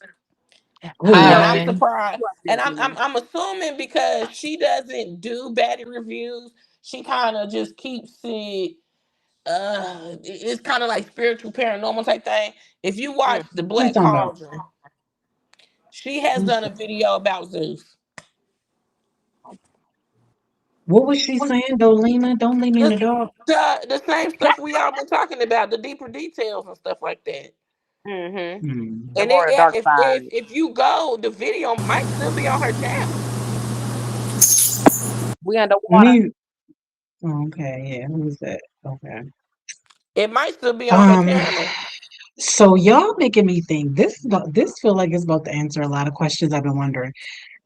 And Who? I'm Hi. surprised. Who else And did Gina? I'm assuming because she doesn't do baddie reviews, she kind of just keeps it. It's kind of like spiritual paranormal type thing. If you Mm. watch the What you Black talking about? Cauldron, she has Who's done a that? video about Zeus. What was she saying though, Lena? Don't leave me in The, the dark. the same stuff we all been talking about, the deeper details and stuff like that. Mm-hmm. Hmm. The And more the dark if side. you go, the video might still be on her channel. We underwater. Me. Okay, yeah, who's that? Okay. It might still be on her Um, channel. so y'all making me think this feel like it's about to answer a lot of questions I've been wondering.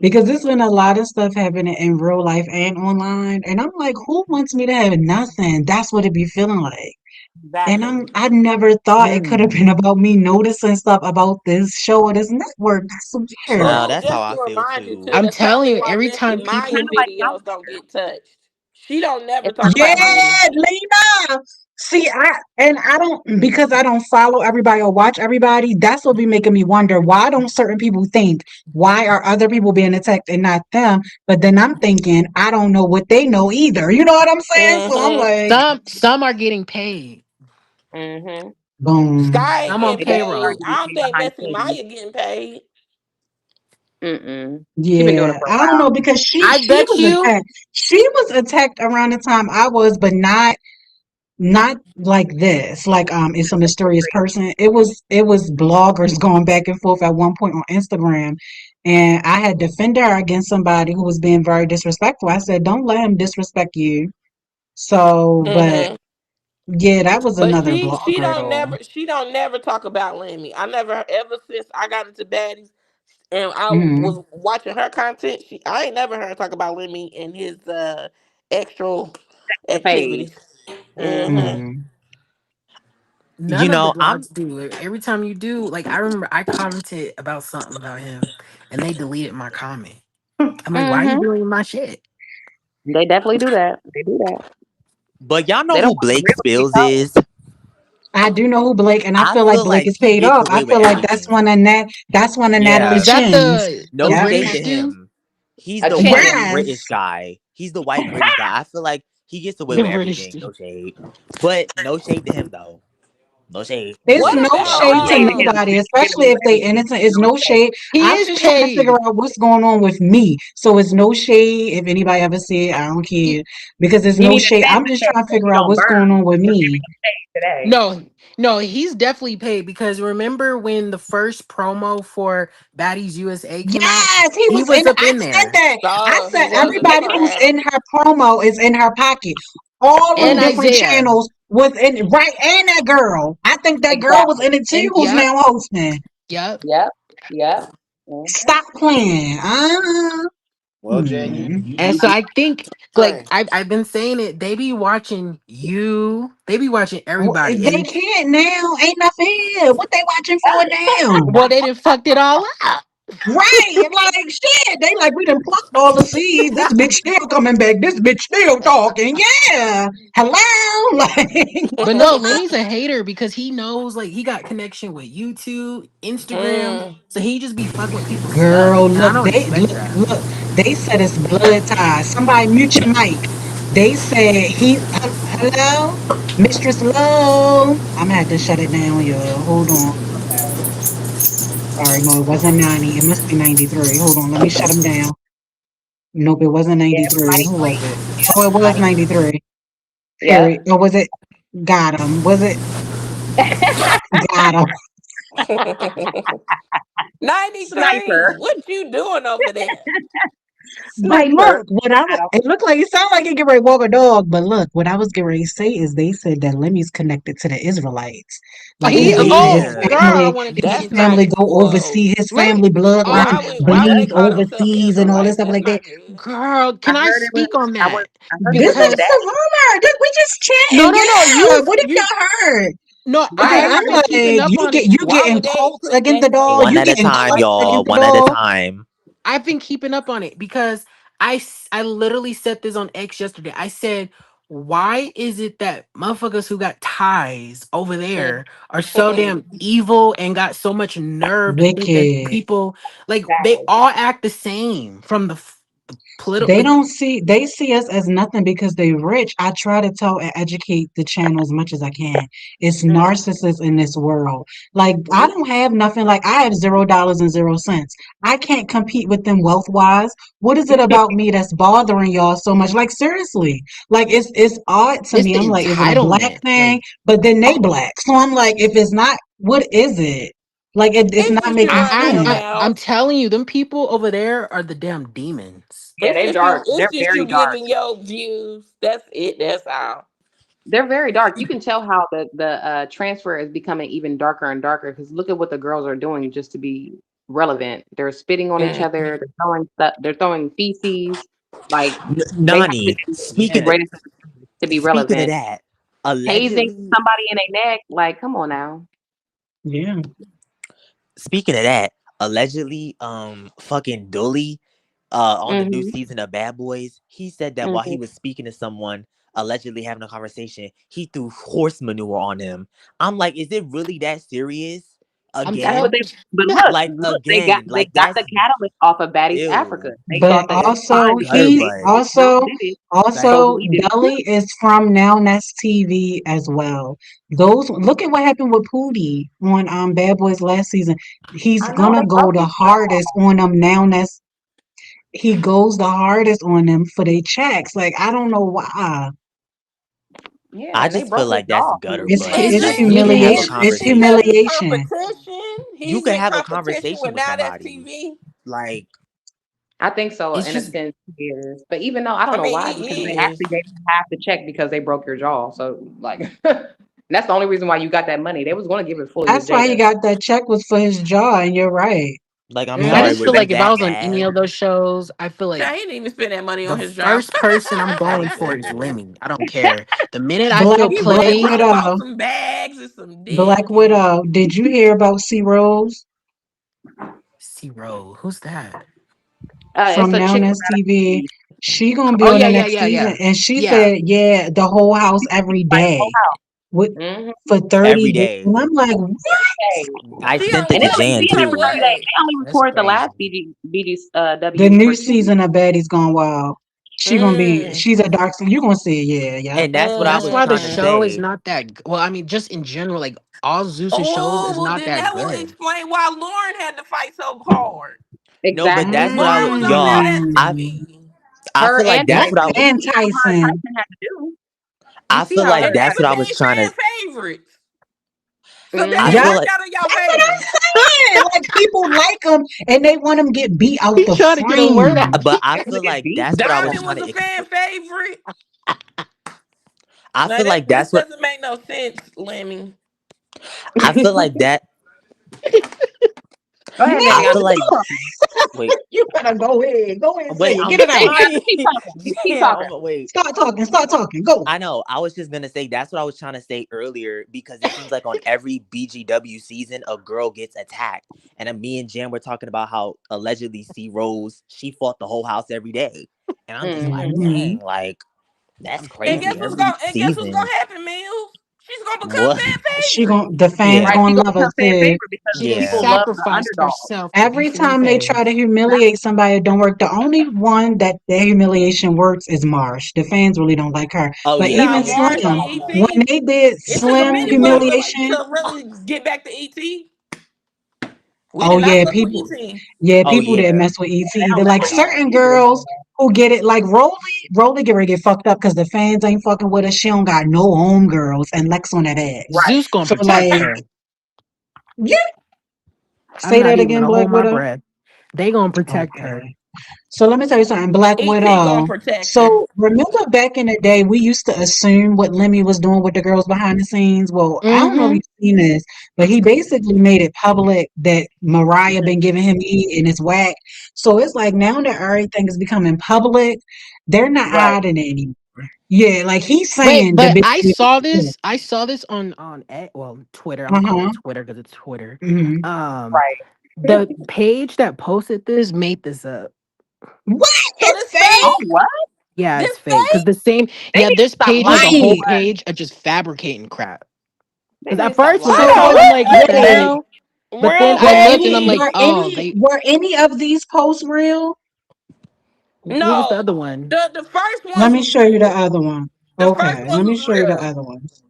Because there's been a lot of stuff happening in real life and online. And I'm like, who wants me to have nothing? That's what it be feeling like. And Exactly. I never thought it could have Mm. been about me noticing stuff about this show or this network. That's weird. Nah, True. that's how Just I to feel remind you too. too, I'm that's telling probably you, why every Messy time It's Maya kind people of like videos don't Youngster. get touched. She don't never It's talk kind of like about Youngster. Lemmy. Yeah, Lena. See, I don't because I don't follow everybody or watch everybody. That's what be making me wonder why don't certain people think why are other people being attacked and not them? But then I'm thinking I don't know what they know either. You know what I'm saying? So I'm Mm-hmm. like, some are getting paid. Mm-hmm. boom. Sky ain't Some on getting And then some are paid. payroll. getting I don't paid think behind Messy shady. Maya getting paid. Mm-mm. She been doing it Yeah, for a I don't while. know because she I she bet was you. attacked. She was attacked around the time I was, but not like this. Like it's a mysterious person. It was bloggers going back and forth at one point on Instagram, and I had defended her against somebody who was being very disrespectful. I said, "Don't let him disrespect you." So, but Mm-hmm. yeah, that was But another she blogger don't though. never talk about Lemmy. I never ever since I got into baddies and I Hmm. was watching her content. I ain't never heard her talk about Lemmy and his extra Page. activities. Mm-hmm. Mm. None You of the know, I'm blogs do. Every time you do, like I remember I commented about something about him and they deleted my comment. I'm like, why are you Mm-hmm. deleting my shit? They definitely do that. They do that. but y'all They know don't who want the Blake real to be Spills told. is? I do know who Blake, and I I feel like feel Blake like is he paid gets off. I away with feel like that's everything. one of Natalie Is Yeah. that Chin's. the No Yep. shade to British dude? him. He's A the chin. white British Yes. guy. He's the white British guy. I feel like he gets away The with British everything. No dude. shade. But no shade to him though. No shade. It's What But no about yeah. No shade to shade to him. nobody, Getting especially away if with they everything. innocent. It's No no shade. shade. He I'm is still trying to figure paid. out what's going on with me. So it's no shade. If anybody ever see it, I don't care because there's You no need to shade. send I'm the just text trying to so figure he out don't what's burn going on with for giving me. him shade today. No, no, he's definitely paid because remember when the first promo for Baddies USA came out? Yes, he He was was in. up I in said there. that. I so he said was in the everybody who's crowd. in her promo is in her pocket. All them And Mm-hmm. different Isaiah. channels was in right, and that girl. I think that girl was Exactly. in it too. And Who's yep, now hosting? yep. Yep. Yep. Mm-hmm. Stop playing. Well, Jen, Hmm. And so I think like Right. I've been saying it, they be watching you, they be watching everybody. They And can't now. Ain't nothing. What they watching for now? well, they didn't fucked it all up. Right. Like shit. They like we done plucked all the seeds. This bitch still coming back. This bitch still talking. Yeah. Hello. Like But no, Lenny's a hater because he knows like he got connection with YouTube, Instagram. Mm. So he just be fucking with people's stuff. girl, And I look, don't they expect look, that. look. They said it's blood ties. Somebody mute your mic. They said hello, Mistress Low. I'm gonna have to shut it down, y'all. Hold on. Sorry, no, it wasn't 90. It must be 93. Hold on, let me shut him down. Nope, it wasn't Yeah, 93. mighty Who was clean. it? Yep. Oh, it was Mighty clean. 93. Period. Yep. Or was it got him? Was it got him? 93. Sniper. What you doing over there? But Sniper. look, what I Got him. it looked like it sounded like he get ready to walk a dog. But look, what I was getting ready to say is they said that Lemmy's connected to the Israelites. Like He his oh Yeah. girl, I family, wanted to get his That's into not family it. go whoa. overseas. His Let me family oh bloodline Why would they bleeds call themselves overseas and all this Israelites? stuff That's like that. not good. girl, I can I heard it was. speak on that? I heard it This was his is Because just dad. a rumor. We just no chatting. no no, Yeah. What if you y'all heard? no, Because Right. because I'm I've been like, keeping up on it. you Why getting would they cults put against that the dog. One You at a name? getting time, cults y'all. against the One at a dog. time. I've been keeping up on it because I literally said this on X yesterday. I said, why is it that motherfuckers who got ties over Mm. there are so damn evil and got so much nerve to think that Wicked. people like they Exactly. all act the same from the political They like don't see they see us as nothing because they rich. I try to tell and educate the channel as much as I can. It's Mm-hmm. narcissists in this world. Like I Mm. don't have nothing. Like I have $0 and 0 cents. I can't compete with them wealth wise. What is it about me that's bothering y'all so much? Like seriously. Like it's odd to it's me. the I'm like, is it a black entitlement. thing? Like But then they black. So I'm like, if it's not, what is it? Like it's It's not just you making running your sense. I'm mouth. telling you, them people over there are the damn demons. Yeah, they dark. It's They're just very you dark. giving your views. That's it. That's all. They're very dark. You can tell how the transfer is becoming even darker and darker because look at what the girls are doing just to be relevant. They're spitting on each Mm. other. They're throwing stuff. They're throwing feces. Like they have to Nani, do the greatest to be speaking of relevant. that, Hazing allegedly, somebody in a neck. Like, come on now. Yeah. speaking of that, allegedly, fucking Dully, on the new Hmm. season of Bad Boys, he said that while he Hmm. was speaking to someone, allegedly having a conversation, he threw horse manure on him. I'm like, is it really that serious? I'm That's what Again, they. telling But like look, again, they like got the that's catalyst off of Baddies Africa. ew. They But thought that it was It's also fine because he gutter butt. they Joe also did it, so Like, also we did it too. Deli is from Now That's TV as well. Those look at what happened with Pootie on Bad Boys last season. He's I know gonna they broke go the his hardest on them now that's he goes the hardest on them for their checks. Like I don't know why. Yeah, I and they just feel broke his like that's jaw. gutter It's butt. And it's His Like you then can have a skinny humiliation. It's is he not conversation. in humiliation. competition? You He's can in have a competition conversation with with Now That's somebody. TV. Like I think so it's in a just sense it is. But even though I don't I know mean, why, because they he is. actually gave you half the check because they broke your jaw. So like that's the only reason why you got that money. They was gonna give it fully to That's why he Jada. got that check was for his jaw, and you're right. Like, I'm I Mm. sorry, just was feel it like if I that was on any bad? of those shows, I feel like Child, he didn't even spend that money on the his job. first person I'm going for is Lemmy. I don't care. The minute I Black feel He Black played, went and bought Widow. some bags and some Black dick and Widow. Did you hear about C Rose C Row, who's that? It's from a Now chick That's TV? She gonna be Oh on yeah, the yeah, next yeah, season, yeah, and she yeah. said, "Yeah, the whole house every like whole day with house. Mm-hmm. for Every 30 days." day. And I'm like, "What?" I she sent only it And to they doing only Jan be it in for it too. for 2 days. what? They only That's recorded the last crazy. The BDW new for 2 days. season of Betty's gone wild. She gonna be. Mm, She's a dark skin. You gonna see it? Yeah, yep. And that's what I That's was why the trying to mm. show is say. not that. Well, I mean, just in general, like all Zeus's shows Oh, is well, not then that that will good. explain why Lauren had to fight so hard. No, but Exactly. that's what I Lauren was, was upset y'all. at I Mm. Tiki. I Her feel like and that's Yep, what Tyson. I You and see how her and Tyson. Tyson had to do. You I see feel how like And her they that's what I became was trying to. fan favorites. So that I didn't Mm-hmm. feel Yep, work like out in your that's what favor. I'm saying. Like people like them, and they want them get beat out He the trying to get a word out. frame. but I They feel look at like beat. that's what I was Diamond trying was a to fan explain. favorite. I Now feel this like this that's what doesn't make no sense, Lemmy. I feel like that Go ahead, I Mills, feel Vivian. like go. wait, You better go ahead. Go ahead and say wait, it. I'm Get it out. saying Keep talking. Keep damn, talking. wait. Start talking. Start talking. Go. I know. I was just gonna say that's what I was trying to say earlier because it seems like on every BGW season a girl gets attacked. And then me and Jan were talking about how allegedly C Rose she fought the whole house every day. And I'm just like, Mm-hmm. Hmm. dang, like that's And crazy. Every guess what's season. gonna happen, Mills? She's gonna become What? fan She favorite. gon' the fans Right. Yeah. She gonna gonna love her become fan too. favorite because She done people Yeah. love the sacrificed underdog. herself to be Every fan time they try to fave. humiliate somebody, it don't work. The only one that their humiliation works is Marsh. The fans really don't like her. Oh But yeah, Now even yeah. Marsh and Slim, when ET. they did It took a Slim minute for them humiliation, to really get back to ET. We oh did not yeah, fuck with people, ET. yeah, Oh people didn't yeah. mess with ET They don't either. mess Like with No. certain ET either. girls who get it, like Rolly get ready to get fucked up because the fans ain't fucking with her. She don't got no homegirls and Lex on that ass. Right. Zeus gonna So protect like, her. yeah, I'm say not that even again, gonna Black hold my Widow. breath. They gonna protect her. Okay. So let me tell you something, Black ET gonna Widow. protect her. So remember back in the day, we used to assume what Lemmy was doing with the girls behind the scenes. Well, I don't know if Mm-hmm. you've seen this, but he basically made it public that Mariah been giving him E and it's whack. So it's like now that everything is becoming public, they're not Right. hiding it anymore. Yeah, like he's Wait, saying the but bitch. I saw this. I saw this well Twitter. I'm gonna call Uh-huh. it Twitter because it's Twitter. Hmm. Um, Right. the page that posted this made this up. What? So It's this Oh, fake? fake? what? Yeah, This it's fake. Cause fake? the same. They Yeah, need to this stop page was a lying so whole Right. much. page of just fabricating crap. They Cause need at to stop first when I lying saw So it, I'm Child, like, what the wait, hell? But then real I were looked and I'm Betty. like, oh, they. were any of these posts real? What was the No, other one? the first Let ones me was show you the real. other one. The first Okay, ones let me was show you the real. other ones.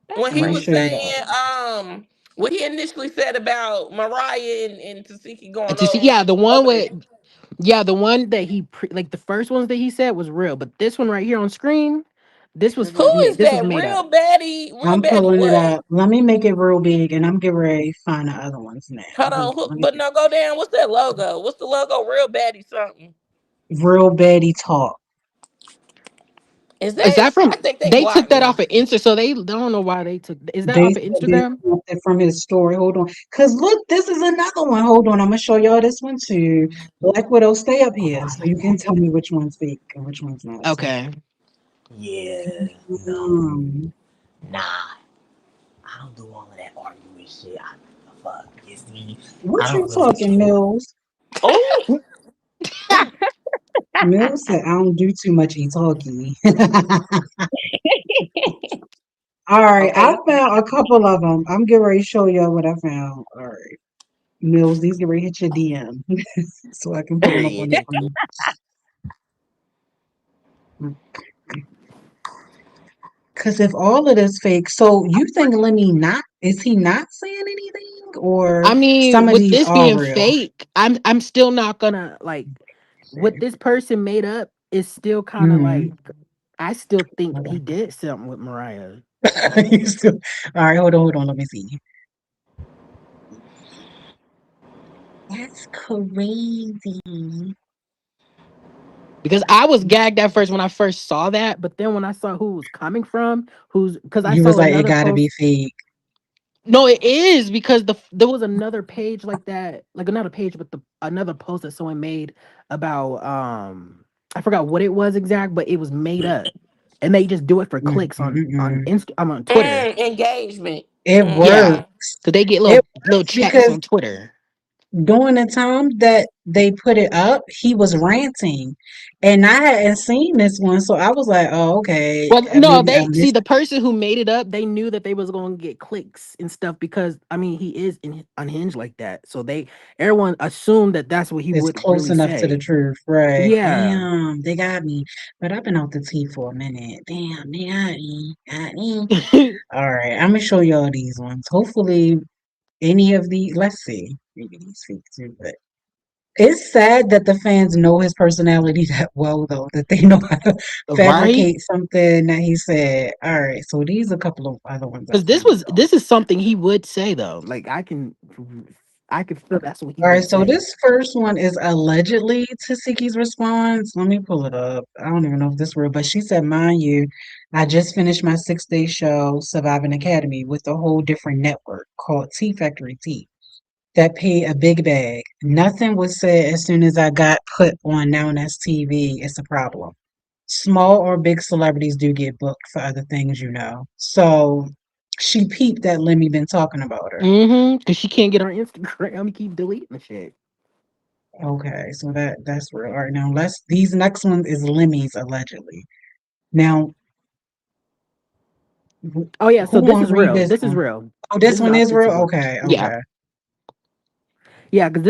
That's When Let he me was show you the crazy. other saying one. what he initially said about Mariah and Tasiki going To see, on yeah, the one over with, there. yeah, the one that like the first ones that he said was real, but this one right here on screen, Who Hmm is this was that? made up. Real Betty? Real I'm Betty pulling it what? up. Let me make it real big, and I'm getting ready to find the other ones now. Hold Hold on, on. Let me but no, go down. What's that logo? What's the logo? Real Betty something. real Betty talk. Is Is that? that I from? think they They took blocked that off me. of Insta, so they don't know why they took. Is that They off of said they Instagram? snapped it from his story. Hold on, cause look, this is another one. Hold on, I'm gonna show y'all this one too. Black Widow, stay up here so you can tell me which one's fake and which one's not. So, Okay. Yeah. No. um, Nah. I don't do all of that arguing shit. Fuck. You see, what I you don't really talking, care. Mills? Oh, Mills said I don't do too much e talking. All right, okay. I found a couple of them. I'm getting ready to show y'all what I found. All right, Mills, these get ready to hit your DM so I can put them up on Period. the screen. Because if all of this fake, so you think Lenny not, is he not saying anything? Or I some mean, of with these this are being real? fake, I'm still not gonna like what this person made up is still kind of Mm-hmm. like I still think he did something with Mariah You still, all right, hold on, let me see. That's crazy. because I was gagged at first when I first saw that, but then when I saw who it was coming from, who's because I You was saw like, it another gotta be post. fake. No, it is because there was another page like that, like another page, but another post that someone made about I forgot what it was exact, but it was made up, and they just do it for clicks on Mm. On Twitter. Engagement. It Yeah, Mm-hmm. works. so they get It little works checks because on Twitter. during the time that they put it up, he was ranting, and I hadn't seen this one, so I was like, "Oh, okay, Well, no, maybe I they see missed." the person who made it up. They knew that they was going to get clicks and stuff because I mean he is unhinged like that. So everyone assumed that that's what he It's would close really enough to the say. truth, right? Yeah. Damn, they got me, but I've been out the tea for a minute. Damn, they got me, got me. All right, I'm gonna show y'all these ones. Hopefully, any of the let's see, maybe these fake too, but it's sad that the fans know his personality that well, though, that they know how to Right? fabricate something that he said. All right, so these are a couple of other ones I Because seen, though. this is something he would say though. Like I can feel that's what he All right, would so say. this first one is allegedly Tasiki's response. Let me pull it up. I don't even know if this real, but she said, "Mind you, I just finished my 6 day show, Surviving Academy, with a whole different network called Tea Factory Tea that paid a big bag. Nothing was said as soon as I got put on Now That's TV. It's a problem. Small or big celebrities do get booked for other things, you know." So she peeped that Lemmy been talking about her. Because she can't get on Instagram and keep deleting the shit. Okay, so that's real. All right, now let's these next ones is Lemmy's allegedly. Now, Oh yeah, so who this want to is read real. this This is one? real. Oh, This this is one is real. authentic. Okay, Yeah. okay. Yeah, because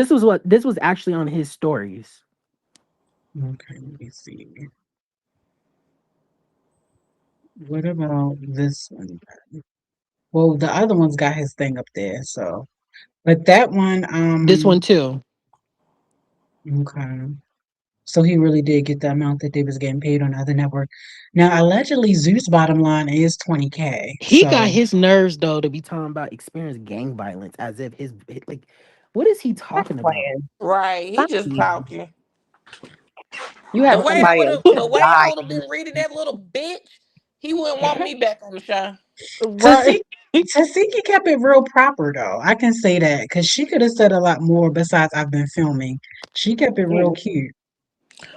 this was actually on his stories. Okay, let me see. What about this one? Well, the other one's got his thing up there, so but that one, This one too. okay. So he really did get the amount that they was getting paid on the other network. Now, allegedly, Zeus' bottom line is 20K. He got So his nerves though to be talking about experienced gang violence as if like what is he Stop talking about? playing. Right. He Stop just playing. talking. You The have way I somebody would else have, just the way I would have dying. been reading that little bitch, he wouldn't want me back on the show. Right. Tasiki, Tasiki kept it real proper though. I can say that because she could have said a lot more besides I've been filming. She kept it real Mm. cute.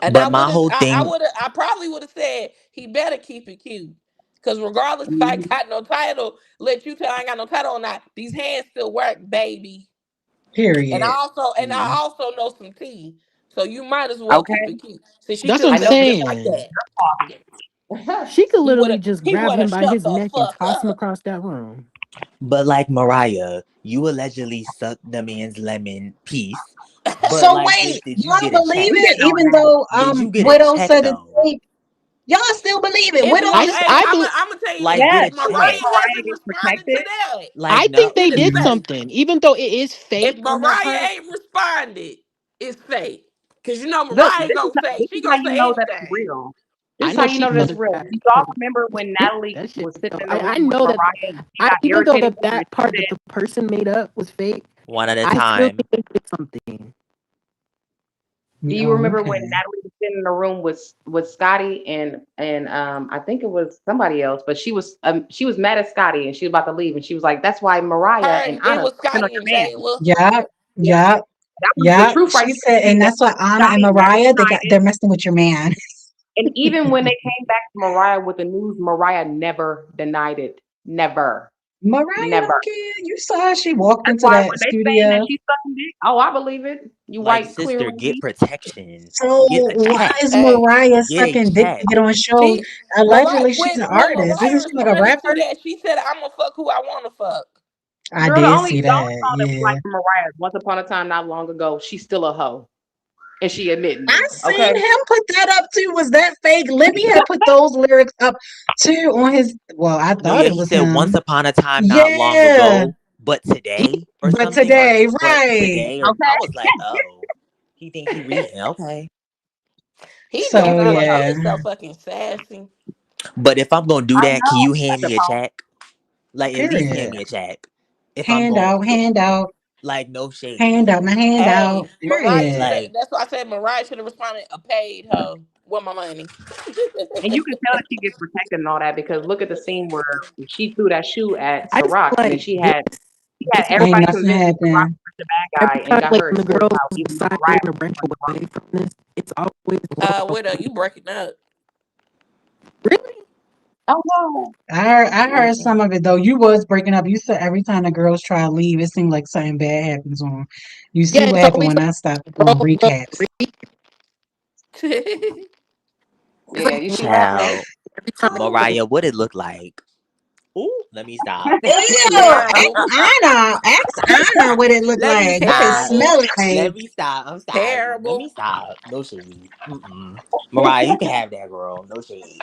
And But my whole thing, I probably would have said he better keep it cute. Cause regardless if I Mhm. got no title, let you tell I ain't got no title or not, these hands still work, baby. Period. And I also know some tea. So you might as well keep Okay, it cute. See, she That's could what have I'm I know said it this just is like saying. that. talking. She could literally just He grab would him have by shut his the neck and fuck toss him up. across that room. but like Mariah, you allegedly sucked the man's lemon piece. But So like, wait, did you y'all get a believe check? We it? didn't know Even that. though Did you get a Widow check said it's though? fake, y'all still believe it. It Widow was I just hey, I bel I'm gonna tell you Like, this. get Yes, a If just like check? Mariah Mariah hasn't gets responded to protected. that, Like, I no. think they it is did Mm-mm. fake. something, even though it is If fake on that Mariah part. ain't responded, it's fake. Cause you know Look, Mariah gonna say this she is how gonna you say know that it's anything. real. This I is how know you she know that it's felt real. that You all because remember when Natalie that shit. was sitting in the I room with know that Mariah and she I got even though irritated with her that and she part that said, the person made up was fake, One at a I still time. think they did something. do you oh, remember when okay. Natalie was sitting in the room with Scotty and I think it was somebody else, but she was mad at Scotty and she was about to leave and she was like, "That's why Mariah Her and it Anna was been on Scotty and your man." Jayla. Yep, Yeah, yep, that was the yep. truth right She there. said, She and said that's why Anna and Scotty and Natalie Mariah united. they're messing with your man. And even when they came back to Mariah with the news, Mariah never denied it. Never. Mariah Never. don't care. You saw she walked That's into why that when they saying that studio. she's sucking dick, oh, I believe it. You Like, white clear sister, get lady. protection. So Get a why check. is Hey, Mariah Get a sucking dick to check. get on shows? she Mariah Allegedly, she's an when artist. Mariah Isn't she like a responded to rapper? that, she said, I'm gonna fuck who I wanna fuck. I Girl, did see the only that. song that we like Yeah, from Mariah is Once Upon a Time Not Long Ago. She's still a hoe. And she admitting I it. seen Okay. him put that up too. Was that fake? Libby had put those lyrics up too on his. Well, I No, thought yeah, it he was said once him. upon a time not long Yeah, ago, but today or but something, or today, but right? today, or I Okay. was like, oh, he think he reading, okay. He do So feel like he yeah, is so fucking sassy. But if I'm gonna do I that, can know. you That's hand the me a problem. check? Like, at least hand period. me a check if I'm Hand going out, to do it. hand out. Like no Hand shade. out, my hand out. Hey, Mariah should Period. have. Like That's why I said Mariah should have responded. A paid hoe with my money. And you can tell that she gets protected and all that because look at the scene where she threw that shoe at I just Ciroc, feel and then like she had Ain't everybody nothing convinced Ciroc happened. was the bad every guy and time got like her when the escorted girls out, even though decide they Mariah want to break was the away from this, it's always one of Widow, you breaking up? really. oh no. I heard some of it though. You was breaking up. You said every time the girls try to leave, it seemed like something bad happens on 'em. You see Yeah, what it's happened always when like I stopped doing recaps. it's Yeah, like you see what happened? child. every time. Mariah, what it look like? Ooh, let me stop. Ew! Terrible, Ask Anna what it looked Let me like. What it stop. terrible, smell like. Let me stop. I'm sorry. Let me terrible, stop. No shade. Mm-mm. Mariah, you can have that girl. No shade.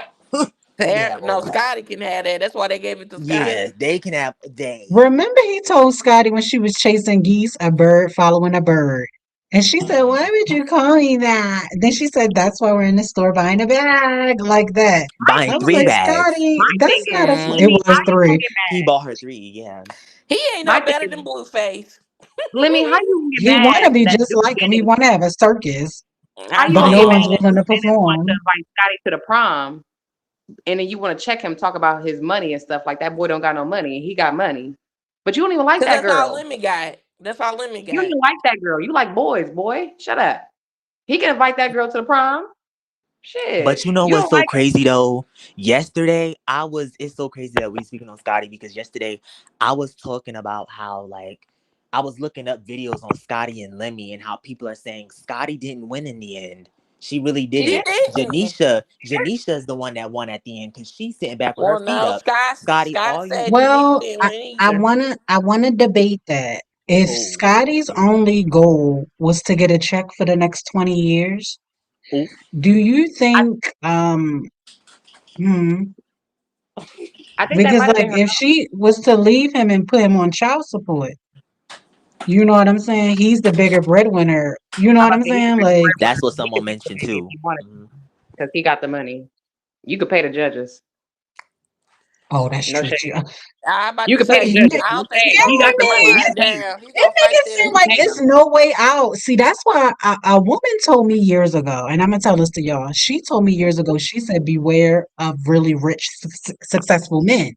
You can have all No, that. Scotty can have that. That's why they gave it to Yeah, Scotty. they can have they. Remember he told Scotty when she was chasing geese, a bird following a bird. And she said, Mm-mm. why would you call me that? Then she said, that's why we're in the store buying a bag like that. Buying I was 3 like, bags. Scotty, My thing that's not is, a, Mm. it Lemmy, how was you gonna three. get He mad? bought her 3, yeah. He ain't My no thing better is, than Blueface. Lemmy, how you gonna get He want to mad be that just dude like him. He didn't? want to have a circus, How I you but gonna no get know. mad one's that willing dude to didn't want to perform. invite Scotty to the prom, and then you want to check him, talk about his money and stuff like that? Boy don't got no money. He got money, but you don't even like Cause that that's all girl. Lemmy got. That's all Lemmy You don't got. even like that girl. You like boys, boy. Shut up. He can invite that girl to the prom. But Shit, you know you what's don't so like her. crazy though? Yesterday, it's so crazy that we speaking on Scotty because yesterday I was talking about how like I was looking up videos on Scotty and Lemmy and how people are saying Scotty didn't win in the end. She really She did. didn't. She didn't. Janisha is the one that won at the end because she's sitting back with her Well, feet no, up. Scotty, Scott all you said Janisha Well, didn't win I either. wanna debate that. If oh Scotty's only goal was to get a check for the next 20 years, oh do you I, think hmm, I think that because might have like been her. if she was to leave him and put him on child support, you know what I'm saying? He's the bigger breadwinner. You know I'm what about I'm to say he could saying? be the Like, that's breadwinner. what He someone could be mentioned if too. he wanted Mhm. because he got the money. You could pay the judges. oh, that's No true shade. too. I about You to could pay the say Yeah, judges. I I'm don't think saying he yeah, he gonna got let the that money. You ride man. can pay him. down. He It gonna make fight it that. seem You can like pay it's him. no way out. See, that's why a woman told me years ago, and I'm gonna tell this to y'all. She told me years ago. She said, "Beware of really rich, successful men."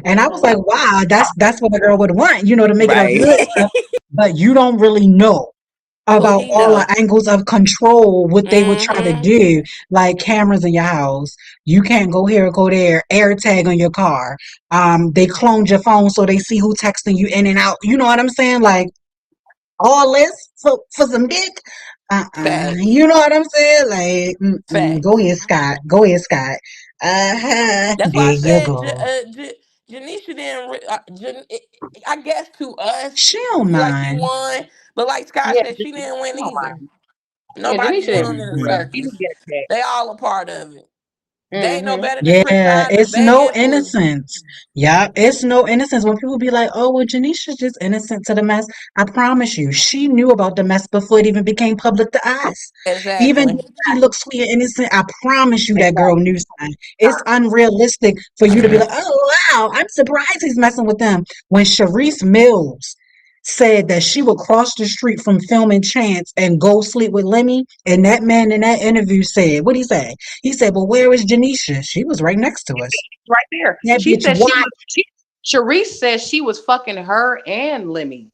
And I was Mm-hmm. like, "Wow, that's what a girl would want, you know, to make it a Right. hood stuff." But you don't really know Who about he all the know? angles of control, what they would try to Mm-hmm. do, like cameras in your house. You can't go here or go there, air tag on your car. They cloned your phone so they see who texting you in and out. You know what I'm saying? Like all this for some dick. Facts. You know what I'm saying? Like, go Facts. ahead, Scott. Go ahead, Scott. That's why There I you said go. Janisha didn't. I guess to us, She she don't feel like she mind. won, but like Scott Yeah, said, she didn't win oh either. my. Yeah, Nobody Denisha didn't won in the do it. Mhm. She didn't circus. get a check. They all a part of it. They ain't no Mm-hmm. better than Yeah, Krishan, the it's no bad boo. innocence. Yeah, it's no innocence. When people be like, oh, well, Janisha's just innocent to the mess. I promise you, she knew about the mess before it even became public to us. Even Exactly. though she looks sweet and innocent, I promise you that girl Exactly. knew something. It's unrealistic for you to be like, oh, wow, I'm surprised he's messing with them. When Sharice Mills said that she would cross the street from filming Chance and go sleep with Lemmy, and that man in that interview said, what'd he say? He said, well, where is Janisha? She was right next to us. Right there. That She bitch said she watch was. Sharice says she was fucking her and Lemmy,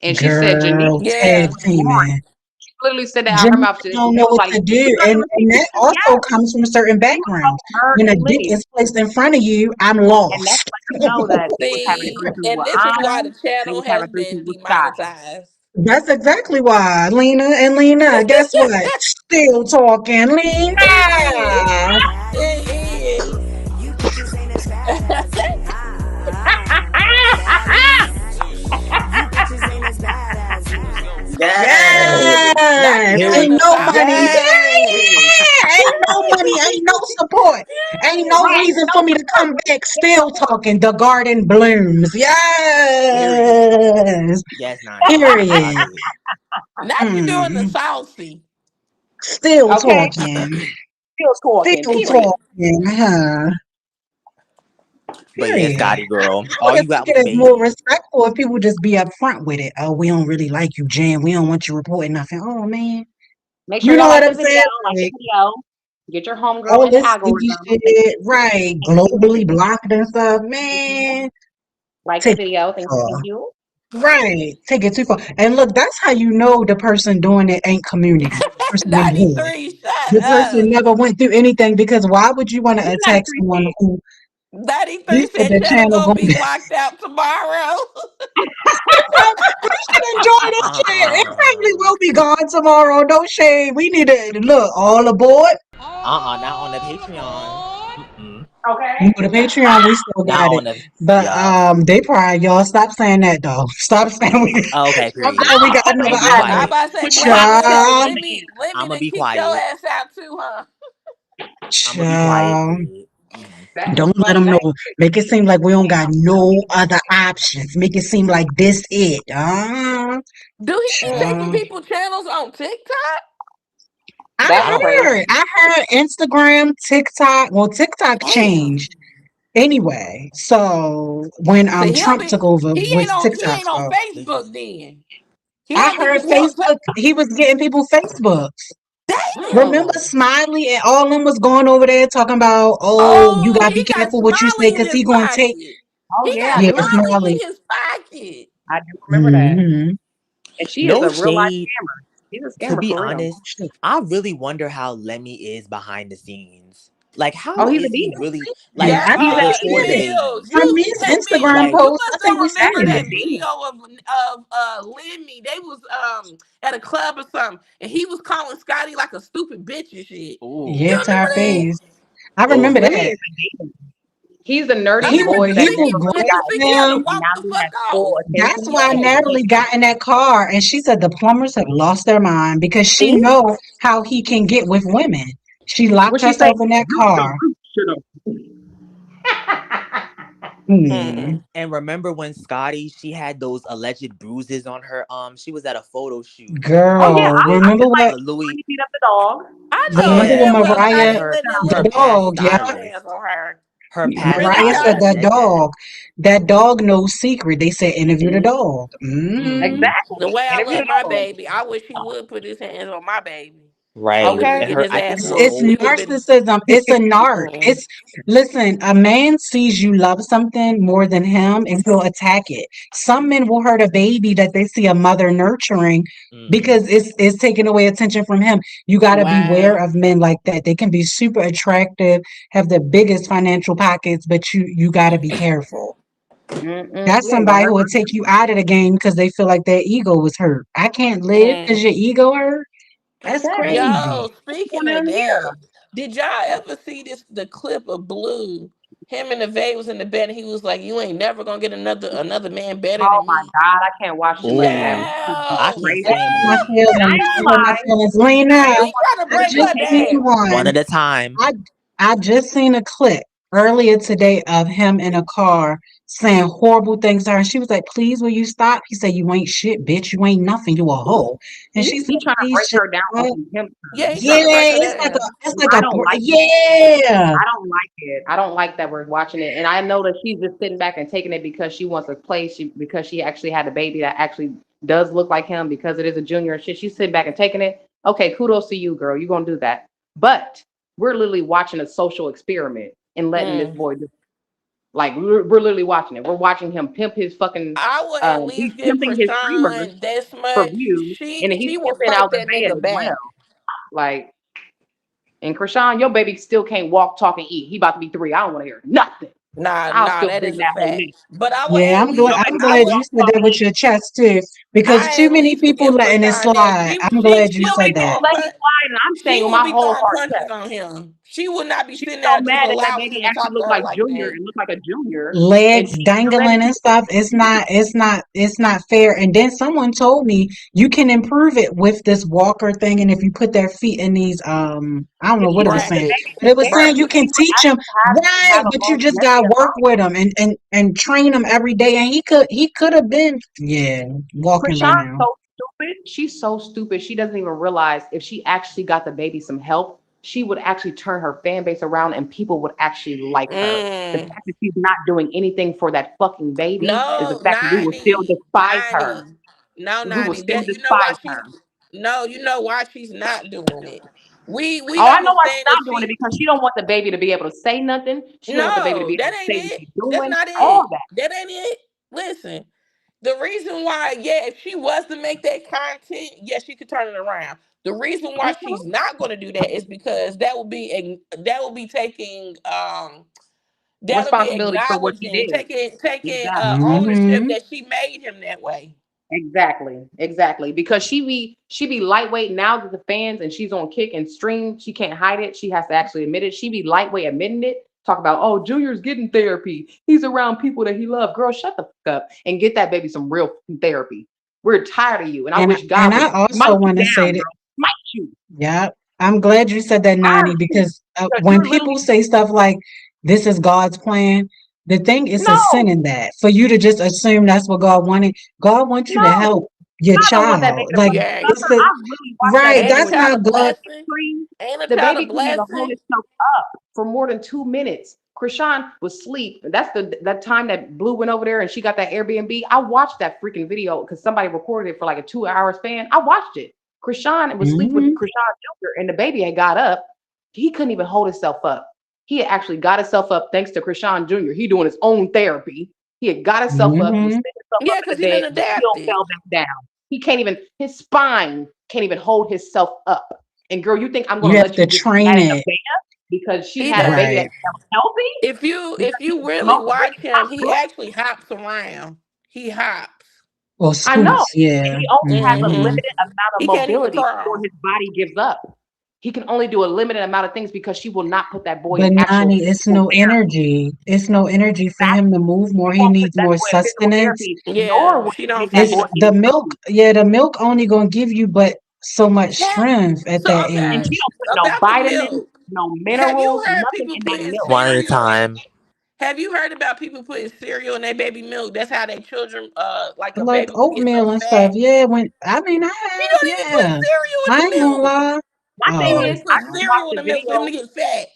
and she said Janisha girl tag Yeah. was Lauren. teaming. She literally said that out her Janisha mouth. She don't know was what like, to "You do. got the And receipts and that shit?" also Yes, comes from certain she was backgrounds. fucking her When a and dick Lemmy, is placed in front of you, I'm and that's lost. letting you know that they was having See, threesomes and with this is why Anna. the They channel was has having been threesomes with Scotty. demonetized. That's exactly why. Lena and Lena, guess what? Still talking. It is. Lena! It is. You bitches ain't as bad as me. Bad You bitches ain't as bad as me. Yes. Not you Yes! doing Period. Ain't the no South money. Central. Yes. Ain't no money. Ain't no support. Ain't no Right? reason No for me to support. come back No still support. talking. The garden blooms. Period. Yes. Yes, Naya. Love Period. it. Not you doing the Mm. South Sea. Still Okay, talking. still talking. Still Period. talking. Huh? But yeah, Period. Scotty girl, I all would have you got took was it a as more baby. respectful if people just be upfront with it. Oh, we don't really like you, Jan. We don't want you reporting nothing. Oh man. Make sure You y'all know what like the I'm video, saying? like the Like video. Get your homegirl all in the this sticky algorithm. Make shit, sure right? thank you. Globally blocked and stuff, Thank you. man. Like the Take it video. too Thank you. Thank far. you. Right. Take it too far. And look, that's how you know the person doing it ain't community. The person ain't hood. 93, shut The person up. never went through anything because why would you want to What attack 93 someone said? who 93 you said said the channel channel gonna gonna be be locked out tomorrow. we should enjoy this shit. It probably Uh-uh. will be gone tomorrow. No shade. We need to look all aboard. Not on the Patreon. Mm-mm. You Okay. know, the Patreon, we still Not got it. on the But yup. they probably y'all stop saying that though. Stop saying we Oh, okay, stop period. saying we got another I'ma be I outlet. quiet. about to say, Put your blame put your Child, in the air. Lemmy I'ma to be kick your quiet. ass out too, huh? I'ma be quiet, child. period. Mm. That is Don't let funny. them That know. ain't shit. Make it seem like we don't Ain't got no other options. Make it seem like this it. Do he be taking Child. people channels on TikTok? That's I don't crazy. I heard Instagram, TikTok. Well, TikTok Damn. changed anyway. So when So Trump took over with he TikTok, ain't on so Facebook listen. then. He I don't be heard getting people Facebook. He was getting people Facebooks. Remember damn. Smiley and all them was going over there talking about, oh, you Oh, gotta be he got careful what you say Smiley in because his he gonna take. pocket. Oh He yeah, I got Yeah, do remember Smiley Smiley. in his pocket. that. I do remember that. Hmm. And she is No a real life shade. scammer. She's a To scammer be for real. honest, I really wonder how Lemmy is behind the scenes. Like, Oh, how he's a is he diva. really Yeah, like I He's a think diva. before the he is. Mills, baby? From you his hey Instagram Mills, Like, you post, I must think we don't seen remember He's a it. that diva. video of Lemmy. They was at a club or something, and he was calling Scotty like a stupid bitch and shit. ooh, Yeah, You to our remember that? face. I ooh. remember Lemmy that. is a diva. He's the I nerdy remember boy that He was Tasiki everybody got Tasiki had to glad. into. walk Now the he fuck has off. full That's attention why span. Natalie got in that car and she said the plumbers have lost their mind because she See? know how he can get with women. She locked What she say? herself in that Root the car. root shit up. Hmm. Mm. And remember when Scotty, she had those alleged bruises on her she was at a photo shoot Oh yeah, Girl, with I remember just like what? a Louis. Scotty beat up the dog. I know Remember when Yeah, damn well and Mariah, Scotty ain't her letting that the little past dog, bitch yeah, get her stylist. hands on her. Her You past really, Mariah said stylist Scotty? said that. that dog knows secret. They said interview the See? dog. Hmm. Mm-hmm. The Exactly. way I Interview love the my dog. baby, I wish he would put his hands on my baby. I wish Right. he Okay. And get her, his I ass think her whooped. It's We old would have been. narcissism. It's a narc. Mm. It's listen, a man sees you love something more than him and he'll attack it. Some men will hurt a baby that they see a mother nurturing mm-hmm. because it's taking away attention from him. You gotta beware Wow. of men like that. They can be super attractive, have the biggest financial pockets, but you gotta be careful. Mm-mm. That's You ain't gonna somebody hurt who will my take you out of the game because they feel like their ego was hurt. I can't live because Mm. your ego hurt. That's exactly. Yo, crazy. speaking Going of in that, here. did y'all ever see the clip of Blue? Him and the Vay was in the bed, and he was like, "You ain't never gonna get another man better Oh than my me." God, I can't watch shit like that. Ooh. This is I Yo, can't crazy. stand My blue. And I feelings. ain't I gonna hurt my lie. feelings. I Lena, don't he watch trying to I shit break with just her K-Ci. seen down. One one. at a time. I I just seen a clip earlier today of him in a car saying horrible things to her. And she was like, please, will you stop? He said, you ain't shit, bitch. You ain't nothing. You a hoe. And she said, He trying to please break shut her down on up. some pimp Yeah, terms. he trying Yeah, to break her down. it's like I a, don't like it. yeah. I don't like it. I don't like that we're watching it. And I know that she's just sitting back and taking it because she wants to play. Because she actually had a baby that actually does look like him because it is a junior and shit. She's sitting back and taking it. Okay, kudos to you, girl. You're gonna do that. But we're literally watching a social experiment and letting this Mm. boy do like we're literally watching it. We're watching him pimp his fucking I would at he's least give pimping his streamers Krishan this for much. views She and then he's she will pimping fight out the that van nigga as well. back. Like and Krishan, your baby still can't walk, talk, and eat. He about to be 3. I don't want to hear nothing. Nah, I'll nah, still that bring is a that whole fact. neck. But I would Yeah, at Your least I'm baby can I glad would you walk, said talk, that and with eat. your chest too, because I too at many least would people give letting it Krishan that. slide. I'm glad you You said She ain't that. gonna gonna let it punch. slide, and I'm saying She with will my be whole throwing heart punches chest. on him. She would not be She's sitting so there just mad that that allowing baby him to actually talk to looked her like like Junior that. and looked like a junior, and Legs she's still letting dangling and people stuff. see it. It's not fair. And then someone told me you can improve it with this walker thing. And if you put their feet in these, I don't Yeah, know what you it can was put the saying, baby Brackets. but it was there, saying so you she can would teach him actually right, have a but you just got to longevity of work life. with him and train him every day. And he could have been, yeah, walking by Krishan's now. so stupid. She's so stupid. She doesn't even realize if she actually got the baby some help, she would actually turn her fan base around and people would actually like her. The Mm. fact that she's not doing anything for that fucking baby is the No, fact that we will still 90, despise her. 90. No, We will 90. still That you know why despise she's her. no, you know why she's not doing it. We Oh, I know why she's understand that not doing it she because she don't want the baby to be able to say nothing. She don't want the baby to no, be able that to ain't say what it. she's That's doing. not All it. that. That ain't it. Listen, the reason why, yeah, if she was to make that content, yeah, she could turn it around. The reason why Mhm. she's not going to do that is because that will be taking that'll be Responsibility for what she acknowledging, did. taking Exactly. ownership Mm-hmm. that she made him that way. Exactly, exactly. Because she be lightweight now that the fans and she's on Kick and Stream. She can't hide it. She has to actually admit it. She be lightweight admitting it. Talk about, oh, Junior's getting therapy. He's around people that he loves. Girl, shut the fuck up and get that baby some real therapy. We're tired of you, and I And wish and God would I also smite you want to say down, that, girl. Smite you. yeah, I'm glad you said that, Tired Nani, of you because because when you're people literally say stuff like this is God's plan, the thing is a sin no, in that. For you to just assume that's what God wanted, God wants you to no. help your God don't want that child. nigga Like fucking Yeah, it's sucker. the I really watched that right. ain't video a That's when she child not a was God. on blessing? screen. Ain't a The child a baby couldn't even hold blessing? itself up for more than 2 minutes. Krishan was asleep. That's that time that Blue went over there and she got that Airbnb. I watched that freaking video because somebody recorded it for like a 2 hour span. I watched it. Krishan was asleep with Hmm. Krishan Jr. and the baby had got up. He couldn't even hold himself up. He had actually got himself up thanks to Krishan Jr. He doing his own therapy. He had got himself up, was Hmm. sitting himself up Yeah, in because the he bed, didn't and adapt still it. fell back down. He can't even, his spine can't even hold himself up. And girl, you think I'm gonna You have let to you just be mad train at the it. baby because she He had a does. baby Right. that was healthy? If Because she you was really watch drinking him, something he good? actually hops around. He hops. Or I know. scoots. And Yeah. he only has a Hmm. Hmm. limited amount of He can't even mobility before crawl. his body gives up. He can only do a limited amount of things because she will not put that boy in But actual Nani, it's physical no therapy. energy. It's no energy for That him to move more. she He won't put needs that more boy in physical sustenance. therapy, nor Yeah, will she she don't give that It's feed boy him. the any milk. food. Yeah, the milk only gonna give you but so much Have strength at so that And okay she age. don't put no about the vitamins, milk. no Have you minerals, heard nothing people in that putting milk. One at a cereal? time. Have you heard about people putting cereal in their baby milk? That's how their children, like a Like baby, will get so oatmeal and fat. stuff. Yeah, when I mean I She have, don't even put yeah. cereal in I the ain't gonna milk. lie. My She thing don't Oh, is, even I put just cereal watched in a the milk for him video. to get fat.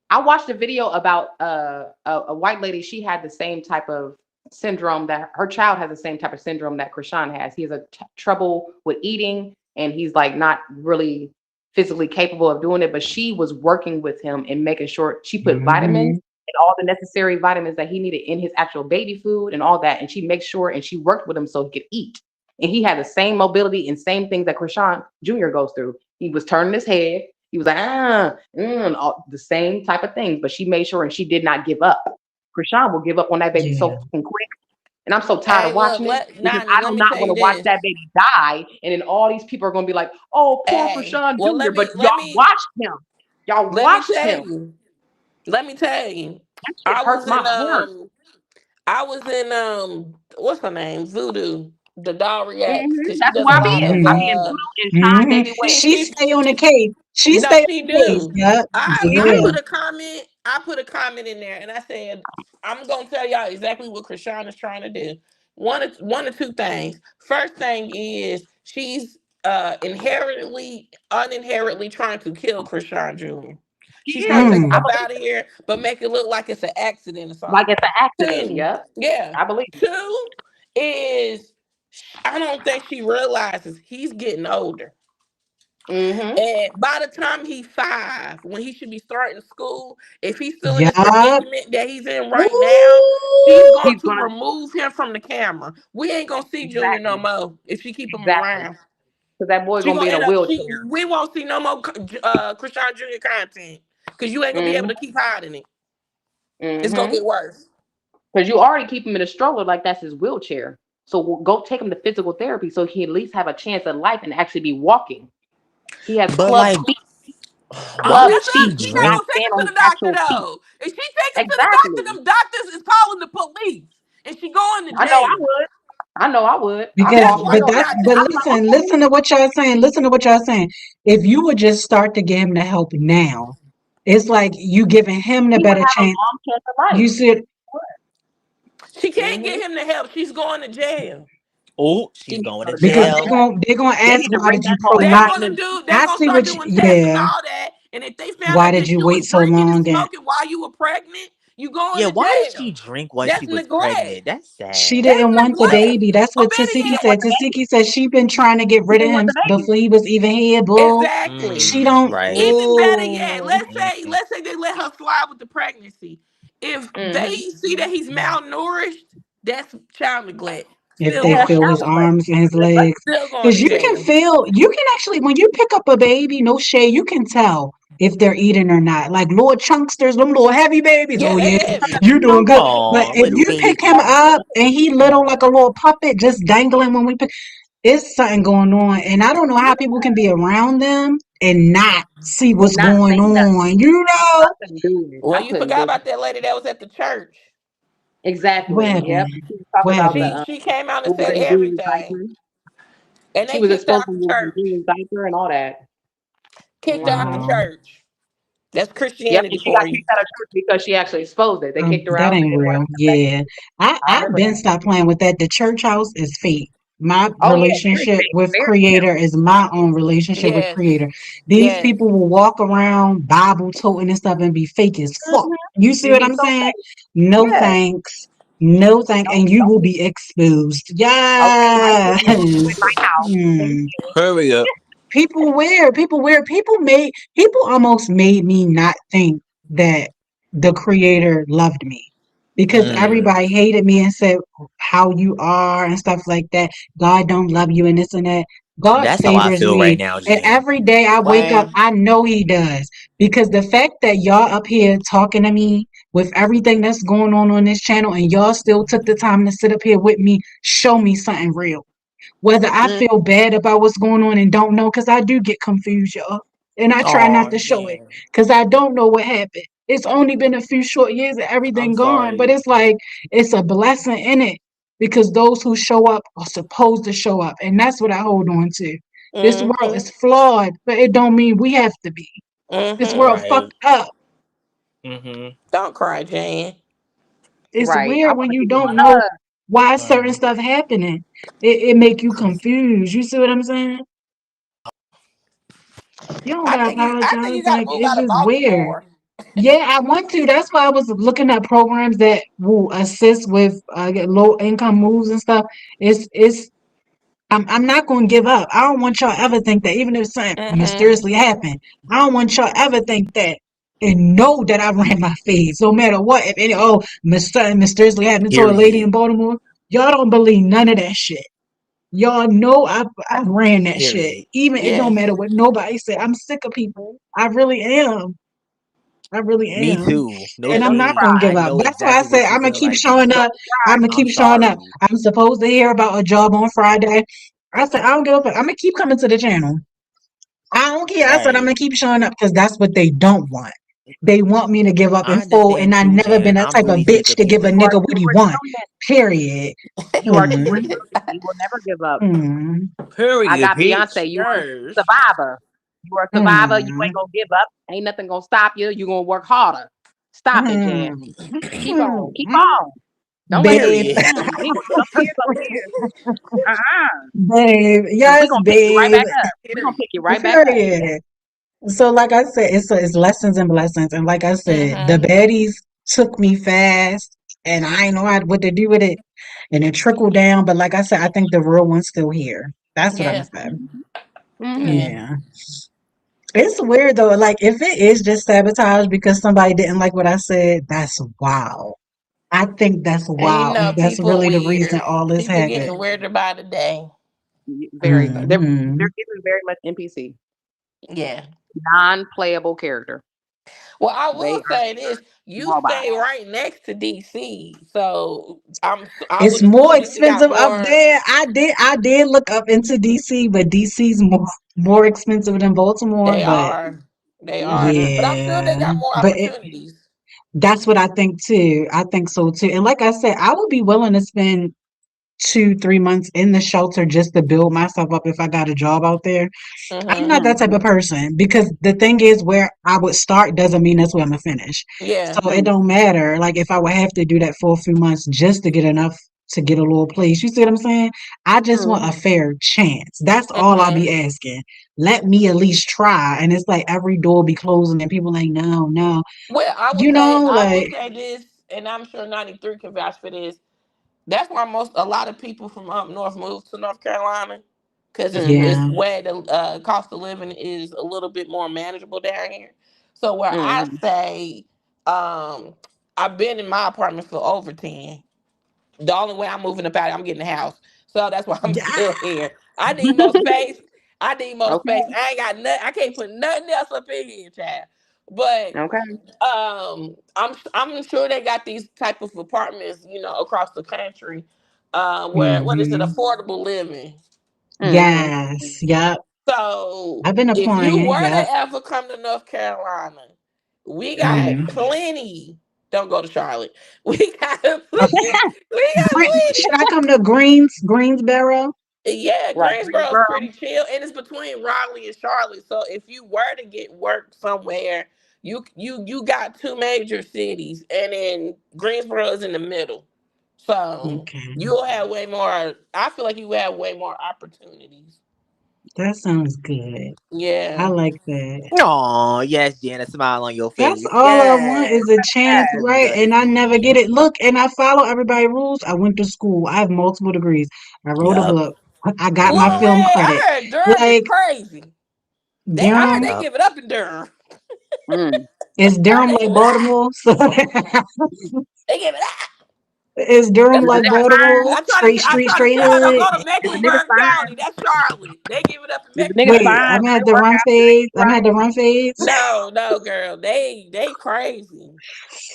I watched a video about a white lady. She had the same type of syndrome that her child has the same type of syndrome that Krishan has. He has a trouble with eating, and he's like not really physically capable of doing it. But she was working with him and making sure she put vitamins hmm. and all the necessary vitamins that he needed in his actual baby food and all that. And she makes sure and she worked with him so he could eat. And he had the same mobility and same things that Krishan Jr. goes through. He was turning his head. He was like, all the same type of things, but she made sure and she did not give up. Krishan will give up on that baby so Yeah. fucking quick. And I'm so tired Hey, of look, watching it let because Nani, I let do me not tell want you to watch this. that baby die. And then all these people are going to be like, oh, poor Hey, Krishan well, Jr., but y'all watched him. Y'all let me watched tell him. you. Let me tell you. That shit I hurts was my in heart. what's her name? Voodoo. The doll reacts because she That's who does a I be lot in. of I be in Hmm. Voodoo and Shine Hmm. Baby Wait. she She she stay on the case. She no, stay she on the case. do. Yep. I Yeah. put a comment. I put a comment in there, and I said, "I'm gonna tell y'all exactly what Krishan is trying to do. One or two things. First thing is she's uninherently trying to kill Krishan Jr. She She's trying to is. take him Mm. I up believe out of it. here, but make it look like it's an accident or Like something. it's an accident. Two, Yep. yeah. I believe it. Two is I don't think she realizes he's getting older. Mm-hmm. And by the time he's 5, when he should be starting school, if he's still in this Yup. predicament that he's in right now, she's Ooh. going He's to gonna remove him from the camera. We ain't gonna see Junior no exactly, more if she keep him exactly. around. Because that boy She gonna be gonna in a end up. wheelchair. We won't see no more Krishan Junior content because you ain't gonna be able Mm-hmm. to keep hiding it. It's gonna Mm-hmm. get worse. Because you already keep him in a stroller like that's his wheelchair. So go take him to physical therapy so he at least have a chance at life and actually be walking. He has But club like, feet, why Oh, club would that's she us. feet. She He not drink? cannot gonna take stand him on to his the doctor actual feet. though. If she take him to the doctor, Exactly. them doctors is calling the police, and she going to I know I jail. would. I know I would. I'll Because, That's call. I why but know. she that's, not. but I'm like, listen, okay. listen to what y'all saying. Listen to what y'all saying. If you would just start to give him the help now, it's like you giving him the He would better have a chance. long chance of You life. see, She can't Mm-hmm. get him the help. She's going to jail. Oh, He she's needs to going go to to jail. because You're jail. right. they're gonna They ask need to why bring did you that whole pro They're not? gonna abstinence. do. They're I gonna see start what doing tests and yeah. all that, And if they found Why out did that you you was wait so drinking and long? And smoking while you were pregnant, you going Yeah, to why did she jail. drink while she That's was neglect. pregnant? That's she sad. That's didn't want the neglect. baby. That's Or what better Tasiki She didn't yet, said. want the baby. Tasiki said she been trying to get She rid of didn't want him the baby. before he was even here, boo. exactly. She Mm, don't. right. Even better yet, Ooh. let's say they let her slide with the pregnancy. If they Mm-hmm. see that he's malnourished, that's child neglect. If Still they Yeah, going that's to feel his child jail. neglect. arms and his Neglect. legs, Still going because to you can jail. feel, you can actually, when you pick up a baby, no shade, you can tell if they're eating or not. Like little chunksters, them little heavy babies. Yeah, Oh they yeah, heavy. you doing good. But Oh, if little you pick baby. him up and he little like a little puppet, just dangling when we pick, it's something going on. And I don't know how people can be around them and not see And what's not going say nothing. on. You I know couldn't do it. Well, I you couldn't forgot do it. about that lady that was at the church. what Exactly. Yep. happened? She was talking What about happened? She came out and said using Julian's everything, diaper. and She they was kicked her exposed out for the using church. Julian's diaper and all that. Kicked her out the Hmm. Wow, church. That's Yep. Christianity And she got for you. kicked out of church because she actually exposed it. They kicked her that out. They ain't didn't want real. to come back Yeah, in. I I've remember been that. stopped playing with that. The church house is fake. My Oh yeah, very relationship fake. with Very Creator fake. is my own relationship with Yes, Creator. These yes. people will walk around Bible toting and stuff and be fake as fuck. Mm-hmm. You see And what be I'm so saying? fake. No Yeah. thanks. No thanks. And you Don't will be be exposed. okay. I ain't Yes. getting you in my house. Thank Hmm. you. Hurry up. People almost made me not think that the creator loved me because Mm. everybody hated me and said how you are and stuff like that. God don't love you and this and that. God That's how I favors feel right me. now, And Jen. every day I wake up, Wow. I know he does. Because the fact that y'all up here talking to me with everything that's going on this channel and y'all still took the time to sit up here with me, show me something real. Whether I Mm. feel bad about what's going on and don't know, because I do get confused, y'all. And I try not Oh, to show it Jen. because I don't know what happened. It's only been a few short years and I'm everything gone, but sorry. it's like it's a blessing in it because those who show up are supposed to show up. And that's what I hold on to. This world Mm-hmm. is flawed, but it don't mean we have to be. This Mm-hmm. world Right. fucked up. Mm-hmm. Don't cry, Jan. It's Right. I weird want when to you give you don't a know hug. why certain Mm. stuff happening. It make you confused. You see what I'm saying? You don't gotta I think apologize. you got to Like move it's out of just weird. Baltimore. Yeah, I want to. That's why I was looking at programs that will assist with low income moves and stuff. It's I'm not gonna give up. I don't want y'all ever think that even if something Mm-hmm. mysteriously happened, I don't want y'all ever think that and know that I ran my fades. No matter what, if any something mysteriously happened to a lady in Period. Baltimore, y'all don't believe none of that shit. Y'all know I ran that shit. Period. Even it don't Yes. matter what nobody said. I'm sick of people. I really am. I really Me am. too. No Yeah, And I'm don't not shade. gonna cry. give I up. know That's why I exactly said what you I'm gonna feel keep like, showing Jen. up. Don't I'm cry. gonna I'm keep showing up. sorry. I'm supposed to hear about a job on Friday. I said I don't give up. I'm gonna keep coming to the channel. I don't care. I said I'm Right. gonna keep showing up because that's what they don't want. They want me to give up in I full, and understand I too, never been Jan. that I'm type of really sick bitch of to give a people. nigga what You he were want. brilliant. Period. You are Hmm. extremely brilliant. You will never give up. Hmm. I Period, got bitch. Beyonce. You are a Yes. survivor. You are a survivor. You Hmm. ain't gonna give up. Ain't nothing gonna stop you. You gonna work harder. Stop it, Jan. Hmm. Keep on. Keep Hmm. on. Don't let it. Babe. Period. We gonna jump here, go here. Babe. Cause we Yes, gonna pick you right babe. back up. We gonna pick you right back up. Period. So, like I said, it's lessons and blessings. And like I said, the Mm-hmm. baddies took me fast, and I ain't know what to do with it, and it trickled down. But like I said, I think the real one's still here. That's what I'm Yeah. saying. Mm-hmm. Yeah. Yeah, it's weird though. Like if it is just sabotage because somebody didn't like what I said, that's wow. I think that's And you wow, know, and that's people really the reason weird. all this People happened. getting weirder by the day. Very. Hmm. They're giving very much NPC, Yeah. non-playable character. Well, I They will are say this: you robots. stay right next to DC, so I It's would more assume that you got expensive up more. there. I did look up into DC, but DC's more expensive than Baltimore. They But are, they are, Mm-hmm. but I'm sure they yeah, got more but opportunities. that's what I think too. I think so too. And like I said, I would be willing to spend 2, 3 months in the shelter just to build myself up if I got a job out there. I'm Hmm. not that type of person because the thing is, where I would start doesn't mean that's where I'm gonna finish. Yeah. So it don't matter. Like if I would have to do that for a few months just to get enough to get a little place. You see what I'm saying? I just want a Mhm. fair chance. That's all I'll Hmm. be asking. Let me at least try. And it's like every door be closing and people like, no, no. Well, You know, I will like, say this, and I'm sure 93 can vouch for this. That's why a lot of people from up north move to North Carolina, because it's Mhm. yeah, where the cost of living is a little bit more manageable down here. So where I Mhm. say, I've been in my apartment for over 10. The only way I'm moving about it, I'm getting a house. So that's why I'm yeah. still here. I need more space. I need more space. Okay. I ain't got nothing. I can't put nothing else up in here, child. But Okay. I'm sure they got these type of apartments, across the country, where what is it, Hmm. affordable living. Mhm. Yes, yep. So I've been if you applying, were yep. to ever come to North Carolina, we got Hmm. Mhm. plenty. Don't go to Charlotte. We got plenty. We got Should plenty. I come to Greensboro? Yeah, Right. Greensboro is Girl. pretty chill, and it's between Raleigh and Charlotte. So if you were to get work somewhere, you got two major cities, and then Greensboro is in the middle. So Okay, you'll have way more. I feel like you have way more opportunities. that sounds good. I Yeah. like that. Oh, yes, Jen, a smile on your That's face. all I want Yes. is a chance, Feeling right? good to And I never see. get it. Look, and I follow everybody's rules. I went to school. I have multiple degrees. I wrote a Yup. book. I got my Well, film Red, credit. I heard Durham is Like crazy. I heard Durham they Yup. give it up in Durham. Mm. is I heard Durham they like give it up. Baltimore? So They give it up. is Durham That's Is what the like nigga Baltimore? fine? Straight street, I try to straight tell her, don't hood. go to Is the nigga Mecklenburg County. fine? That's Charlotte. They give it up in Is the nigga Mecklenburg Wait, fine? I'm Do gonna County. have they to work run out? Do they fades. eat I'm gonna have to right? run fades. No, no, girl. They crazy.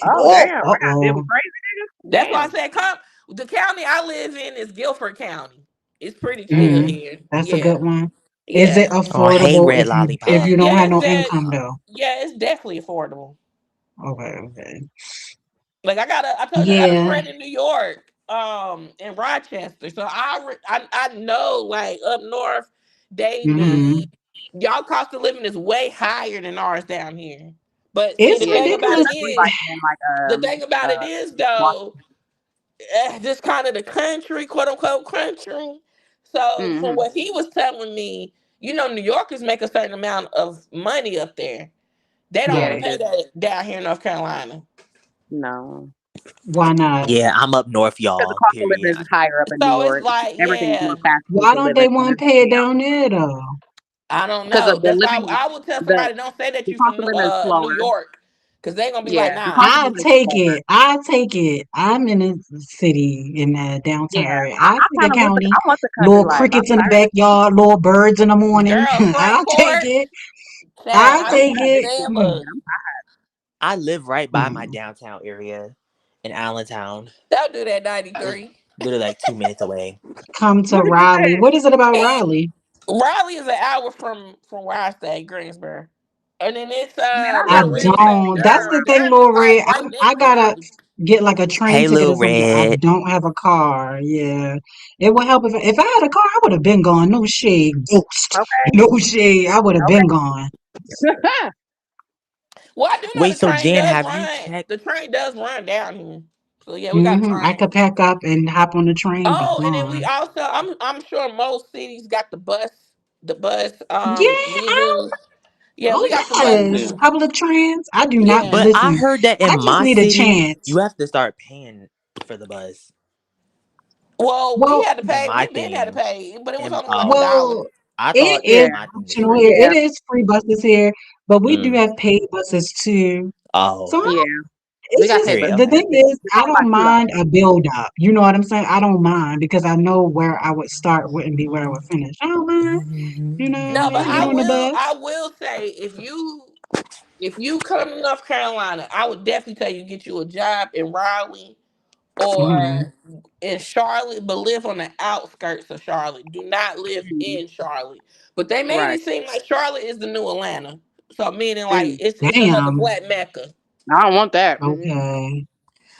Oh Oh, damn! I gotta deal with uh-oh. crazy niggas. That's why I Damn. said come. The county I live in is Guilford County. It's pretty chill Mm, here. that's a Yeah. good one. Is it Yeah. Oh, hey, affordable red if lollipop. you don't Yeah, have no income though? it's definitely affordable. Okay, okay. Like I told you I got a Yeah. friend in New York, in Rochester. So I know like up north, they Hmm. be y'all cost of living is way higher than ours down here. But see, It's Yeah, yeah, yeah. ridiculous. Especially like in like the thing about it is though, Washington. this kind of the country, quote unquote country. So from Mhm. what he was telling me, New Yorkers make a certain amount of money up there. They Yeah, don't they Right. pay do. that down here in North Carolina. No, Why not? Yeah, I'm up north, because the y'all. cost of living Period. is higher up in New So it's York. like, Everything's yeah, more fashionable Why to don't live they in want to the pay it city. down there though? I don't Because know. of the That's why living, I would tell the somebody don't say that the you cost from of living is New slower. York, because they gonna be like, Yeah, the nah. cost of I'll living is take slower. it. I'll take it. I'm in a city in the downtown Yeah, area. I I take a kind of want the county. I want the country Little life. I'm crickets in the tired of the city. backyard, little birds in the morning. Girl, I'll take Frankfurt, it. I'll child, I I'm take can't tired of it. big stand city Mm, shit. bugs. I live right by my mm. downtown area in Allentown. Don't do that, 93. Literally like 2 minutes away. Come to What did you Raleigh. say? What is it about And Raleigh? Raleigh is an hour from where I stay, Greensboro. And then it's Man, I I never little been ritty to town. don't. That's Greensboro. the thing, Durham is Lil like Red. right I next to gotta Raleigh. get like a train Hey, ticket or little something. I red. don't have a car. Yeah. It would help if I had a car, I would have been gone. No shade. Ghost. Okay, No shade. I would have been gone. okay. Well, I do know Wait, so Jan, have you checked? The train does run down here. So yeah, we got a I train. could pack up and hop on the train and be Oh, and then we gone. also I'm sure most cities got the bus Yeah. leaving. Yeah, Oh we got the bus yes. too. Public trans. I do not Yeah. But I listen. heard that in I just my need a city, chance. you have to start paying for the bus. Well, we Well, had to In pay. my We been had to thing. pay, but it was And only like a oh, dollar. well, I it thought is in Yeah, my thing was optional free. here. It yeah, is free buses here, but we do Mm. have paid buses too. So Oh, yeah. We it's got just paid, but period. the Okay. thing is, it's I only like don't mind $2. a build up. You know what I'm saying? I don't mind because I know where I would start wouldn't be where I would finish. I don't mind. You know, No, but I'll get on the I bus. will say if you come to North Carolina, I would definitely tell you get you a job in Raleigh Hmm. or in Charlotte, but live on the outskirts of Charlotte. Do not live Mhm. in Charlotte. But they made Right. it seem like Charlotte is the new Atlanta. So meaning like Mm. it's another Damn. black mecca. I don't want that. Mm-mm. Okay.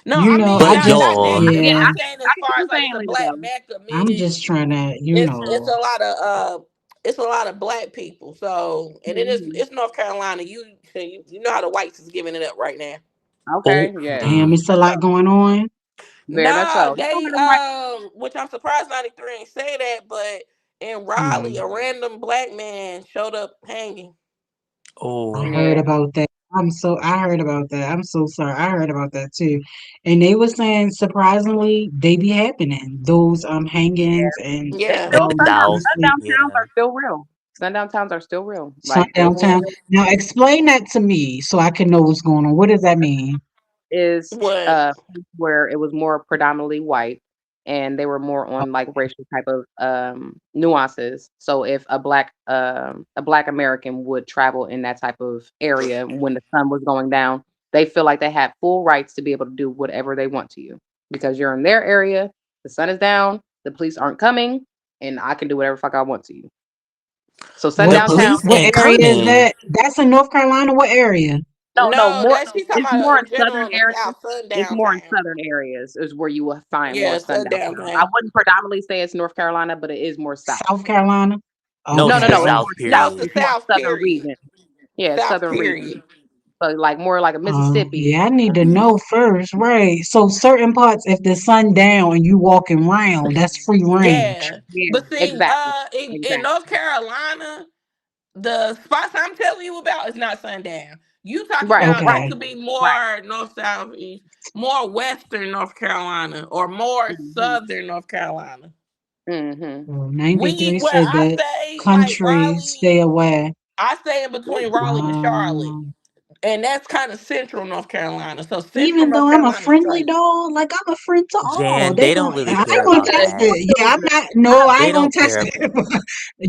No, You I know, mean I But just not that. y'all, Yeah, yeah. I'm saying as I can far see as your like it's a family black though. mecca, I'm meaning just trying to, it's a lot of black people. So and then Hmm. it's North Carolina. You know how the whites is giving it up right now. Okay. oh, Yeah. damn, it's a That's lot so. going on. Very much No, so. You know they how them white. which I'm surprised 93 ain't say that, but in Raleigh, Mm, a random black man showed up hanging. I Oh, heard Yeah. about that. I heard about that. I'm so sorry. I heard about that too. And they were saying surprisingly they be happening. Those hangings and It's Yeah. still South. obviously sundown towns Yeah. are still real. Sundown towns are still real. Like there sundown was town. Now explain that to me so I can know what's going on. What does that mean? is What? where it was more predominantly white and they were more on like racial type of nuances. So if a black American would travel in that type of area when the sun was going down, they feel like they had full rights to be able to do whatever they want to you because you're in their area, the sun is down, the police aren't coming, and I can do whatever fuck I want to you. So The sundown town police What ain't area is coming. that? That's in North Carolina. What area? no No, more that she's talking it's about more in in general southern in the areas. South, It's sundown more in town. southern areas is where you will find more Yeah, sundown sundown towns. I town. wouldn't predominantly say it's North Carolina, but it is more south. South Carolina? No, No, just no, the no, it's Okay. South. more south. No, it's the Period. It's more South. southern Period. region. Yeah, South. southern region. Period. So like more like a Oh, Mississippi. yeah, I need to know first, right? So certain parts, if the sun down and you walking around, that's free range. Yeah, Yeah, but see, exactly. in Exactly. North Carolina, the spots I'm telling you about is not sundown. You talking Right, about right, that Okay. could be right. more north, south, east, more western North Carolina, or more Mm-hmm. southern North Carolina. Mm-hmm. Well, We 93 where said I that stay, like country Raleigh, stay away. I stay in between Raleigh and Charlotte, Um, and that's kind of central North Carolina. So central even North though I'm a Carolina friendly straight. dog, like I'm a friend to all. Jan, They they don't gon' really I You're care ain't still gonna about good. test You that. will it. still Yeah, be I'm good. not. No, I They ain't gonna don't test care. it.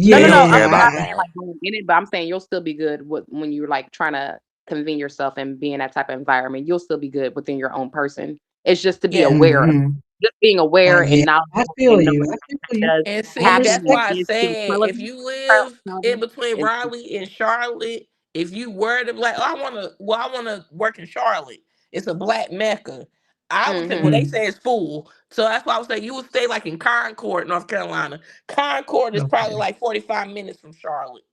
No, no, They no. don't I'm care Yeah, not about I saying that. like don't. going in it, but I'm saying you'll still be good when you're like trying to convene yourself and be in that type of environment. You'll still be good within your own person. It's just to be Yeah. aware, Hmm. just being aware Yeah, and I knowledgeable feel and you. knowing I that feel that you. does And I see, that's happen respect. why I and is still said if relevant. you live in between And, Raleigh and Charlotte, if you were to be like, oh, I want to work in Charlotte. It's a black mecca. I would say, well, mm-hmm. they Mm, say it's full, so that's why I would say you would stay like in Concord, North Carolina. Concord is probably okay. like 45 minutes from Charlotte.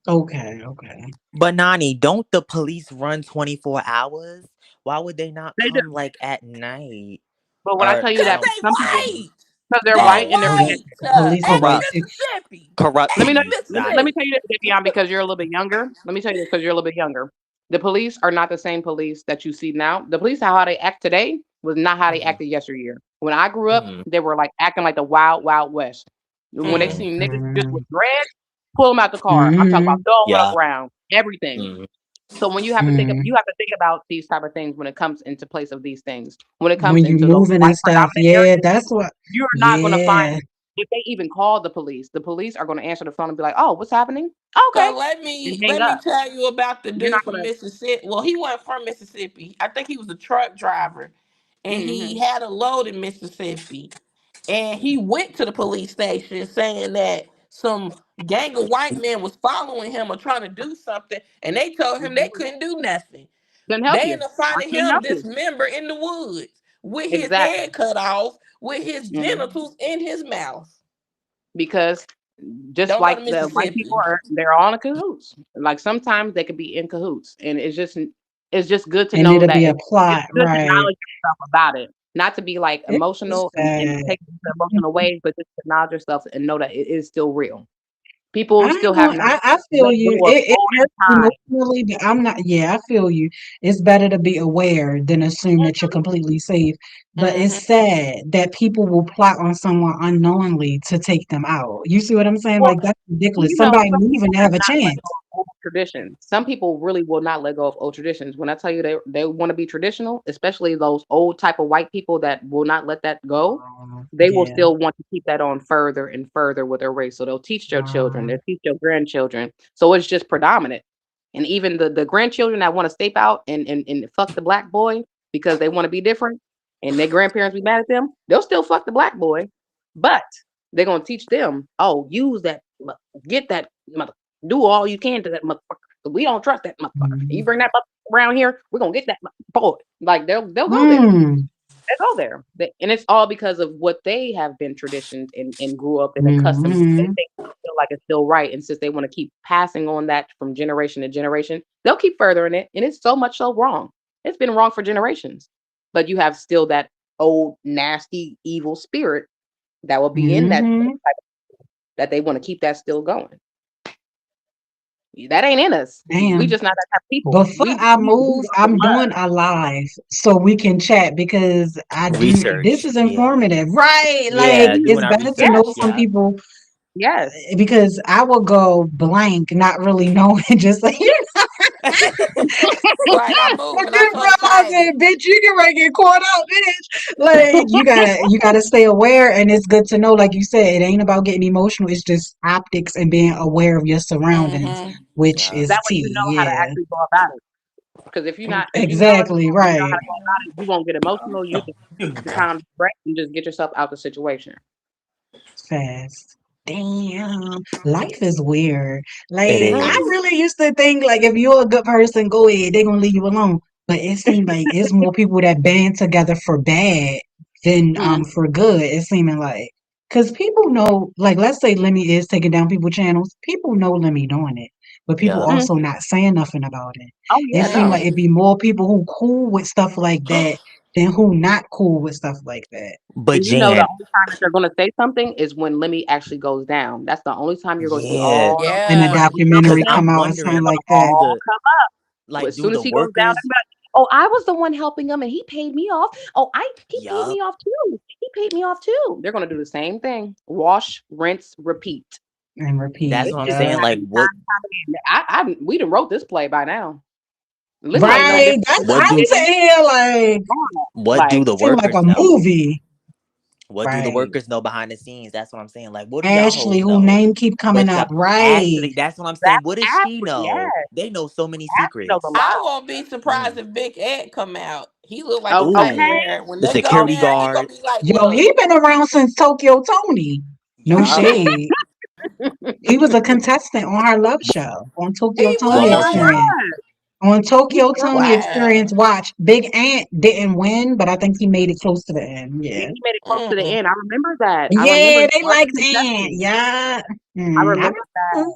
Okay. Okay. But Nani, don't the police run 24 hours? Why would they not They do. come like at night? But when I Or tell you Cause that um they some people, um white. because they're They white oh and they're Oh, connected. white. the police are And white corrupt too. Mississippi. Let me know. And corruption. Got Let it. me Mississippi. tell you this, Davion, because you're a little bit younger. Let me tell you this because you're a little bit younger. The police are not the same police that you see now. The police, how they act today, was not how they Mm, acted yesteryear. When I grew up, mm, they were like acting like the wild, wild west. When they mm, see Mm. niggas just with Mm, dread, pull them out the car. I'm talking about mm-hmm. throwing them yeah. around, everything. Mm. So when you have to think of, Mm. you have to think about these type of things when it comes into place of these things. When it comes When you into those moving white and stuff, predominant yeah, areas, that's what. you're not going to find Yeah. if they even call the police are going to answer the phone and be like, "Oh, what's happening?" Okay, So let and me hang let me up. tell you about the You're not dude from going to. Mississippi. Well, he wasn't from Mississippi. I think he was a truck driver, and he Mm-hmm. had a load in Mississippi. And he went to the police station saying that some gang of white men was following him or trying to do something, and they told him they Mm-hmm. couldn't do nothing. Couldn't help They you. ended up I finding couldn't him help you. dismembered in the woods with his Exactly. head cut off, with his Hmm. genitals in his mouth. Because just Don't go like to the white people Mississippi. are, they're all in cahoots. Like sometimes they could be in cahoots, and it's just good to And know it'll that be a it's plot, good to right? acknowledge yourself about it. Not to be like It's emotional and sad. take it into emotional Mhm. ways, but just to acknowledge yourself and know that it is still real. I People still ain't have going not I feel let you. go of It olden hurts times. emotionally, but I'm not, yeah, I feel you. It's better to be aware than assume that you're completely safe. But Hmm. it's sad that people will plot on someone unknowingly to take them out. You see what I'm saying? Well, Like that's ridiculous. you know, Somebody some moving people to will have a not let chance. go of old traditions. Some people really will not let go of old traditions. When I tell you they want to be traditional, especially those old type of white people that will not let that go, they will Yeah. still want to keep that on further and further with their race. So they'll teach their children, they'll Um, teach their grandchildren. So it's just predominant. And even the grandchildren that want to step out and fuck the black boy because they want to be different and their grandparents be mad at them, they'll still fuck the black boy. But they're gonna teach them, oh, use that, get that mother, do all you can to that motherfucker. We don't trust that motherfucker. You mm, bring that motherfucker around here, we're gonna get that boy. Like they'll go there. mm, They go there. And it's all because of what they have been traditioned and grew up and accustomed to. They mhm, think feel like it's still right. And since they want to keep passing on that from generation to generation, they'll keep furthering it. And it's so much so wrong. It's been wrong for generations. But you have still that old nasty evil spirit that will be in that Mm-hmm. that they want to keep that still going. That ain't in us. We Damn. just not that type of people. Before I We move, love the I'm doing blood. a live so we can chat because I do this Research. is Yeah. informative, right? Like Yeah, doing it's our better to Yes, know research. some Yeah. people yes. because I will go blank, not really knowing, just like Right, I moved and I'm just so excited. realizing, bitch, you can ready to get caught out, bitch. Like you gotta stay aware, and it's good to know, like you said, it ain't about getting emotional. It's just optics and being aware of your surroundings, Mm-hmm. which Yeah. is That way you know key. how to Yeah, actually go about it. Because if you know exactly you know how right. to go about it, you won't get emotional. You just take your time to break and just get yourself out the situation. Fast. Damn, life is weird. It Like I is. really used to think like if you're a good person, go ahead, they're gonna leave you alone. But it seems like it's more people that band together for bad than Mm-hmm. for good. It's seeming like because people know, like let's say Lemmy is taking down people channels. People know Lemmy doing it, but people Yeah. also not saying nothing about it. Oh It yeah, seems no. like it'd be more people who cool with stuff like that than who not cool with stuff like that. But And you know the Jan, only time that they're gonna say something is when Lemmy actually goes down. That's the only time you're gonna see yeah, all those And the Yeah. celebrities come because documentary in. come I'm out and They're something wondering, like gonna that. all come up. like, As do soon as the he goes down, workers? everybody, oh, I was the one helping him and he paid me off. Oh, I he paid Yup. me off too. He paid me off too. They're gonna do the same thing. Wash, rinse, repeat. And That's repeat. what I'm It's been saying. Yeah. Like, happening what? time and time again. We done wrote this play by now. Lemmy ain't no Right. different That's from What P. I'm do? Diddy. saying like What do Like, the seem like workers a know? movie. What do the Right. workers know behind the scenes? That's what I'm saying. Like, what do y'all Ashley, hoes who know? name keep coming But up. Right. Ashley, that's what I'm saying. that's What does she Ashley. know? Yeah, They know so many Ashley knows a secrets. I lot. won't be surprised Mm. if Big Ed come out. He look like a Oh, Ooh, okay. nightmare. When the they go Oh, security there, he gonna guard. be like, Yo, look, he been around since Tokyo Tony. No yup. shade. He was a contestant on her love show on Tokyo He What Tony whole my show? was. Experience. God. On He Tokyo sure Tony was. Experience, Wow. watch. Big Ant didn't win, but I think he made it close to the end. Yeah, Yeah. he made it close to the Mm. end. I remember that. I remember Yeah, he they was liked Ant. contesting. Yeah. I I remember that remember.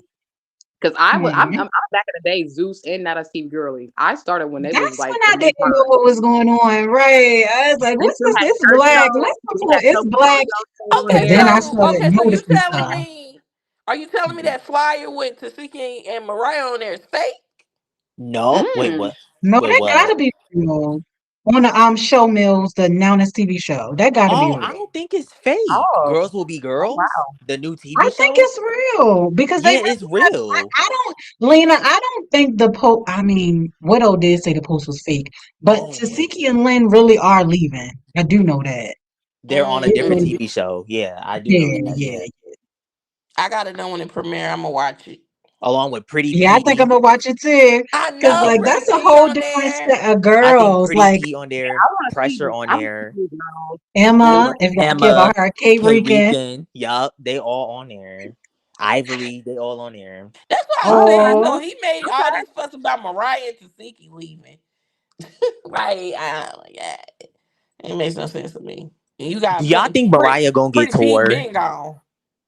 because Hmm. I'm back in the day. Zeus and not a Steve Gurley. I started when they was That's like when I in their didn't know prime. what was going on. Right. I was like, They what's still this? had It's black. Churchill. Let's They support had it's Toby black. Jones on Okay, And then I there. started so you noticing telling stuff. me, are you telling me that flyer with Tasiki and Mariah on there is fake? No. Wait, Mm. what? No, Wait, that what? gotta be real. On the show Mills, the Now This TV show. That gotta be Oh, I real. don't think it's fake. Oh, Girls Will Be oh Girls, wow. the new I TV think show. it's real because they Yeah, really it's have, real. I don't, Lena, I don't think the post, I mean, Widow did say the post was fake, but Oh, Tasiki and Lynn really are leaving. I do know that. they're on a They different Mm. really, TV show. Yeah, I do know yeah, that. yeah. Yeah, I gotta know when it premiere. I'm gonna watch it. along with Pretty Yeah, I think I'm P. gonna watch it too. I Cause know like Yeah, Pretty that's a P whole on different there. set of I think girls. Pretty Like P on Yeah, there. Pressure on I want to there. see girls. Emma, Emma, if y'all care Emma, about her, Kay K Rican. Rican. Yup, they all on there. Ivory, they all on there. That's what I'm saying. Okay, So Oh, he made all okay. this fuss about Mariah and Tasiki leaving. Right? Yeah, it makes no sense to me. And you Do got y'all think Mariah gonna get Pretty P tour? been gone.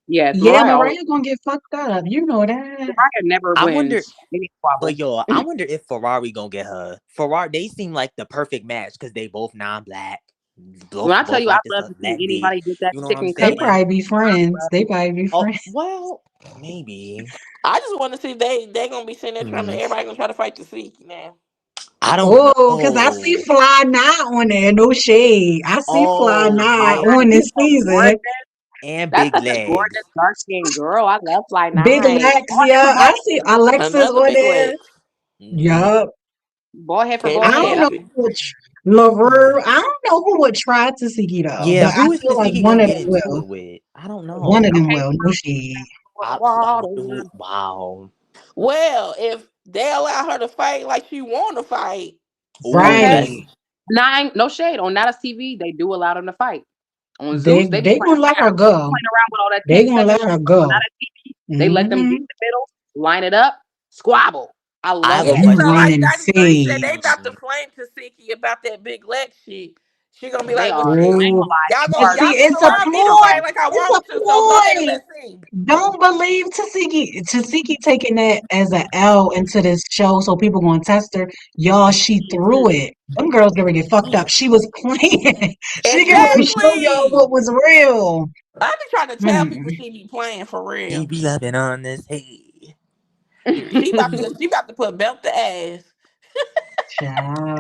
Yes, yeah, Mariah. Mariah gonna get fucked up. You know that. Mariah never I wonder, wins any but squabbles. yo, I wonder if Ferrari gonna get her. Ferrari, they seem like the perfect match because they both non-black, When both I tell both you, I'd like this love to see black dick. anybody get that You know what I'm chicken They cut. saying? probably be friends. They probably be Oh friends. well, maybe. I just want to see if they gonna be sitting there trying to Hmm. everybody gonna try to fight Tasiki now. I don't Oh, cause I see know. Fly Night on there. No shade. I see Fly Oh Night Oh, yeah, on she's this so season. gorgeous. and That's big such a gorgeous legs. dark skinned girl. I love Fly Big Night. Lex, Boy, yeah. I everybody, see Alexis Another on big there. leg. Hmm. Yup. boy head for Can't be boy I don't head. I know happy. who would LaRue. I don't know who would try to Tzatziki though, Yeah, but I who is feel like Tasiki one gonna of get them into will. it with? I don't One of know. them okay. will. No shade. For the I water. wonder who. Wow. Well, if they allow her to fight like she want to fight, Ooh, Okay. that's Right. Nine, no shade. On Not a TV, they do allow them to fight. On They Zeus, they be they playing gonna let her around. They be go. playing around with all that They 10 gonna second let shit. her On Not go. a TV, they let them get Hmm. in the middle, line it up, squabble. I I love have a it You that. sound question. like running Dr. Dre said they fade. about to Hmm. flame Tasiki about that big Lex shit. She gonna be They like, "Well, are. I ain't shit, Ooh, gonna lie. y'all They but gonna are see, y'all it's gonna a allow me to ploy. fight like I It's a want to, so go ahead and ploy. let's see." Don't believe Tasiki taking that as an L into this show, so people gonna test her. Y'all, she threw it. Them girls gonna get fucked up. She was playing. She gonna show y'all Exactly. what was real. I be trying to tell people Mm, she be playing for She real. be loving on this. Hey, She about to put belt to ass.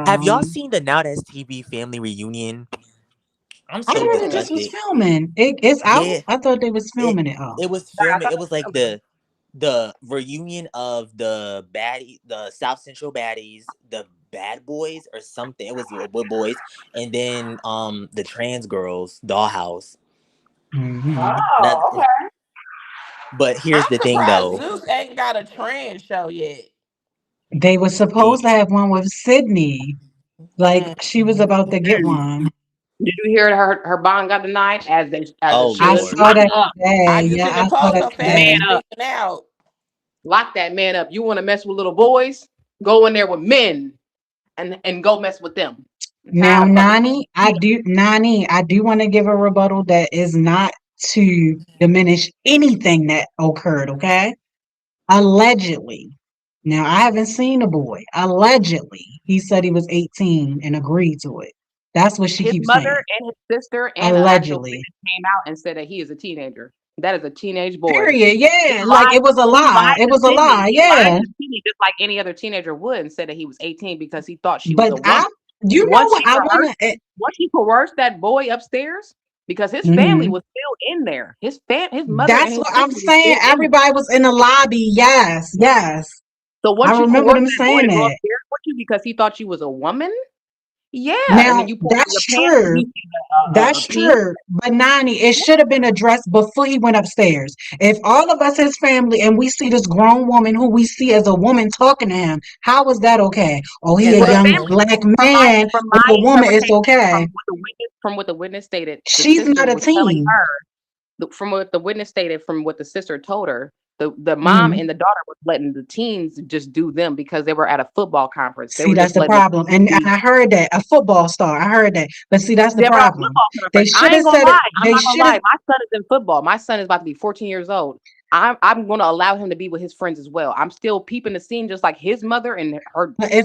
have y'all child. seen the Now That's TV family reunion? I'm I so heard it just was disgusted. filming. It's out. Yeah, I thought they was it filming it. Oh, it was I filming. thought It it was was like filming. the reunion of the South Central baddies, the bad boys or something. It was with boys, and then the trans girls, Dollhouse. hmm That, Oh, okay. but here's I'm the thing, surprised though. Zeus ain't got a trans show yet. They were supposed to See, have one with Sydney. Like she was Mm. about to get one. Did you hear her bond got denied as it oh I should? Lord, saw Lock that up, I today. just Yeah, seen a I saw post that her man family today. up, speaking out. lock that man up. You want to mess with little boys? Go in there with men and go mess with them. I'm Now, tired of fucking. Nani, I do want to give a rebuttal that is not to diminish anything that occurred, okay? Allegedly. Now, I haven't seen the boy. Allegedly, he said he was 18 and agreed to it. That's what she His keeps mother saying. and his sister and an actual Allegedly. witness came out and said that he is a teenager. That is a teenage boy. Period. He Yeah, like lied. it was a He lie. lied It to was a Sydney. lie. He lied Yeah. to Sydney just like any other teenager would, and said that he was 18 because he thought she was But a woman. you know Once what? she I coerced, want to. once she coerced that boy upstairs, because his family was still in there. His mother and That's his what I'm sister was saying. still in there. Everybody was in the lobby. Yes, yes. So I once you remember coerced them that boy saying to go that. upstairs with you because he thought you was a woman, yeah, and then Now, you pull down that's your pants and true. he sees a That's penis. true. But Nani, it should have been addressed before he went upstairs. If all of us, his family, and we see this grown woman who we see as a woman talking to him, how is that okay? Oh, he a Well, the young family, Exactly. black from my man from with my a woman, it's interpretation, okay. from what the witness stated, the She's sister not a was telling teen. her, from what the witness stated, from what the sister told her, the mom Mhm. and the daughter was letting the teens just do them because they were at a football conference. They See, were that's just the letting the problem. teens And be. I heard that a football star. I heard that. But see, that's the They were at a problem. football They conference. should I have ain't gonna said it. lie. I'm They not gonna should have. lie. My son is in football. My son is about to be 14 years old. I'm gonna allow him to be with his friends as well. I'm still peeping the scene just like his mother and If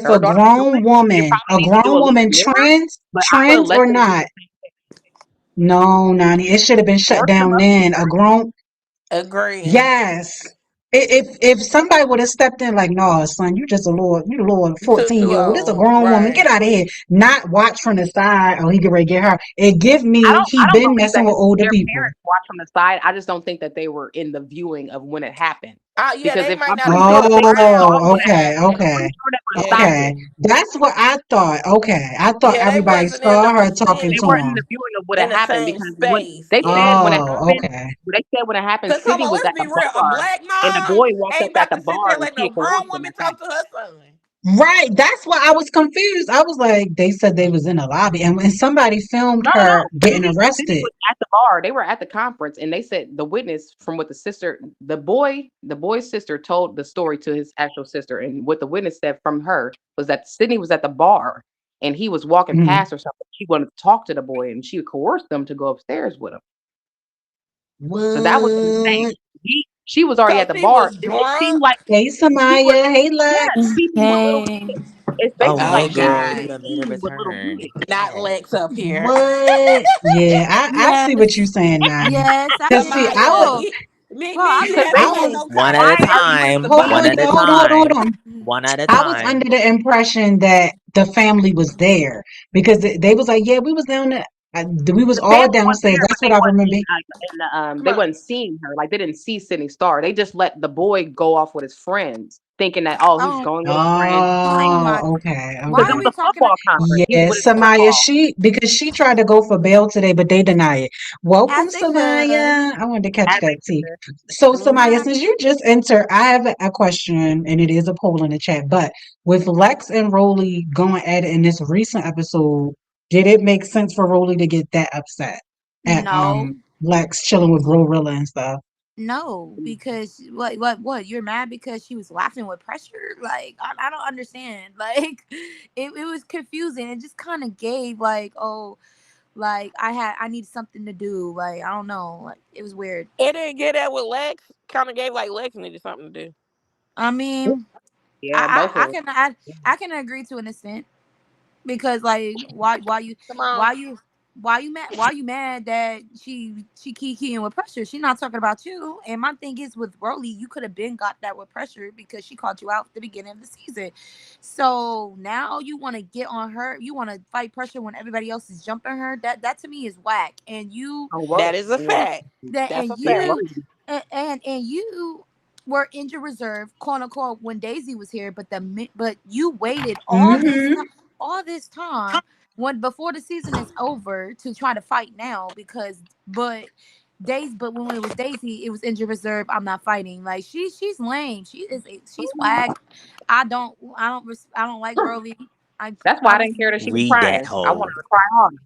her daughter are doing. They probably a need to do grown a little woman, bit more, but I'm gonna trans let or them do not, the same no, Nani, it should have been thing. shut Force them down up. then. A grown, Agreeing. yes. If somebody would have stepped in like, no, son, you a little Too 14-year-old. This a old. grown woman. Get Right. out of here. Not watch from the side. Oh, he get ready to get her. It give me I he don't been believe that messing with older their people. parents watched from the side. I just don't think that they were in the viewing of when it happened. Yeah, Because they if might I'm not pretty have sure been if they saw around Oh, when would it have, okay, I'm happened. okay. pretty sure they would have stopped Yeah. Okay, it. that's what I thought. Okay, I thought Yeah, they everybody wasn't in saw the her talking They to weren't in him. the viewing of what had in the happened same because when space. they said Yeah. Oh, okay. when it happened, Cause come Sydney on, was let's at be the real. A bar black and the mom boy walked up ain't at about the to sit there bar and and let she no had grown coerced him woman and said, talk to her son. Right, that's why I was confused. I was like, they said they was in the lobby, and when somebody filmed no, no, no. her getting Sydney arrested. was at the bar. They were at the conference, and they said the witness from what the boy's sister told the story to his actual sister, and what the witness said from her was that Sydney was at the bar, and he was walking Mhm. past or something. She wanted to talk to the boy, and she coerced them to go upstairs with him. So that was the thing. What? She was already So at the she bar. was It seemed like drunk. Hey, she was, Samaya. Hey, yeah, Lex. sleeping with little Hey. kids. It's Oh basically Oh well, like she was girl, God. you done made a scheming with little return. kids. Not Yes. Lex up here. What? Yeah, I see what you're Yes. saying, Nani. Yes, I Cause did see, I Samaya, was, too. me Bro, and I've you Because been haven't I had was. looking. no One at a time. I How you time. Samaya? One Hold at a on, hold time. on. One at a I was time. under the impression that the family was there because they was like, yeah, we was down there. We was the all family was downstairs. there, but That's what I remember. they But wasn't seeing her. Like they didn't see Sydney Star. They just let the boy go off with his friends, thinking that oh he's Oh, going with his friends. oh my. Oh, okay, Because Why it are was okay. we a talking? football conference. He was Yeah, with his Samaya, football. because she tried to go for bail today, but they deny it. Welcome, As they should. Samaya. I wanted to catch As they that tea. should. So, Samaya, Yeah. since you just entered, I have a question, and it is a poll in the chat. But with Lex and Rolly going at it in this recent episode, did it make sense for Rolly to get that upset at No. Lex chilling with Glorilla and stuff? No, because what? You're mad because she was laughing with pressure? Like, I don't understand. Like, it was confusing. It just kind of gave, like, oh. Like I need something to do. Like I don't know. Like it was weird. It didn't get that with Lex. Kind of gave like Lex needed something to do. I mean, Yeah, both of I can agree to an extent because like Come on. why you why you mad that she keying with pressure? She's not talking about you. And my thing is with Rolly, you could have been got that with pressure because she called you out at the beginning of the season. So now you want to get on her. You want to fight pressure when everybody else is jumping her. That to me is whack. And you on That Ro- is a yeah, fact. that That's and a yeah, fact. you Rosie. and you were injured reserve, quote unquote, when Daisy was here. But but you waited Mm-hmm. all this time when before the season is over to try to fight now because but when it was Daisy, it was injured reserve. I'm not fighting. Like she's lame. She's whack. I don't like Roly. That's why I I was didn't care that she was Read that crying. I wanted hoe. her to cry harder.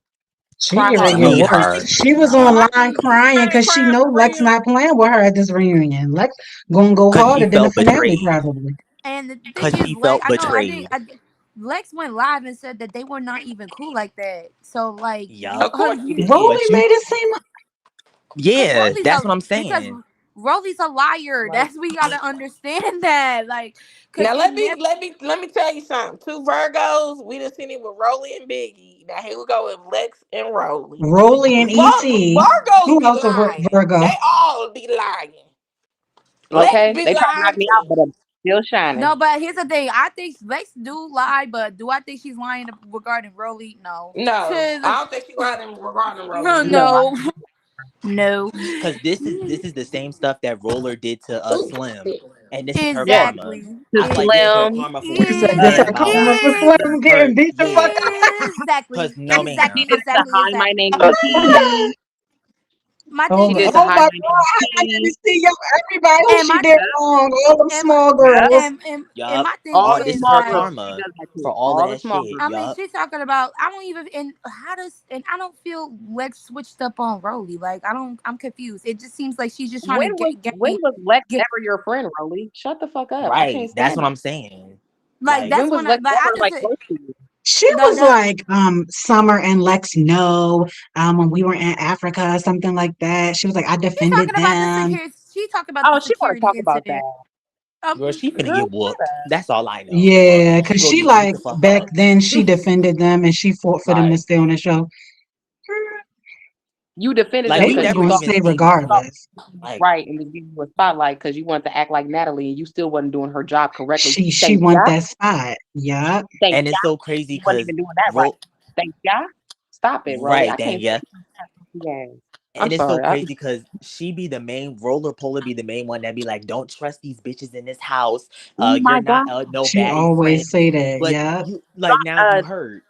She Cry even harder. get Read worse. her. She was so I online think crying I ain't because she crying know for Lex real. not playing with her at this reunion. Lex gonna go Cause she harder than the felt finale betrayed. probably. and the thing Cause is she Lex felt betrayed. Lex went live and said that they were not even cool like that. So like you Yup. Of her course you you did. Rolly But you, made it seem because yeah, that's what I'm Because saying. Rolly's a liar. Like, That's we gotta understand that. Like, cause Now it never. let me tell you something. Two Virgos, we done seen it with Rolly and Biggie. Now here we go with Lex and Rolly. Rolly and ET. Virgos Who be else a lying. Virgo? They all be lying. Lex okay, be they try to knock lying me out, too. but I'm still shining. No, but here's the thing. I think Lex do lie, but do I think she's lying regarding Rolly? No. No, Cause I don't think she lying regarding Rolly no, No, neither. no, no. Cause this is the same stuff that Roller did to Ooh, Slim, shit. and this is her yeah, karma. Exactly. to I feel like this is her Slim. karma for what He she said this said her about karma for Ex- Slim her. getting beat the fuck Yeah. exactly. Cause no, She Exactly. ma'am. did it to Exactly. hide my Exactly. name in tea. My Oh, thing She did it is, to oh hide my my name God, in I didn't tea. see yo everybody who and she my did Yep, wrong, all them and my small yep. girls. and Yup. my thing All All the this is is her small that girls. She karma does that for too. all of All the that small shit. girls. I mean, Yup. she's talking about. I don't even. And how does? And I don't feel Lex switched up on Rolly. Like I don't. I'm confused. It just seems like she's just trying to get When me. was Lex Get ever your friend, Rolly? Shut the fuck up. I Right. can't That's stand what it. I'm saying. like Like When that's was when Lex I ever just like close to you? She was the like, Summer and Lex know, when we were in Africa, something like that. She was like, I she's defended talking about the them. security. She talking about the Oh, she want to security talk about incident. that. girl, she finna Girl, get shut whooped. up. That's all I know. Yeah, She because gonna she get beat like the fuck back up. then she defended them and she fought for them to Like, stay on the show. You defended them like They we was because you never gonna thought even stay seen. you thought regardless. she was Like, right and was giving you a spotlight because you wanted to act like Natalie and you still wasn't doing her job correctly. She Thank want ya. that spot. Yup. Thank and ya. it's so crazy You wasn't because even doing that right. Ro- Thank ya. Stop it, Rolly. right I then, can't yeah. stand that. I'm And it's so sorry. crazy because she be the main roller polar, be the main one that be like, don't trust these bitches in this house. Oh You're my not God. no She baddie friend. always say that. But Yup. you like now you Uh, heard,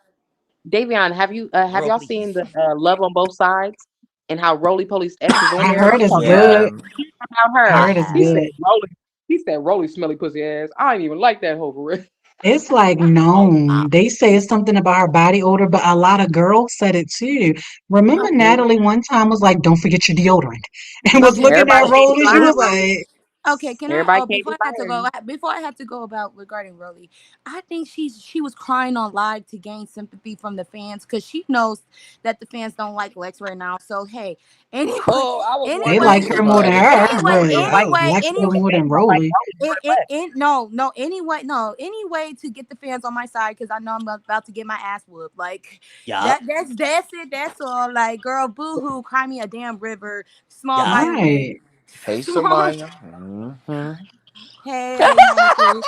Davion, have girl, y'all seen please. the Love on Both Sides and how Roly Poly's ex is on I there? heard I'm it's talking Yeah, good. about I her. I heard it's He said have. good. Roly. He said Roly smelly pussy ass. I ain't even like that hoe for real. It's like Oh wow. known. They say it's something about her body odor, but a lot of girls said it too. Remember Mhm. Natalie one time was like, "Don't forget your deodorant," and was Okay, looking at Everybody can't Roly. She define was her. like, okay. Can I? Everybody Oh, can't define her. before I had to go about regarding Rolly, I think she was crying on live to gain sympathy from the fans because she knows that the fans don't like Lex right now. So hey, anyway, Oh, I was "They wondering like anyway, too, her more than buddy. her, anyway, but I anyway, like her anyway. more They than don't like Roly." Roly more than Lex. No, any way to get the fans on my side because I know I'm about to get my ass whooped. Like Yup. that's it. That's all. Like, girl, boo hoo, cry me a damn river, small Yup. Right. violin, Hey, small. Samaya. Hey, 93.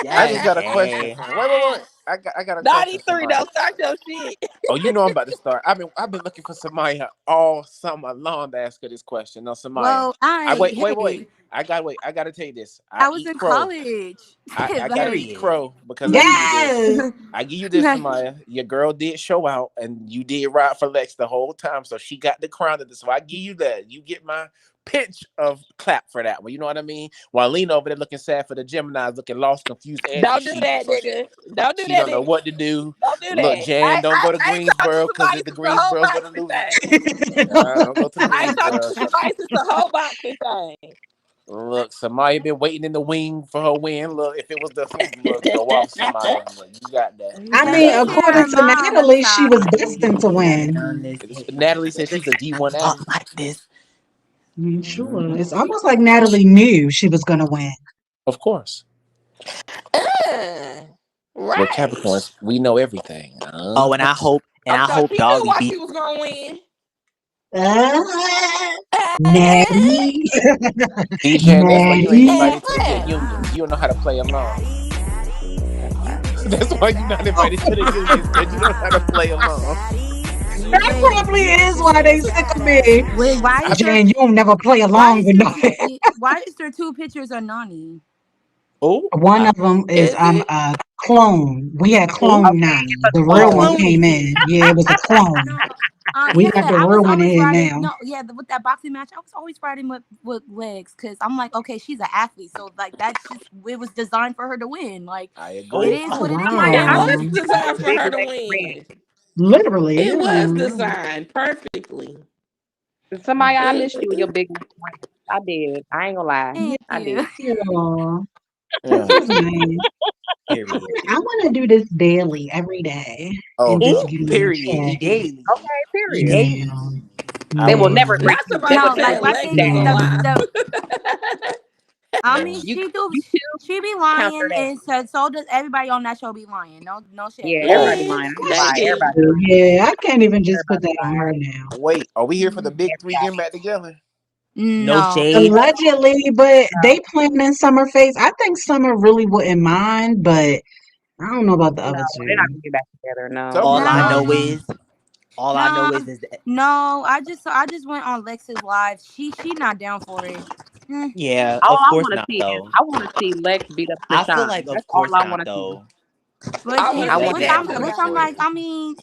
I just Yes. got a question Hey. for. Wait. I got a question, 93 Samaya. don't start your shit. Oh, you know I'm about to start. I've been looking for Samaya all summer long to ask her this question. No, Samaya. Well, I wait, I wait. hey, I got to wait. I gotta tell you this. I I was eat in crow. college. I gotta Like, eat Period. crow because I give you this. Yes. I give you this, Samaya. Your girl did show out, and you did ride for Lex the whole time, so she got the crown of this. So I give you that. You get my pinch of clap for that one. You know what I mean? While Lena over there looking sad for the Gemini's, looking lost, confused, and Don't do sheep. that, So nigga. Don't do she that, don't know nigga. what to do. Don't do Look, that. Jan, don't go to I ain't talked to Greensboro because somebody if the since the whole Greensboro's gonna boxing lose it. thing. Don't go to the I ain't talked Greensboro. to somebody since the whole boxing thing. Look, Samaya been waiting in the wing for her win. Look, if it was the look, go off, Samaya. Look, you got that. I You Let mean, me got that. share according to my Natalie, she was side. destined to win. On this hit like Natalie said she's a D1 up athlete. like this. Sure. It's almost like Natalie knew she was going to win. Of course. Uh, We're right. Capricorns. We know everything. Oh, and Oh, I so hope she knew Dolly why beat. she was gonna win. Uh, Natty. DJ, that's why you ain't Natty. invited to the unions. You don't know how to play along. That's why you're not invited to the unions, because you don't know how to play along. That probably is why they sick of me. Wait, why is there Jan, you don't never play why along is with there two nothing. why is there two pictures of Nani? Oh, One of them is Is it? a clone. We had oh, clone Okay, Nani. it's a The A real one clone. came cloney. in. Yeah, it was a clone. No, We got yeah, the I was real one in always here riding. now. No, yeah, with that boxing match, I was always riding with legs because I'm like, okay, she's an athlete, so like that's just it was designed for her to win. Like I it agree. is Oh what it Samaya, It I is. was wow. miss you with designed your for big her to leg friend. win. Literally, It was yeah. designed perfectly. Somebody, I miss you with your big leg friend. I did. I ain't gonna lie. Thank I did. you. Yeah. Yeah. That was nice. Period. I want to do this daily every day and Oh, just Ooh, get in the period. chat. E daily. Okay, E period. Yeah. daily. I They will would Yeah. never love agree. Not You never somebody No, agree like saying with I me Lexi think was a that. lie. I mean You she too she be counter lying that. and so does everybody on that show be lying. No Yeah, shade. everybody Mm, lying. I ain't gonna they lie. be. Everybody lying. Yeah, I can't even just put Everybody that on lying. her now. wait. Are we here for the big three getting Everybody. back together? No No. shade. Allegedly, but they planning Summer Face. I think Summer really wouldn't mind, but I don't know about the No, other they're not two. gonna get back together. No. All Summer I might. know No. is, all I know No. is that No. I just went on Lex's live. She not down for it. Mm. yeah, All of I course want to not see is though. I want to see Lex beat up I feel like Krishan. of That's all course I not want to see. though. Which I was is I want Lex which never that. I'm down too which for I'm important. like, it. I mean,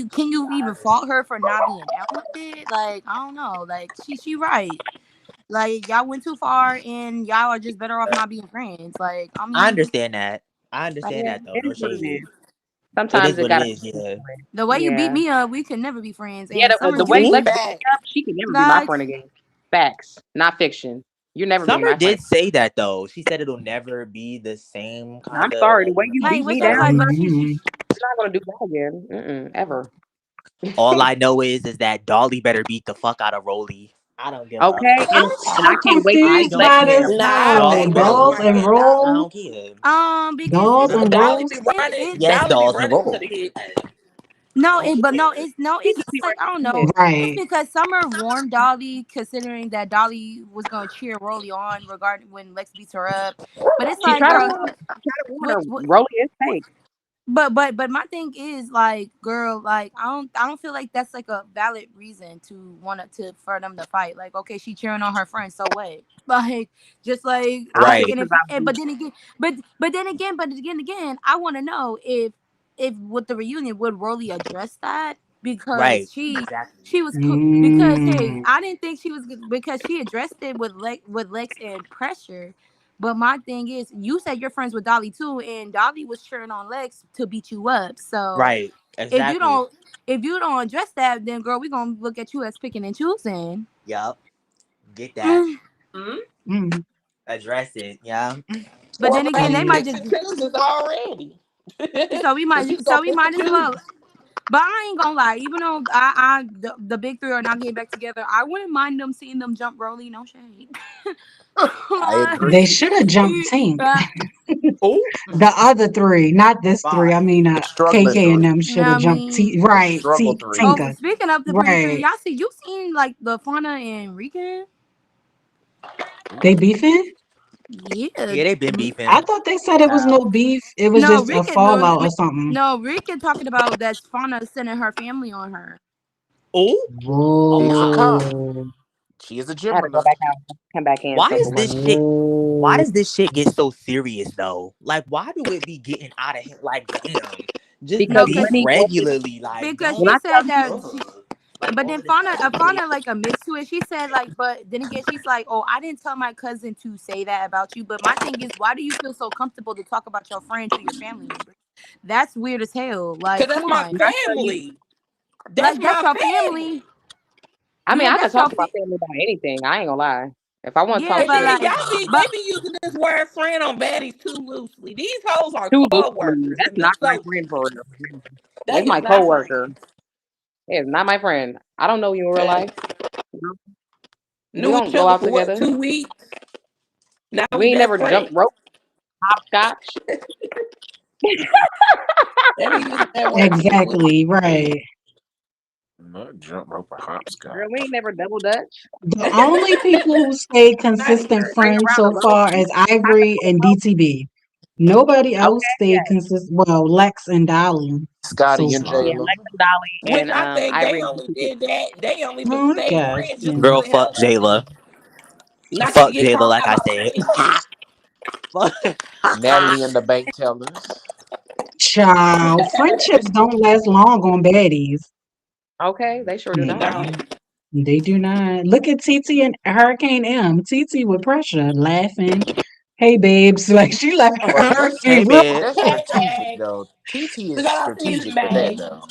can you even fault her for not being down with it? Like, I don't know. Like she right. Like y'all went too far and y'all are just better off not being friends. Like, I I mean, understand that. I like understand Yeah, that though. it No is what it shade. is. It Sometimes is it what it gotta is. be. Yeah. the way you beat Yeah. me up, we could never be friends. Yeah, And Summer the way did Ooh, Lex too. beat me up, Facts. she can never be my Like, friend again. Facts, not fiction. You're never being Summer my friend. did say that though. She said it'll never be the same I'm kind of sorry, the like way you beat which me I was down, like, bro, Hmm. you're not gonna do that again. Ever. all I know is that Dolly better beat the fuck out of Rolly. I don't give a Okay, I'm and I so can't wait to I see confused don't Lex by beat this up care. Nah, I though. think Dolls and Rolly Dolls run and rolls. it. I rolls. don't care. because Dolls and Dolly rolls. be running. Yes, Dolly be dolls and running to the rolls. hit. no, I don't but no, care. She it's just just be like I don't ready know. to It's Right. because Summer warned Dolly, considering that Dolly was gonna cheer Rolly on regarding when Lex beats her up. But it's She like, tried to girl, warn her. She tried to warn her. what Rolly is fake. but my thing is like, girl, like I don't feel like that's like a valid reason to to for them to fight. Like, okay, she cheering on her friend, so what? Like, just I don't like, think Right. and because if I and, was. but then again, I want to know if with the reunion would Rolly address that Right. because Exactly. she was cool because hey, Mm. I didn't think she was because she addressed it with Lex and pressure. But my thing is, you said you're friends with Dolly too, and Dolly was cheering on Lex to beat you up. So Right. if you Exactly. don't if you don't address that, then girl, we gonna look at you as picking and choosing. Yup. Get that. Hmm? Mm. Address it. Yeah. But then again, they Already might Mm. picked just and chooses already. If she's so gonna we pick might and as choose. well. But I ain't gonna lie, even though the big three are not getting back together, I wouldn't mind them seeing them jump Rolly. No shade. I They agree. should have jumped Tink. uh, Oh, The other three, not this three. I Right. mean, The struggling KK and three. them should have I jumped mean, The Right, struggle three. oh, Tinka. speaking of the pretty three, Right. you seen like the Fauna and Rican? They beefing? Yeah. Yeah, they've been I beefing. thought they said it was no Wow. beef. It was No, just a Rican. No, fallout or something. no, Rican talking about that Fauna sending her family on her. Oh, oh She's a my. cop. Whoa. She is a I had to go Gemini. back out, come back in. Why So is boom. this shit? Why Whoa. does this shit get so serious though? Like, why do it be getting out of hand? Like, damn, just Because No, beef cause money always. regularly. Like, because When don't. she I tell said you, that. Like But all then of this Fauna speculation. like admits to it. She said like, but then again, she's like, oh, I didn't tell my cousin to say that about you. But my thing is, why do you feel so comfortable to talk about your friend to your family members? That's weird as hell. Like, cause come that's my on, when I tell you, family. That's like that's my your family. family. I mean, Yeah, I can that's talk your to my family about anything. I ain't gonna lie. If I want to Yeah, talk And but shit, then like, y'all be but they be using this word friend on baddies too loosely. These hoes are too loosely. co-workers, That's and not this my so friend for real. they That's is my not coworker. friends. It's not my friend. I don't know you in real Okay. life. We Knew don't each go other out for what, together. 2 weeks? Now we We ain't best never jumped friends. rope, hopscotch. They be using that word too Exactly, loosely. right. Not jump rope or Girl, we hopscotch. ain't never double dutch. The only people who stayed Not consistent either. Ring friends around the so rosy. far is Hot Ivory dog and rope. DTB. Nobody else Okay, stayed yeah. consistent. Well, Lex and Dolly so Scotty and Yeah, far. Jayla. Lex and Dolly Which and I think they Ivory. only did that. They only been Oh, I stayed guess, friends just yeah. because Girl, they held fuck up, Jayla. not to Fuck get Jayla, called like out I by said. friends. Natalie and the bank tellers. Child, friendships don't last long on baddies. Okay, they sure do It not. Mm-mm. don't. They do not. Look at TT and Hurricane M. TT with pressure, laughing. Hey, babes. Like, she left Well, that's Hey, Hurricane real bitch. that's Hey, quick. strategic hey, though. TT we is got our season, strategic with that May. though.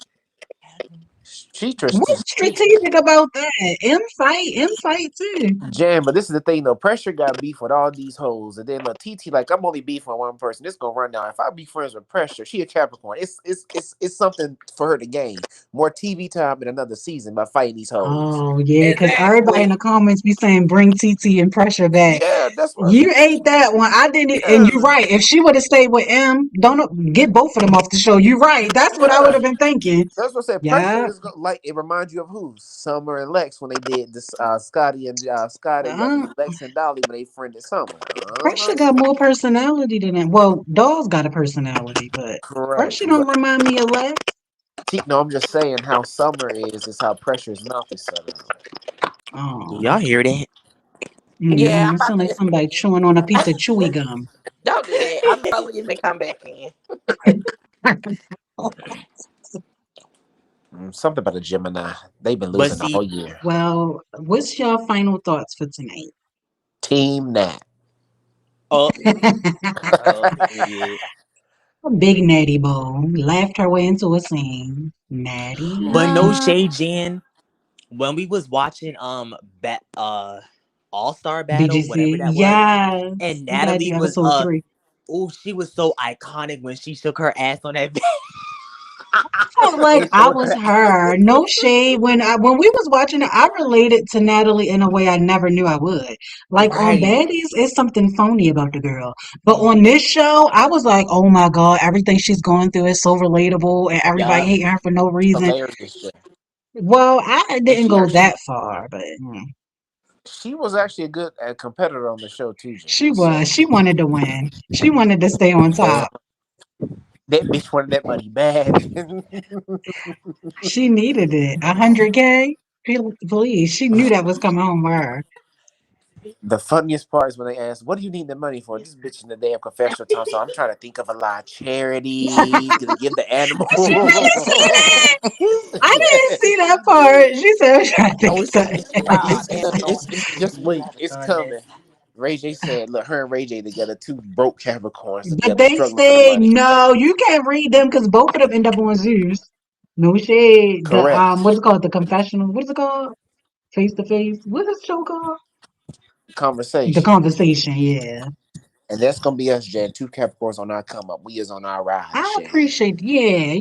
She What's she strategic about that? M fight too. Jam, but this is the thing though. Pressure got beef with all these hoes, and then look, TT like I'm only beef with one person. This gonna run down. If I be friends with Pressure, she a Capricorn. It's something for her to gain more TV time in another season by fighting these hoes. Oh, yeah, because everybody in the Exactly. comments be saying, bring TT and pressure back. Yeah, that's what. You ate that one. I didn't, and you're Yeah, right. If she would have stayed with M, don't get both of them off the show. You're right. That's what I would yeah. have been thinking. That's what I said. Pressure Yeah. is like it reminds you of who Summer and Lex when they did this. Scotty. I Uh, mean Lex and Dolly when they friended Summer. Pressure got more personality than that. Well, Doll's got a personality, but Correct, Pressure don't but remind me of Lex. No, I'm just saying how Summer is how Pressure's mouth is set up. Do Oh. y'all hear that? Yeah, Mm-hmm. I'm It about sounds like to. somebody chewing on a piece of chewy gum. Don't do that. I'm gonna leave and come back in. Something about a Gemini. They've been But losing the whole see, year. Well, what's your final thoughts for tonight? Team Nat. oh, period. Big Natty Bow laughed her way into a scene. Natty. But no uh, shade, Jan. When we was watching All Star Battle, whatever BGC. that was, Yes. and We got Natalie to was episode 3. oh, she was so iconic when she shook her ass on that. Felt like I was her. No shade. When we was watching it, I related to Natalie in a way I never knew I would. Like on Right. Baddies, it's something phony about the girl. But on Mhm. this show, I was like, oh my God, everything she's going through is so relatable and everybody Yup. hating her for no reason. Hilarious. Jay. Well, I And didn't go that far, but she was actually a good competitor on the show too, she Jan. was. So She wanted to win. She wanted to stay on man, top. that bitch wanted that money bad. She needed it. 100K? Please. She knew that was coming home for her. The funniest part is when they asked, "What do you need the money for?" This bitch in the damn confessional time. So I'm trying to think of a lot of charity to give the animal. She said, I didn't see that part. She said, I'm trying to think Oh, of she something. said she bought all It's just wait, it's coming. Ray J said, "Look, her and Ray J together, two broke Capricorns But together, they struggling for the say, money." no, you can't read them because both of them end up on Zeus. No shade. Correct. What's it called? The confessional. What is it called? Face to face. What is the show called? The Conversation, conversation, yeah. and that's gonna be us, Jan. Two Capricorns on our come up. We is on our rise, I Jan. appreciate, yeah,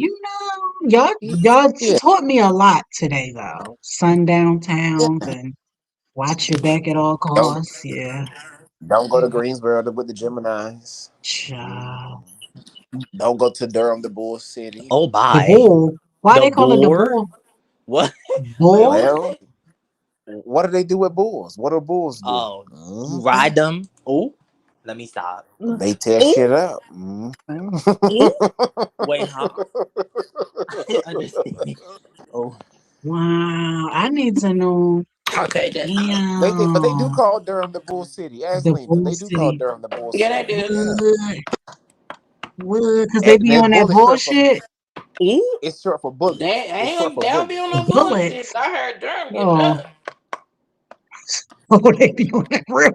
y'all Yeah, taught me a lot today though. Sundown yeah. towns and watch your back at all Don't costs. Yeah. don't go to Greensboro with the Geminis. Child. Don't go to Durham, the Bull City. Oh, The bye. bull. Why The they call it the boar. bull? What? Wait, Bull? Well, what? what do they do with bulls? What do bulls do? Oh, you ride them. Oh, let me stop. They tear Oh, shit up. oh. Wait, huh? I understand. Oh, Wow. I need to know. Okay, that's enough. But they do Damn. call Durham the Bull City. As The Lena, bull they do call city. Durham the Bull Yeah, they City. do. Yeah, What? What? Because they and be that on that bull is short for bullshit. oh. it's short for They bullet. It's short ain't. for They don't be bullet. on no bullshit. Bullets. I heard Durham get Oh. done. Oh, they be on that real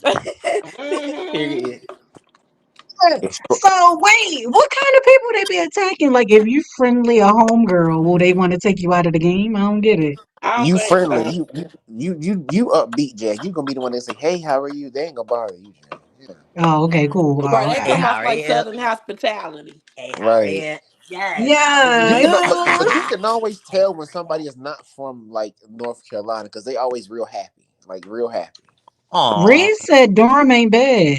Mm-hmm. Period. shit. It's short. So wait, what kind of people they be attacking? Like if you friendly a homegirl, will they want to take you out of the game? I don't get it. I don't You think friendly. so. You upbeat, Jack. You gonna be the one that say, "Hey, how are you?" They ain't gonna bother you, Jack. Yeah. Oh, okay, cool. Bro, Oh, they Hey, come okay. how off are like you? Southern hospitality. Hey, how are Right. you? Yes, how are You Yeah, can, you? but you yeah. can always tell when somebody is not from like North Carolina because they always real happy, like real happy. Aw. Reed said Durham ain't bad.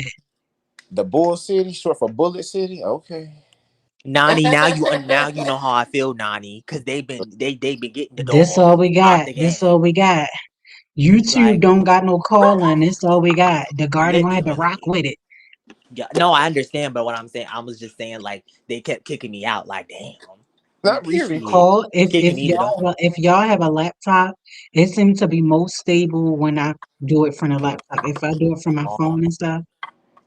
The Bull City, short for Bullet City. Okay. Nani, now you know how I feel, Nani, because they been getting the This dogs all we out got. the This all game. we got. YouTube Like don't got no calling. This all we got. The Garden gonna have to rock literally. with it. Yeah, no, I understand, but what I'm saying, I was just saying like they kept kicking me out. Like, damn. Not recent. Period. Call Kicking if me to the y'all have a laptop, it seems to be most stable when I do it from a laptop. If I do it from my oh, phone and stuff,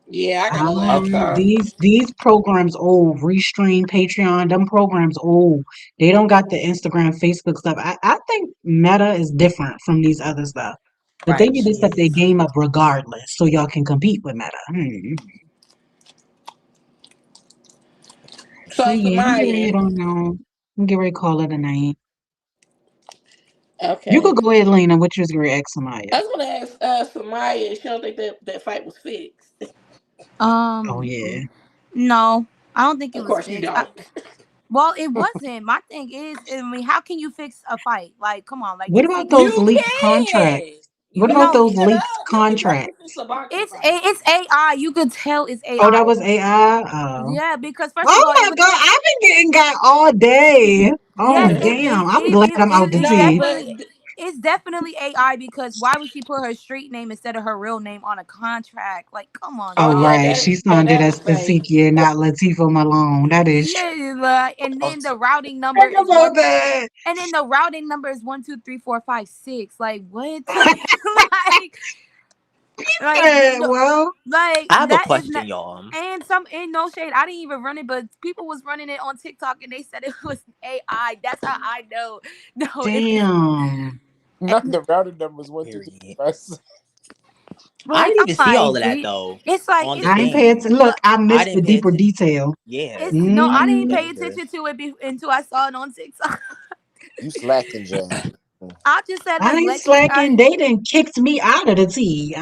Yeah, I got a laptop. these programs old. Restream, Patreon, them programs old. They don't got the Instagram, Facebook stuff. I think Meta is different from these other stuff, but they right. need She to step their is. game up regardless, so y'all can compete with Meta. So But yeah, I'm getting ready Samaya, to know. I'm getting ready to call it a night. You okay. could go ahead, Lena. What you was going to ask Samaya? I was gonna ask Samaya if she don't think that fight was fixed. Oh yeah. No, I don't think it Of was course you fixed. don't. Well, it wasn't. My thing is, I mean, how can you fix a fight? Like, come on, like What about Tasiki. those You leaked contracts? can. You What gotta about No, those look it leaked up. You can definitely contracts? fix a boxing it's fight. it's AI. You could tell it's Oh, that AI. was AI. Oh. Yeah, because first of Oh all, it my would. God, I've been getting got all day. Oh Yes, damn. I'm glad I'm out the it's No, tea. but definitely it's definitely AI because why would she put her street name instead of her real name on a contract? Like, come on oh All now. yeah, right. that She no, signed it that as was fake. Tasiki and not Latifah Malone. That is true. Yeah, and then the routing number Think is about one. that. And then the routing number is 12345 6. Like what? like, Yeah, no, well, like I have a that is not. question, y'all. And some ain't no shade. I didn't even run it, but people was running it on TikTok and they said it was AI. That's how I know. No, it's. damn. Not the routing numbers one two three Period. five. I But didn't I'm even see all like, of that though it's like on the I ain't pay game. attention. Look, I I missed the didn't pay deeper attention. detail. Yeah, it's no, I I didn't didn't see Mm, that pay either. attention to it until I saw it on TikTok. You slacking, Jack. I just said I like ain't Lexus. slacking. They done kicked me out of the tea.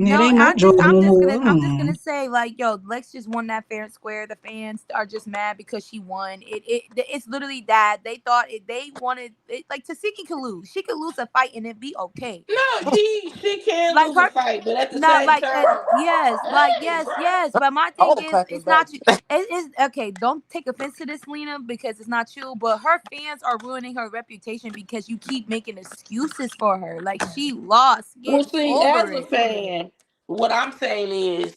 It No, ain't my job no more. I'm just gonna say like, yo, Lex just won that fair and square. The fans are just mad because she won. It's literally that they thought they wanted it, like Tasiki could lose. She could lose a fight and it be okay. No, she can Like lose a her. fight, but at the Not same like time, yes, like hey, yes. But my All thing the is, clapping it's back. not you. It's okay. Don't take offense to this, Lena, because it's not you. But her fans are ruining her reputation because you keep making excuses for her. Like she lost. Get well, see, as over a it. fan, what I'm saying is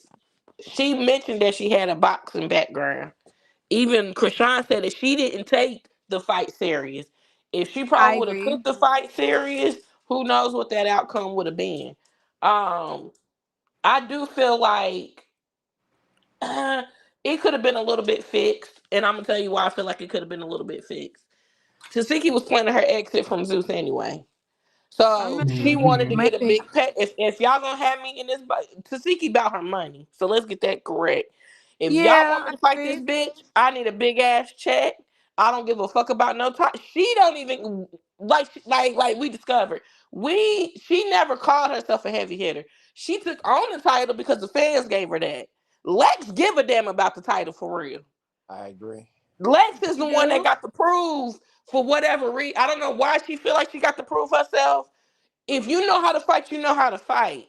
she mentioned that she had a boxing background. Even Krishan said that she didn't take the fight serious. If she I probably would have agree. took the fight serious, who knows what that outcome would have been. Um, I do feel like uh, it could have been a little bit fixed, and I'm gonna tell you why I feel like it could have been a little bit fixed. Tasiki was planning her exit from Zeus anyway. I'm So not, she wanted to Mhm. get a maybe. big pay. If y'all gonna have me in this, Tasiki about her money. So let's get that correct. If y'all Yeah, want me I to fight this agree. bitch, I need a big ass check. I don't give a fuck about no time. She don't even like we discovered. She never called herself a heavy hitter. She took on the title because the fans gave her that. Lex give a damn about the title for real. I agree. Lex is You the one that do. got to prove for whatever reason. I don't know why she feel like she got to prove herself. If you know how to fight, you know how to fight.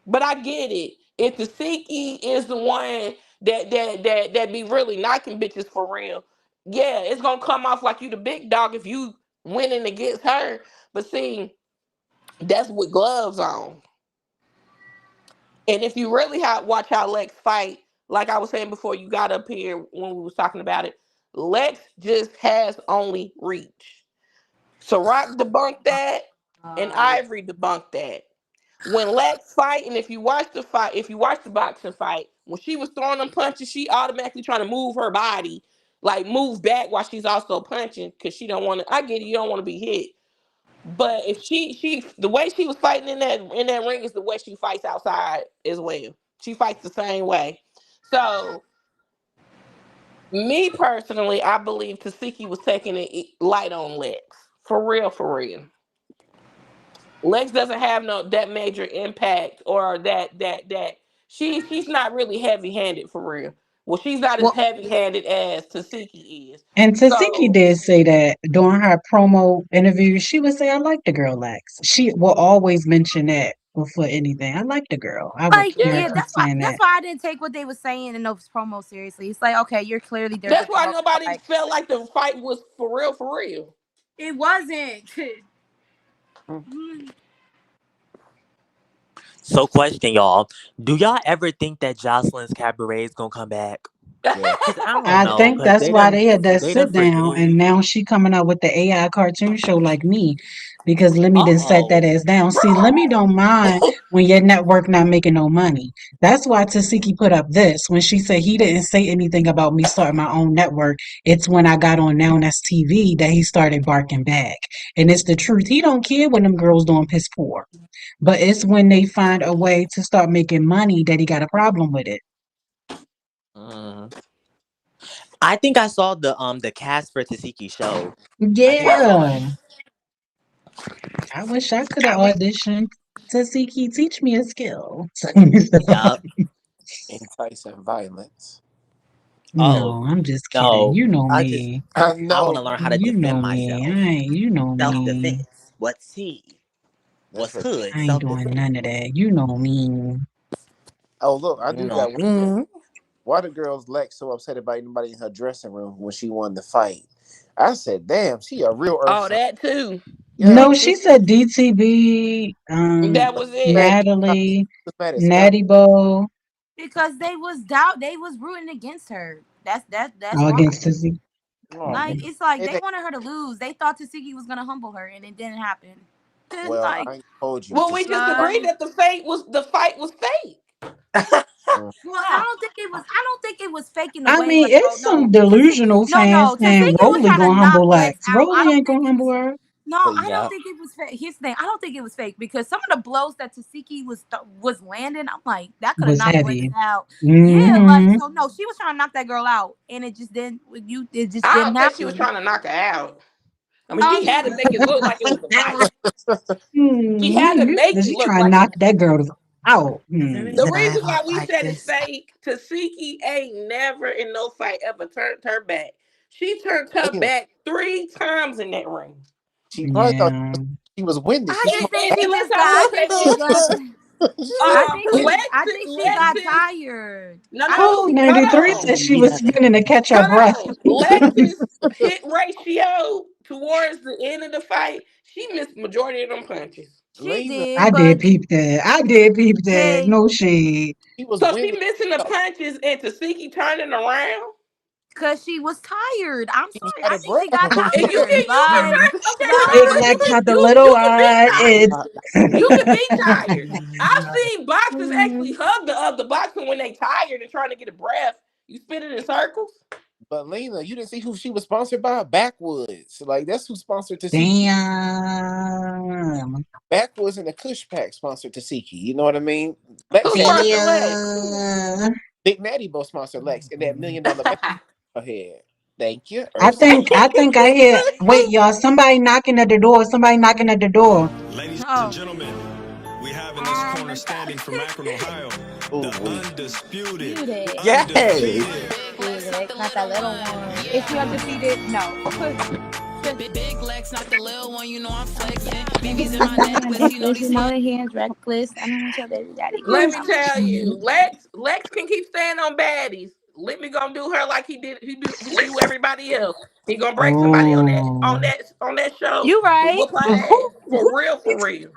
But I get it. If the Siki is the one that be really knocking bitches for real, yeah, it's gonna come off like you the big dog if you winning against her. But see, that's with gloves on. And if you really watch how Lex fight, like I was saying before you got up here when we was talking about it, Lex just has only reach. Ciroc debunked that, and Ivory debunked that. When Lex fight, and if you watch the fight, if you watch the boxing fight, when she was throwing them punches, she automatically trying to move her body, like move back while she's also punching, because she don't want to. I get it, you don't want to be hit. But if she the way she was fighting in that ring is the way she fights outside as well. She fights the same way. So me personally, I believe Tasiki was taking it light on Lex. For real, for real. Lex doesn't have no that major impact or that she's not really heavy handed for real. Well, she's not as Well, heavy handed as Tasiki is. And Tasiki So did say that during her promo interview. She would say, "I like the girl, Lex." She will always mention that before anything. I like the girl. I would like, hear her yeah, yeah, keep that's why saying that's that. why I didn't take what they were saying in those promos seriously. It's like, okay, you're clearly there to that's why promote. But nobody like, felt like the fight was for real, for real. it wasn't. So, question, y'all: do y'all ever think that Jocelyn's cabaret is gonna come back? Yeah. Cause I don't I know. think Cause that's why they had that they done sit down, and forgave. now she coming up with the AI cartoon show like me, because Lemmy didn't set that Oh, ass down. See, Lemmy don't mind when your network not making no money. That's why Tasiki put up this when she said he didn't say anything about me starting my own network. It's when I got on Now That's TV that he started barking back, and it's the truth. He don't care when them girls doing piss poor, but it's when they find a way to start making money that he got a problem with it. mm. I think I saw the cast for Tasiki show. I think I saw it. Yeah. I wish I could have auditioned to Siki teach me a skill. Yup. Enticing violence. Oh No, I'm just kidding. no, You know I just me. I I want know. to learn how to You defend know me. myself. I ain't, you know Self me. defense. What's T? That's What's what. hood? I ain't Self doing defense. none of that. You know me. Oh look, I You do know got. me. Why the girls Lex so upset about anybody in her dressing room when she won the fight? I said, "Damn, she a real earth Oh, sign." that too. Yeah, No, she said DTB, That was it. mad. Natalie, Was mad at Scott. Natty Bo, Because they was rooting against her. That's why. against Sissy. Oh man, Like, it's like it they ain't, wanted her to lose. They thought Tasiki was gonna humble her, and it didn't happen. well, Like, I ain't told you Well, to we see. just agreed like, that the fight was fake. well, I don't think it was. I don't think it was fake in the I way mean, like, oh it's some no, delusional fans no, saying Tasiki was Rolly trying to gonna knock humble Lex Lex. out. I Rolly don't ain't think gonna it humble was. her. No, I don't Yup. think it was fake. Here's the thing. I don't think it was fake because some of the blows that Tasiki was landing, I'm like, that could have Was knocked Lex heavy. out. Yeah, like, Hmm. so no, she was trying to knock that girl out, and it just didn't. It just I didn't don't think she was happen. trying to knock her out. I mean, she had to make it look like it was a fight. She had to make it She look trying to like it knock was. that girl out. The That I reason why don't we like said it's this. fake, Tasiki ain't never in no fight ever turned her back. She turned her Damn, back 3 times in that ring. she probably thought Yeah. she was winning. I She just smoked. think she just got. I think she Okay, got. Shit. I think she got Lexus. tired. No, I think no, Who she. 93 hold on. said she Maybe was that's spinning to catch her breath. Hold on. Lexus hit ratio towards the end of the fight. She missed majority of them punches. She Lena, I did, did but peep that. I did peep that. hey, No shade. she was So she winning. missing the punches and Tasiki turning around. cause she was tired. I'm She was sorry. out I of think she breath. got And you tired. can Like, turn okay, Big no, like, Lex had the you little can be it. tired. You can be tired. I've seen boxers actually hug the other boxer when they tired and trying to get a breath. You spin it in circles. But Lena, you didn't see who she was sponsored by? Backwoods. Like that's who sponsored Tasiki. Damn. Backwoods and the Kush Pack sponsored Tasiki. You know what I mean? Lex Who had sponsored Lex? Damn. Big Natty both sponsored Lex and that $1 million man ahead. Thank you. I Earth sign. think I think I hear wait, y'all, somebody knocking at the door. Somebody knocking at the door. Ladies and oh, gentlemen, we have in this corner standing from Akron, Ohio, Ooh, the we. undisputed, Muted. yes. undefeated. Big Lex, not that little one. is she undefeated? No. Big Lex, not the little one, you know I'm flexing. BB's in my BB's my necklace, you know necklace, you these know hoes. the hands reckless. I don't want your baby daddy Let close. me I'm tell you, Lex can keep staying on baddies. Let me gonna do her like he do everybody else. He gonna break somebody on Oh. that show You and right. whoop her Who ass who for real, for real.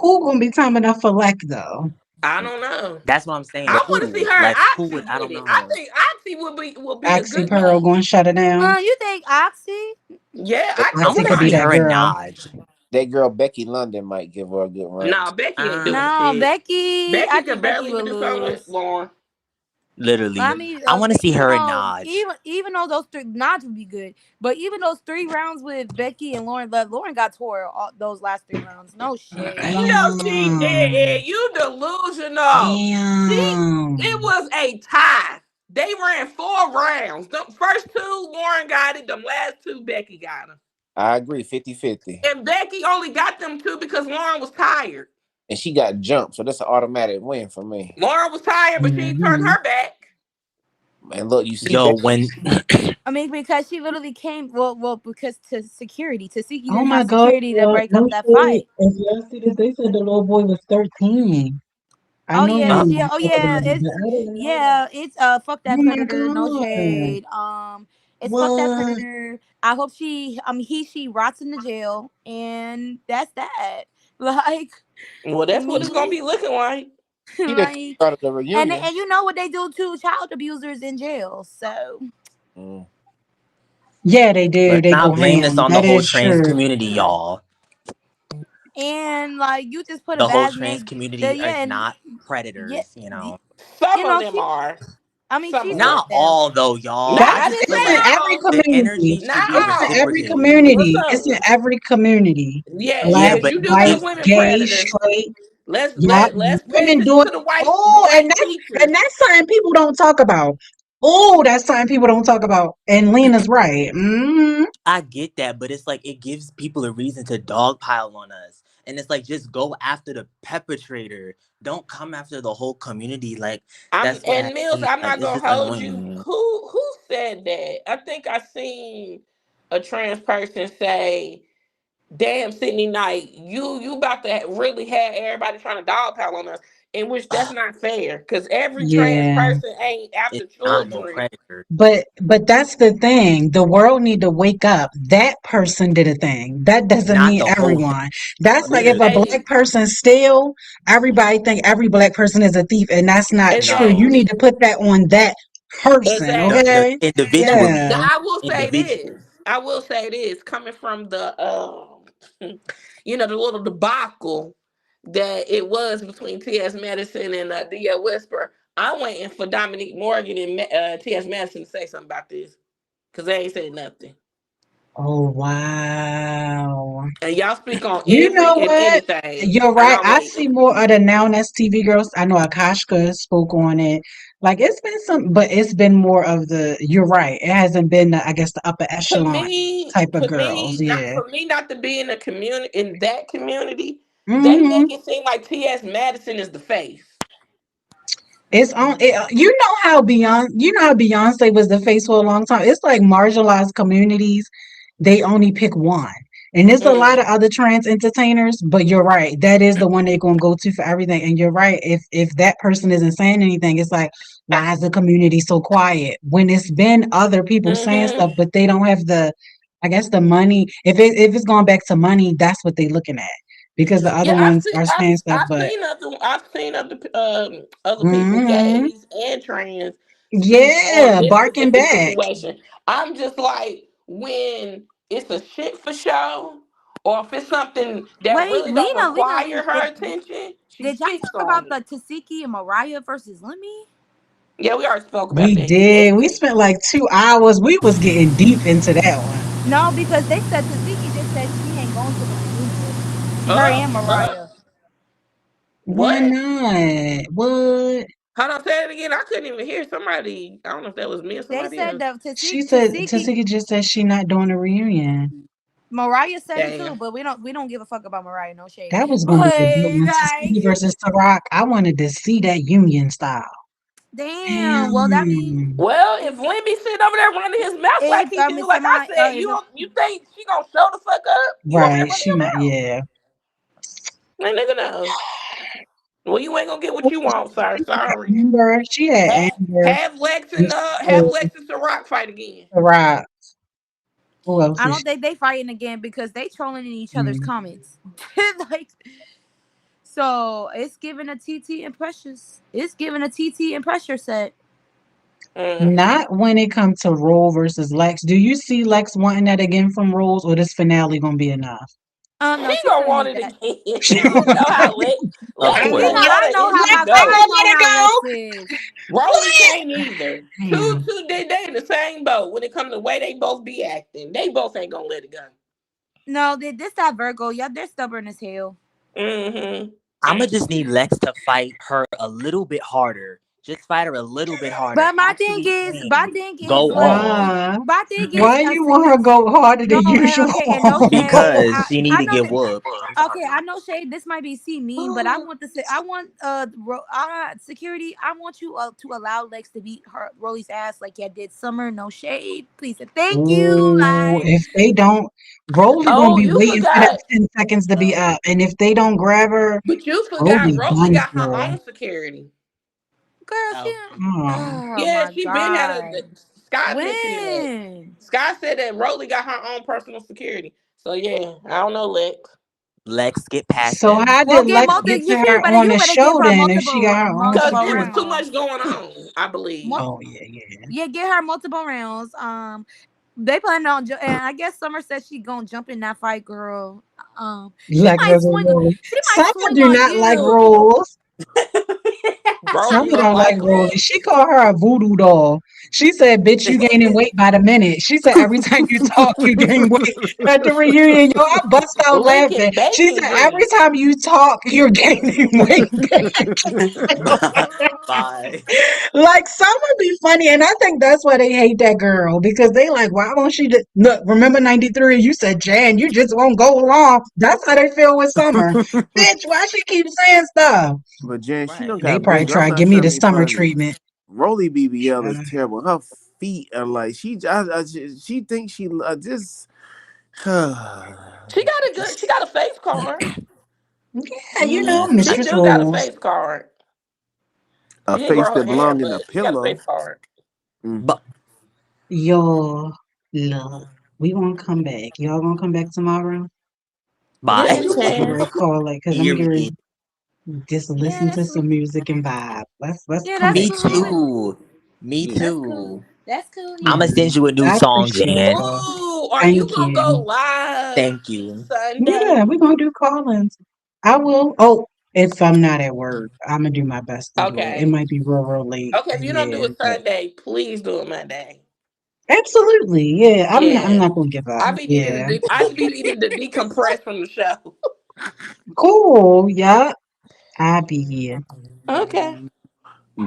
who gonna be time enough for Leck though? I don't know. That's what I'm saying. I want to see Who? her and Like who Oxy would I get don't it. I know. think Oxy will be a Oxy good Pearl match. gonna shut it down. You think Oxy? Yeah, That, I Oxy Oxy want to could be see that her fine. and girl. Naj. that girl Becky London might give her a good run. Nah, Becky ain't doing No, shit. Becky. I Becky think could Becky barely even will do something with lose. Lauren. I Literally. mean, I want to see even her and though Naj. even though those three not to be good, but even those 3 rounds with Becky and Lauren, Lauren got tore all those last 3 rounds. No shade. Ain't no she Damn. did. You delusional. She it Damn. was a tie. They ran 4 rounds. The first two, Lauren got it. The last two, Becky got them. I agree, 50-50. And Becky only got them two because Lauren was tired. And she got jumped, so that's an automatic win for me. Lauren was tired, but she ain't turned Mhm. her back. And look, you see Yo, Becky. when I mean, because she literally came. Well, because to security, Tasiki Oh didn't my have God, security to yeah, break no up that shade. fight. If y'all see this, they said the little boy was 13. I Oh know yeah, you uh, ain't she. gonna Oh talk yeah, about it, it's but I didn't know yeah, that. it's fuck that Oh my predator. No God. shade. It's fuck that What? predator. I hope she rots in the jail, and that's that. Like Well, to that's what it's gonna me, be looking like. she that like, started the reunion. and you know what they do to child abusers in jail. So Mm. Yeah, they do. let's They go not blame this ham. on the That whole is trans true. community, y'all. and like you just put a The whole bad trans name. The community yeah is and not yeah, predators, you know. Some you of know them she. are. I mean Some she's of one them. of Not them. all though, y'all. Nah, I I just didn't feel It's say in like every all. the community. energy should Not be It's in all. every reciprocated. What's community. It's in up? every community. Yeah, Yeah, Black, because but you do white, get it's women gay, predators. straight. Let's Yup. let's pay Women attention do it. to the Oh, white and teachers. that's something people don't talk about. Oh, that's something people don't talk about. And Lena's right. I get that, but it's like it gives people a reason to dogpile on us. And it's like just go after the perpetrator. Don't come after the whole community. Like I'm that's what and has Mills, me I'm like not it's gonna just hold annoying to you. me. Who said that? I think I seen a trans person say, "Damn, Sydney Knight, you about to really have everybody trying to dogpile on us." In which that's not fair, because every trans Yeah. person ain't after It's not no children. predator. But that's the thing. The world need to wake up. That person did a thing. That doesn't Not mean the whole thing. everyone. That's like if a Literally. black Hey, person steal, everybody think every black person is a thief, and that's not true. You No. need exactly, to put that on that person, The exactly. okay? individually. Now Yeah. I will say this. Individually. I will say this, coming from the the little debacle that it was between T.S. Madison and D.L. Whisper. I'm waiting for Dominique Morgan and T.S. Madison to say something about this because they ain't said nothing. Oh wow. And y'all speak on You know every and what? anything, You're and right. I'm I waiting. see more of the Now That's TV girls. I know Akashka spoke on it. Like it's been some, but it's been more of the. You're right. It hasn't been, I guess, the upper echelon type of girls. Yeah. For me not to be in the community in that community, they Hmm. make it seem like T.S. Madison is the face. It's on. You know how Beyonce. You know how Beyonce was the face for a long time. It's like marginalized communities. They only pick one, and there's a lot of Mm. other trans entertainers. But you're right. That is the one they're gonna go to for everything. And you're right. If that person isn't saying anything, it's like, why is the community so quiet when it's been other people saying Hmm. stuff, but they don't have the, I guess, the money. If it's going back to money, that's what they're looking at because the other Yeah, ones are saying stuff. But I've seen other people, mhm, gays and trans, speak on yeah, this barking specific back. situation. I'm just like, when it's a shit for show, or if it's something that Wait, really don't Lena, require her attention, she did y'all speaks talk on about it. the Tasiki and Mariah versus Lemmy? Yeah, we already spoke about We that. He did. We listened. spent like 2 hours. We was getting deep into that one. No, because they said Tasiki just said she ain't going to the reunion. Her Up, and up. Mariah. Why What? not? What? Hold on, say it again. I couldn't even hear somebody. I don't know if that was me or They somebody said else. that She said Tasiki Tasika just said she not doing a reunion. Mariah said it too, Damn. but we don't give a fuck about Mariah, no shade. That was But gonna be a good one. like Tasiki versus Tarak. I wanted to see that union style. damn, well that means Damn. Well, if if Lemmy sitting over there running his mouth like if he I do, mean like I somebody said, if you think she gonna show the fuck up? You over there Right. running She your not, mouth? yeah. Like nigga, no. Well, you ain't gonna get what you want, sir. Sorry. Amber. She had Have, Amber. have Lex and Miss have Cole, Lex and Ciroc fight again. Tarak. Who else I is don't think they fighting again because they trolling in each other's she? comments. Like so it's giving a TT and Precious. It's giving a TT and Pressure set. Mm. Not when it comes to Role versus Lex. Do you see Lex wanting that again from Rolls, or this finale gonna be enough? No, She she's gonna gonna want need it that. again. You know how Of Lex You gonna know, course. want I her know how any my Lex ain't I gonna go. know let it how go. Lex is. Rolly What? can't either. Damn. They in the same boat when it comes to the way they both be acting. They both ain't gonna let it go. No, this that Virgo. Yeah, they're stubborn as hell. Mm-hmm. I'ma just need Lex to fight her a little bit harder Just fight her a little bit harder. But my thing Actually is, my win. thing is, Go look, off. Why? my thing is Why a you want her secure. to go harder No, than usual? okay, and no shade. Because she need I to know get that. whooped. I'm Okay, sorry. I know shade. This might be see mean, but I want to say I want security. I want you to allow Lex to beat her Rolly's ass like you did Summer. No shade, please and thank you. Ooh, Like if they don't, Rolly gonna Oh, be you waiting for that forgot. 10 seconds to be up. And if they don't grab her, But you forgot Rolly Rolly done got her for. own security. girl, she. Oh. Oh, Oh Yeah, my she been had a god, Sky mentioned that. when? Sky said that Rolly got her own personal security. So yeah, I don't know, Lex. Lex, get past so them. how Well, did get Lex multi. get to You her better on you the better give show her then if she got multiple her own Cause it security? was too rounds. much going on, I believe. Oh yeah, yeah. Yeah, get her multiple rounds. They plan on, and I guess Summer said she gonna jump in that fight, girl. She Lex might as a swing. rule. She might Summer swing do on not like you. rules. Rolly Summer don't don't like like them. Rolly. She called her a voodoo doll. She said, "Bitch, you gaining weight by the minute." She said, "Every time you talk, you gain weight." At the reunion, yo, I bust out laughing. Licking She bacon said, "Every grease. time you talk, you're gaining weight." Bye. Bye. Like Summer be funny, and I think that's why they hate that girl because they like, why won't she just look? Remember '93? You said, "Jan, you just won't go along." That's how they feel with Summer. Bitch, why she keep saying stuff? But Jen, she don't Right. They got probably bigger. I'm try to not give me trying the to be summer funny. treatment. Rolly BBL is Uh, terrible. Her feet are like she thinks she just. She got a face card. yeah, She Mistress do got a Rules. face card. A She didn't face grow her that hair, belong in but a she got a pillow. face card. Mm. But Yo, look, we gonna come back. Y'all gonna come back tomorrow? Yeah, bye. we I'm gonna can. recall it because I'm Period. getting just Yeah, listen to that's some music and vibe. Let's yeah, come that's back Me cool. tomorrow. too. Me Yeah. That's cool. too. That's cool. I'm Yeah. gonna Yeah, send you a new I song, appreciate Jan. y'all. Ooh, are you Thank gonna go you. live Thank you. Sunday? Yeah, we're gonna do call-ins. I will. Oh, if I'm not at work, I'm gonna do my best to do it. It Okay. might be real late. Okay, if you don't do Yeah, it but Sunday, please do it Monday. absolutely. Yeah, I'm Yeah. not gonna give up. Yeah. I be needing to decompress from the show. Cool. Yeah, I'll be here. Okay.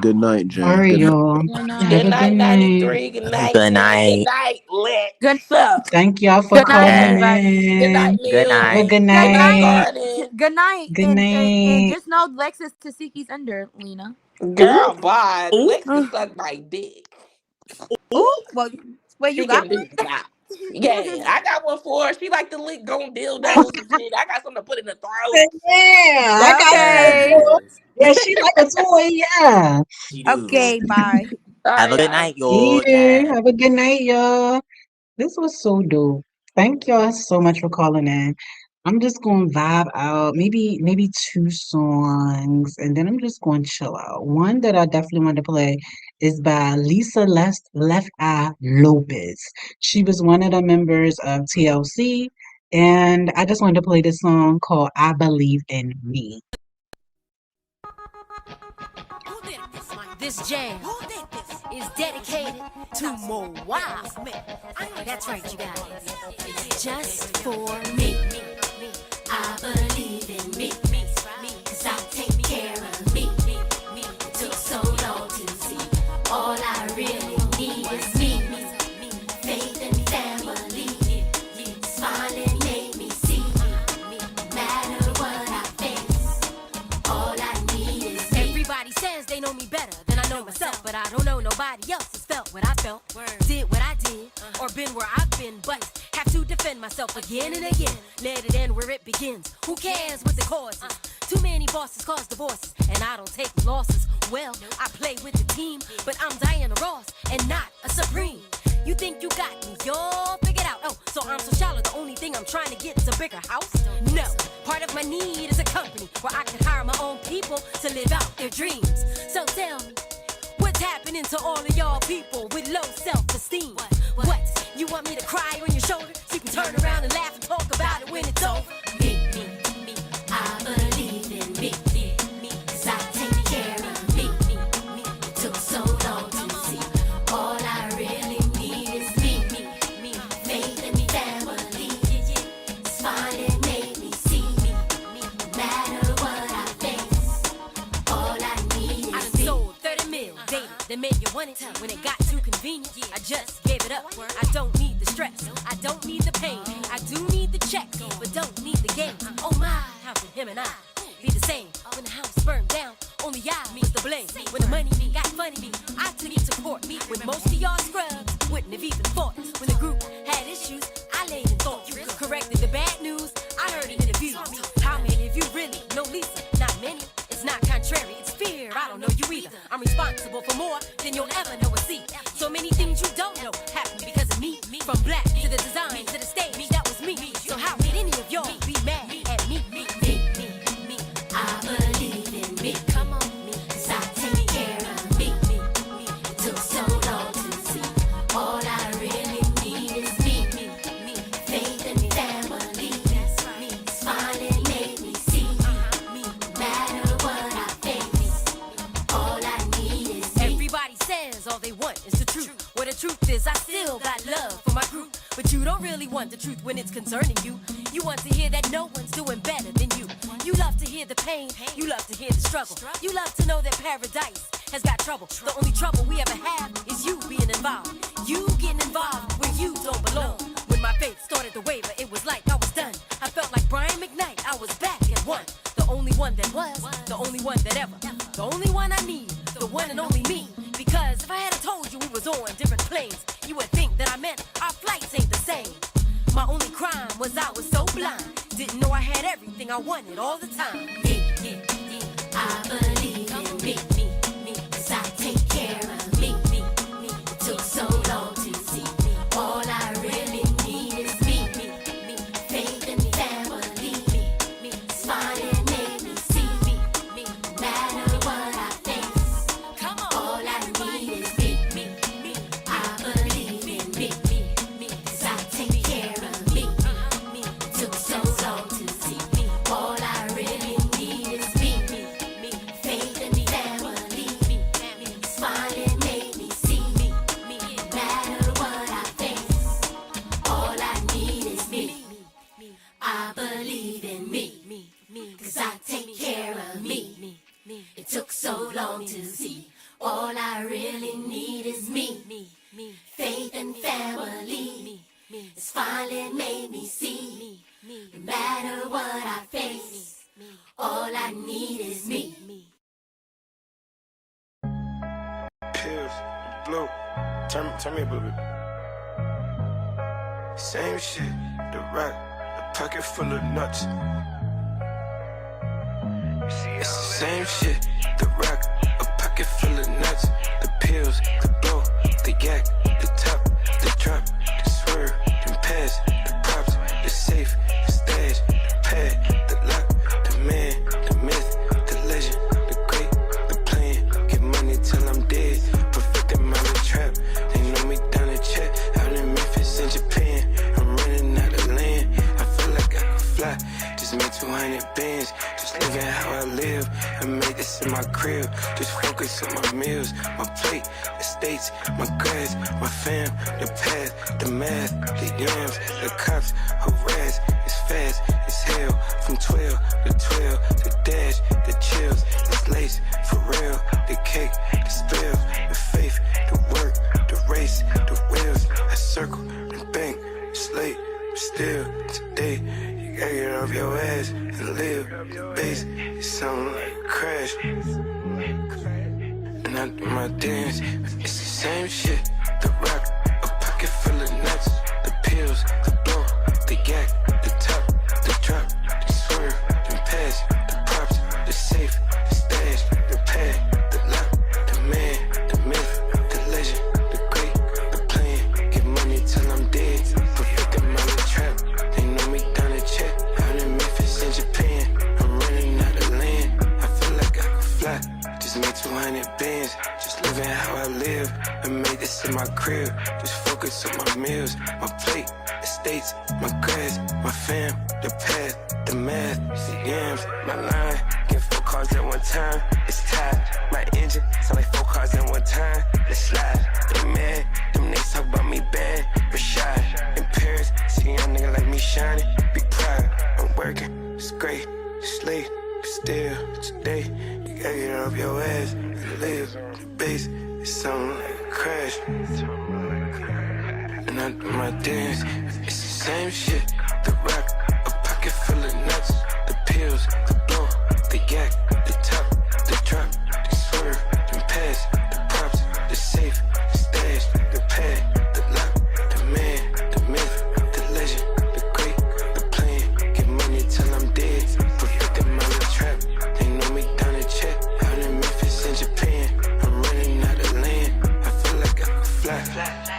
Good night, All Jen. right, Good night. y'all. Good Have Good a night. good night, night. 93. Good night, Good Jen. Good night. night, Good. Lexa. Thank y'all for Good night, calling Yes. everybody. Good night, in. Good Have a Mills. night. good Good Good night, night. night. Garden. Good night. Good And night. just know Lexus Tasiki's under Lena. Ooh, Girl, bye. ooh, Lex can suck my dick. ooh. Oh, well, wait, you She got can do that. Yeah, I got one for her. She like to lick on dildos and shit. I got something to put in the throat. Yeah, I one? got something Okay. for. Yes. Yeah, she like a toy. Yeah. She do. Okay, bye. All Have right, a good y'all. night, yo. Yeah. Yeah. Have a good night, y'all. This was so dope. Thank y'all so much for calling in. I'm just going to vibe out, maybe two songs, and then I'm just going to chill out. One that I definitely want to play is by Left Eye Lopez. She was one of the members of TLC, and I just wanted to play this song called "I Believe in Me." This jam is dedicated to Mo. Wow. That's right, you guys. Just for me. I believe in me. Cause I take care of me. It took so long to see. All I really need is me. Faith and family. Smiling made me see. No matter what I face. All I need is me. Everybody says they know me better than I know myself, but I don't know nobody else has felt what I felt, did what I did, or been where I've been, but have to defend myself again and again. Let it end where it begins. Who cares what the cause is? Too many bosses cause divorces, and I don't take losses. Well, I play with the team, but I'm Diana Ross and not a Supreme. You think you got me, y'all figured out. Oh, so I'm so shallow, the only thing I'm trying to get is a bigger house? No, part of my need is a company where I can hire my own people to live out their dreams. So tell me, what's happening to all of y'all people with low self-esteem? What? You want me to cry on your shoulder so you can turn around and laugh and talk about it when it's over? Me, I believe in me. Cause I take care of me. It took so long to see. All I really need is me. Faith and family. Smiling made me see. No matter what I face. All I need is me. I sold 30 mil convenient. I just gave it up. I don't need the stress. I don't need the pain. I do need the checks, but don't need the game. Oh my, how can him and I be the same? When the house burned down, only I was the blame. When the money got funny, I took it to court. When most of y'all scrubs wouldn't have even fought. When the group had issues, I laid in thought. You corrected the bad news, I heard in interviews. How many of you really know Lisa? Not many. It's not contrary, it's fear. I don't know you either. I'm responsible for more than you'll ever know or see. So many things you don't know happen because of me. From black to the design to the stage, that was me. So how could any of y'all be mad at me? I believe in me. Come on, me. 'Cause I take care of me. It took so long to see. All I really need is me. Faith and family. Smiling made me see. No matter what I face, all I need is me. Everybody says all they want is the truth. Well, the truth is I still got love for my group. But you don't really want the truth when it's concerning you. You want to hear that no one's doing better than you. You love to hear the pain, you love to hear the struggle. You love to know that paradise has got trouble. The only trouble we ever have is you being involved. You getting involved where you don't belong. When my faith started to waver, it was like I was done. I felt like Brian McKnight, I was back at one. The only one that was, the only one that ever. The only one I need, the one and only me. Because if I had told you we was on different planes, you would think that I meant our flights ain't the same. My only crime was I was so blind. Didn't know I had everything I wanted all the time. I believe in me. 'Cause I take care of me. It took so long to see. All I really need is me. Faith and family. Smiling made me see. No matter what I face, all I need is me. I believe in me. 'Cause I take care of me. It took so long to see. All I really need is me. Faith and family. Smiling made me see. No matter what I face, all I need is me. I believe in me. 'Cause I take care of me. It took so long to see. All I really need is me. Faith and family. It's finally made me see. No matter what I face, all I need is me. Pills, blue. Turn me up a little bit. Same shit, the rock, a pocket full of nuts. It's the same shit, the rock, a pocket full of nuts. The pills, the blow, the yak, the top, the drop, the swerve, the pass, the props, the safe, the stash, the pad, the lock, the man, the myth, the legend, the great, the plan. Get money till I'm dead, perfect my little trap. They know me down the chat, out in Memphis and Japan. I'm running out of land, I feel like I could fly. Just made 200 bands, just looking how I live. I made this in my crib, just focus on my meals, my plate, the states, my grass, my fam, the path, the math, the yams, the cops, harass. It's fast, it's hell, from 12 to 12, the dash, the chills, it's lace, for real, the cake, the spills, the faith, the work, the race, the wheels. I circle and bank, it's late, still, today, you gotta get off your ass and live. The bass, it sound like a crash. And I do my dance, it's the same shit. The rock, a pocket full of nuts. The pills, the blow, the yak, the top, the drop, the swerve, the pass, the props, the safe, the stash, the pad, the lock, the man, the myth, the legend, the great, the plan. Get money till I'm dead, perfect my little trap. They know me down the check, out in Memphis and Japan. I'm running out of land, I feel like I could fly. Just made 200 bands, just living how I live. I made this in my crib, just focus on my meals, my plate, the states, my grass, my fam, the path, the math, the yams, my line. Get 4 cars at one time, it's tied. My engine sound like 4 cars at one time, let's slide. They mad, them niggas talk about me bad, Rashad. In Paris, see a young nigga like me shining, be proud. I'm working, it's great, it's late, but still, today, you gotta get off your ass and live. The bass, it sound like a crash. my dance. It's the same shit. The rock, a pocket full of nuts. The pills, the blow, the yak, the top, the drop, the swerve, the pass, the props, the safe, the stash, the pad, the lock, the man, the myth, the legend, the great, the plan. Get money till I'm dead. Perfect them out the trap. They know me down the check. Out in Memphis and Japan. I'm running out of land. I feel like I could fly.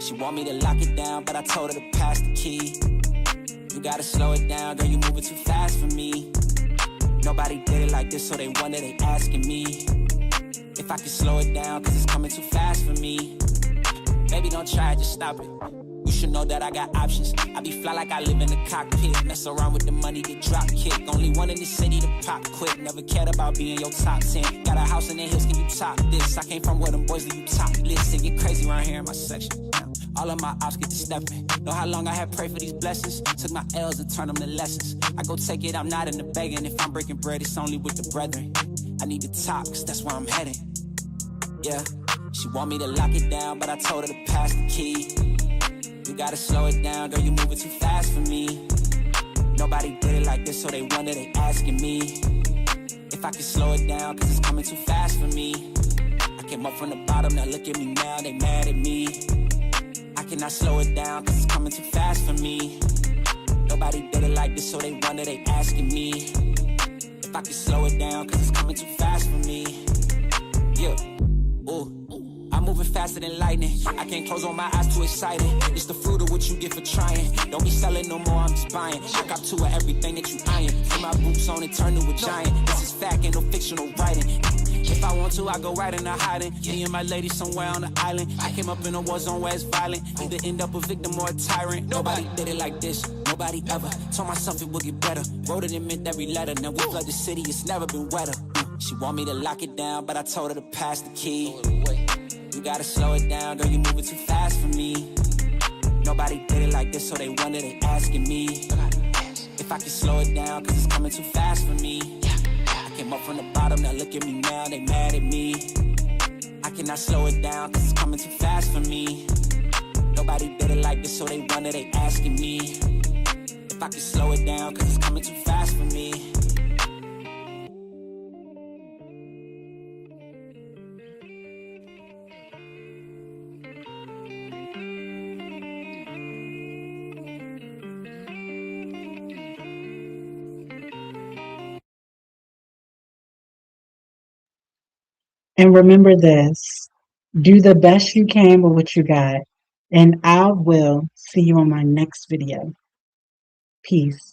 She want me to lock it down, but I told her to pass the key. You gotta slow it down, girl, you moving too fast for me. Nobody did it like this, so they wonder, they asking me if I can slow it down, cause it's coming too fast for me. Baby, don't try it, just stop it. You should know that I got options. I be fly like I live in the cockpit. Mess around with the money, get drop kick. Only one in the city to pop quick. Never cared about being your top 10. Got a house in the hills, can you top this? I came from where them boys leave you topless. It get crazy around here in my section. All of my ops get to stepping. Know how long I had prayed for these blessings. Took my L's and turned them to lessons. I go take it, I'm not in the begging. If I'm breaking bread, it's only with the brethren. I need to talk, cause that's where I'm heading. Yeah, she want me to lock it down, but I told her to pass the key. You gotta slow it down, girl, you moving too fast for me. Nobody did it like this, so they wonder, they asking me if I can slow it down, cause it's coming too fast for me. I came up from the bottom, now look at me now, they mad at me. I cannot slow it down, cause it's coming too fast for me. Nobody did it like this, so they wonder, they asking me if I can slow it down, cause it's coming too fast for me. Yeah, ooh. I'm moving faster than lightning. I can't close on my eyes, too excited. It's the fruit of what you get for trying. Don't be selling no more, I'm just buying. I got two of everything that you eyeing. Put my boots on and turn to a giant. This is fact, ain't no fictional writing. If I want to, I go right into hiding. Me and my lady somewhere on the island. I came up in a war zone where it's violent. Either end up a victim or a tyrant. Nobody did it like this, nobody ever. Told myself it would get better. Wrote it and meant every letter. Now we flood the city, it's never been wetter. She want me to lock it down, but I told her to pass the key. You gotta slow it down, girl, you moving too fast for me. Nobody did it like this, so they wonder, they asking me if I can slow it down, cause it's coming too fast for me. I came up from the bottom, now look at me now, they mad at me. I cannot slow it down, cause it's coming too fast for me. Nobody did it like this, so they wonder, they asking me if I can slow it down, cause it's coming too fast for me. And remember this, do the best you can with what you got. And I will see you on my next video. Peace.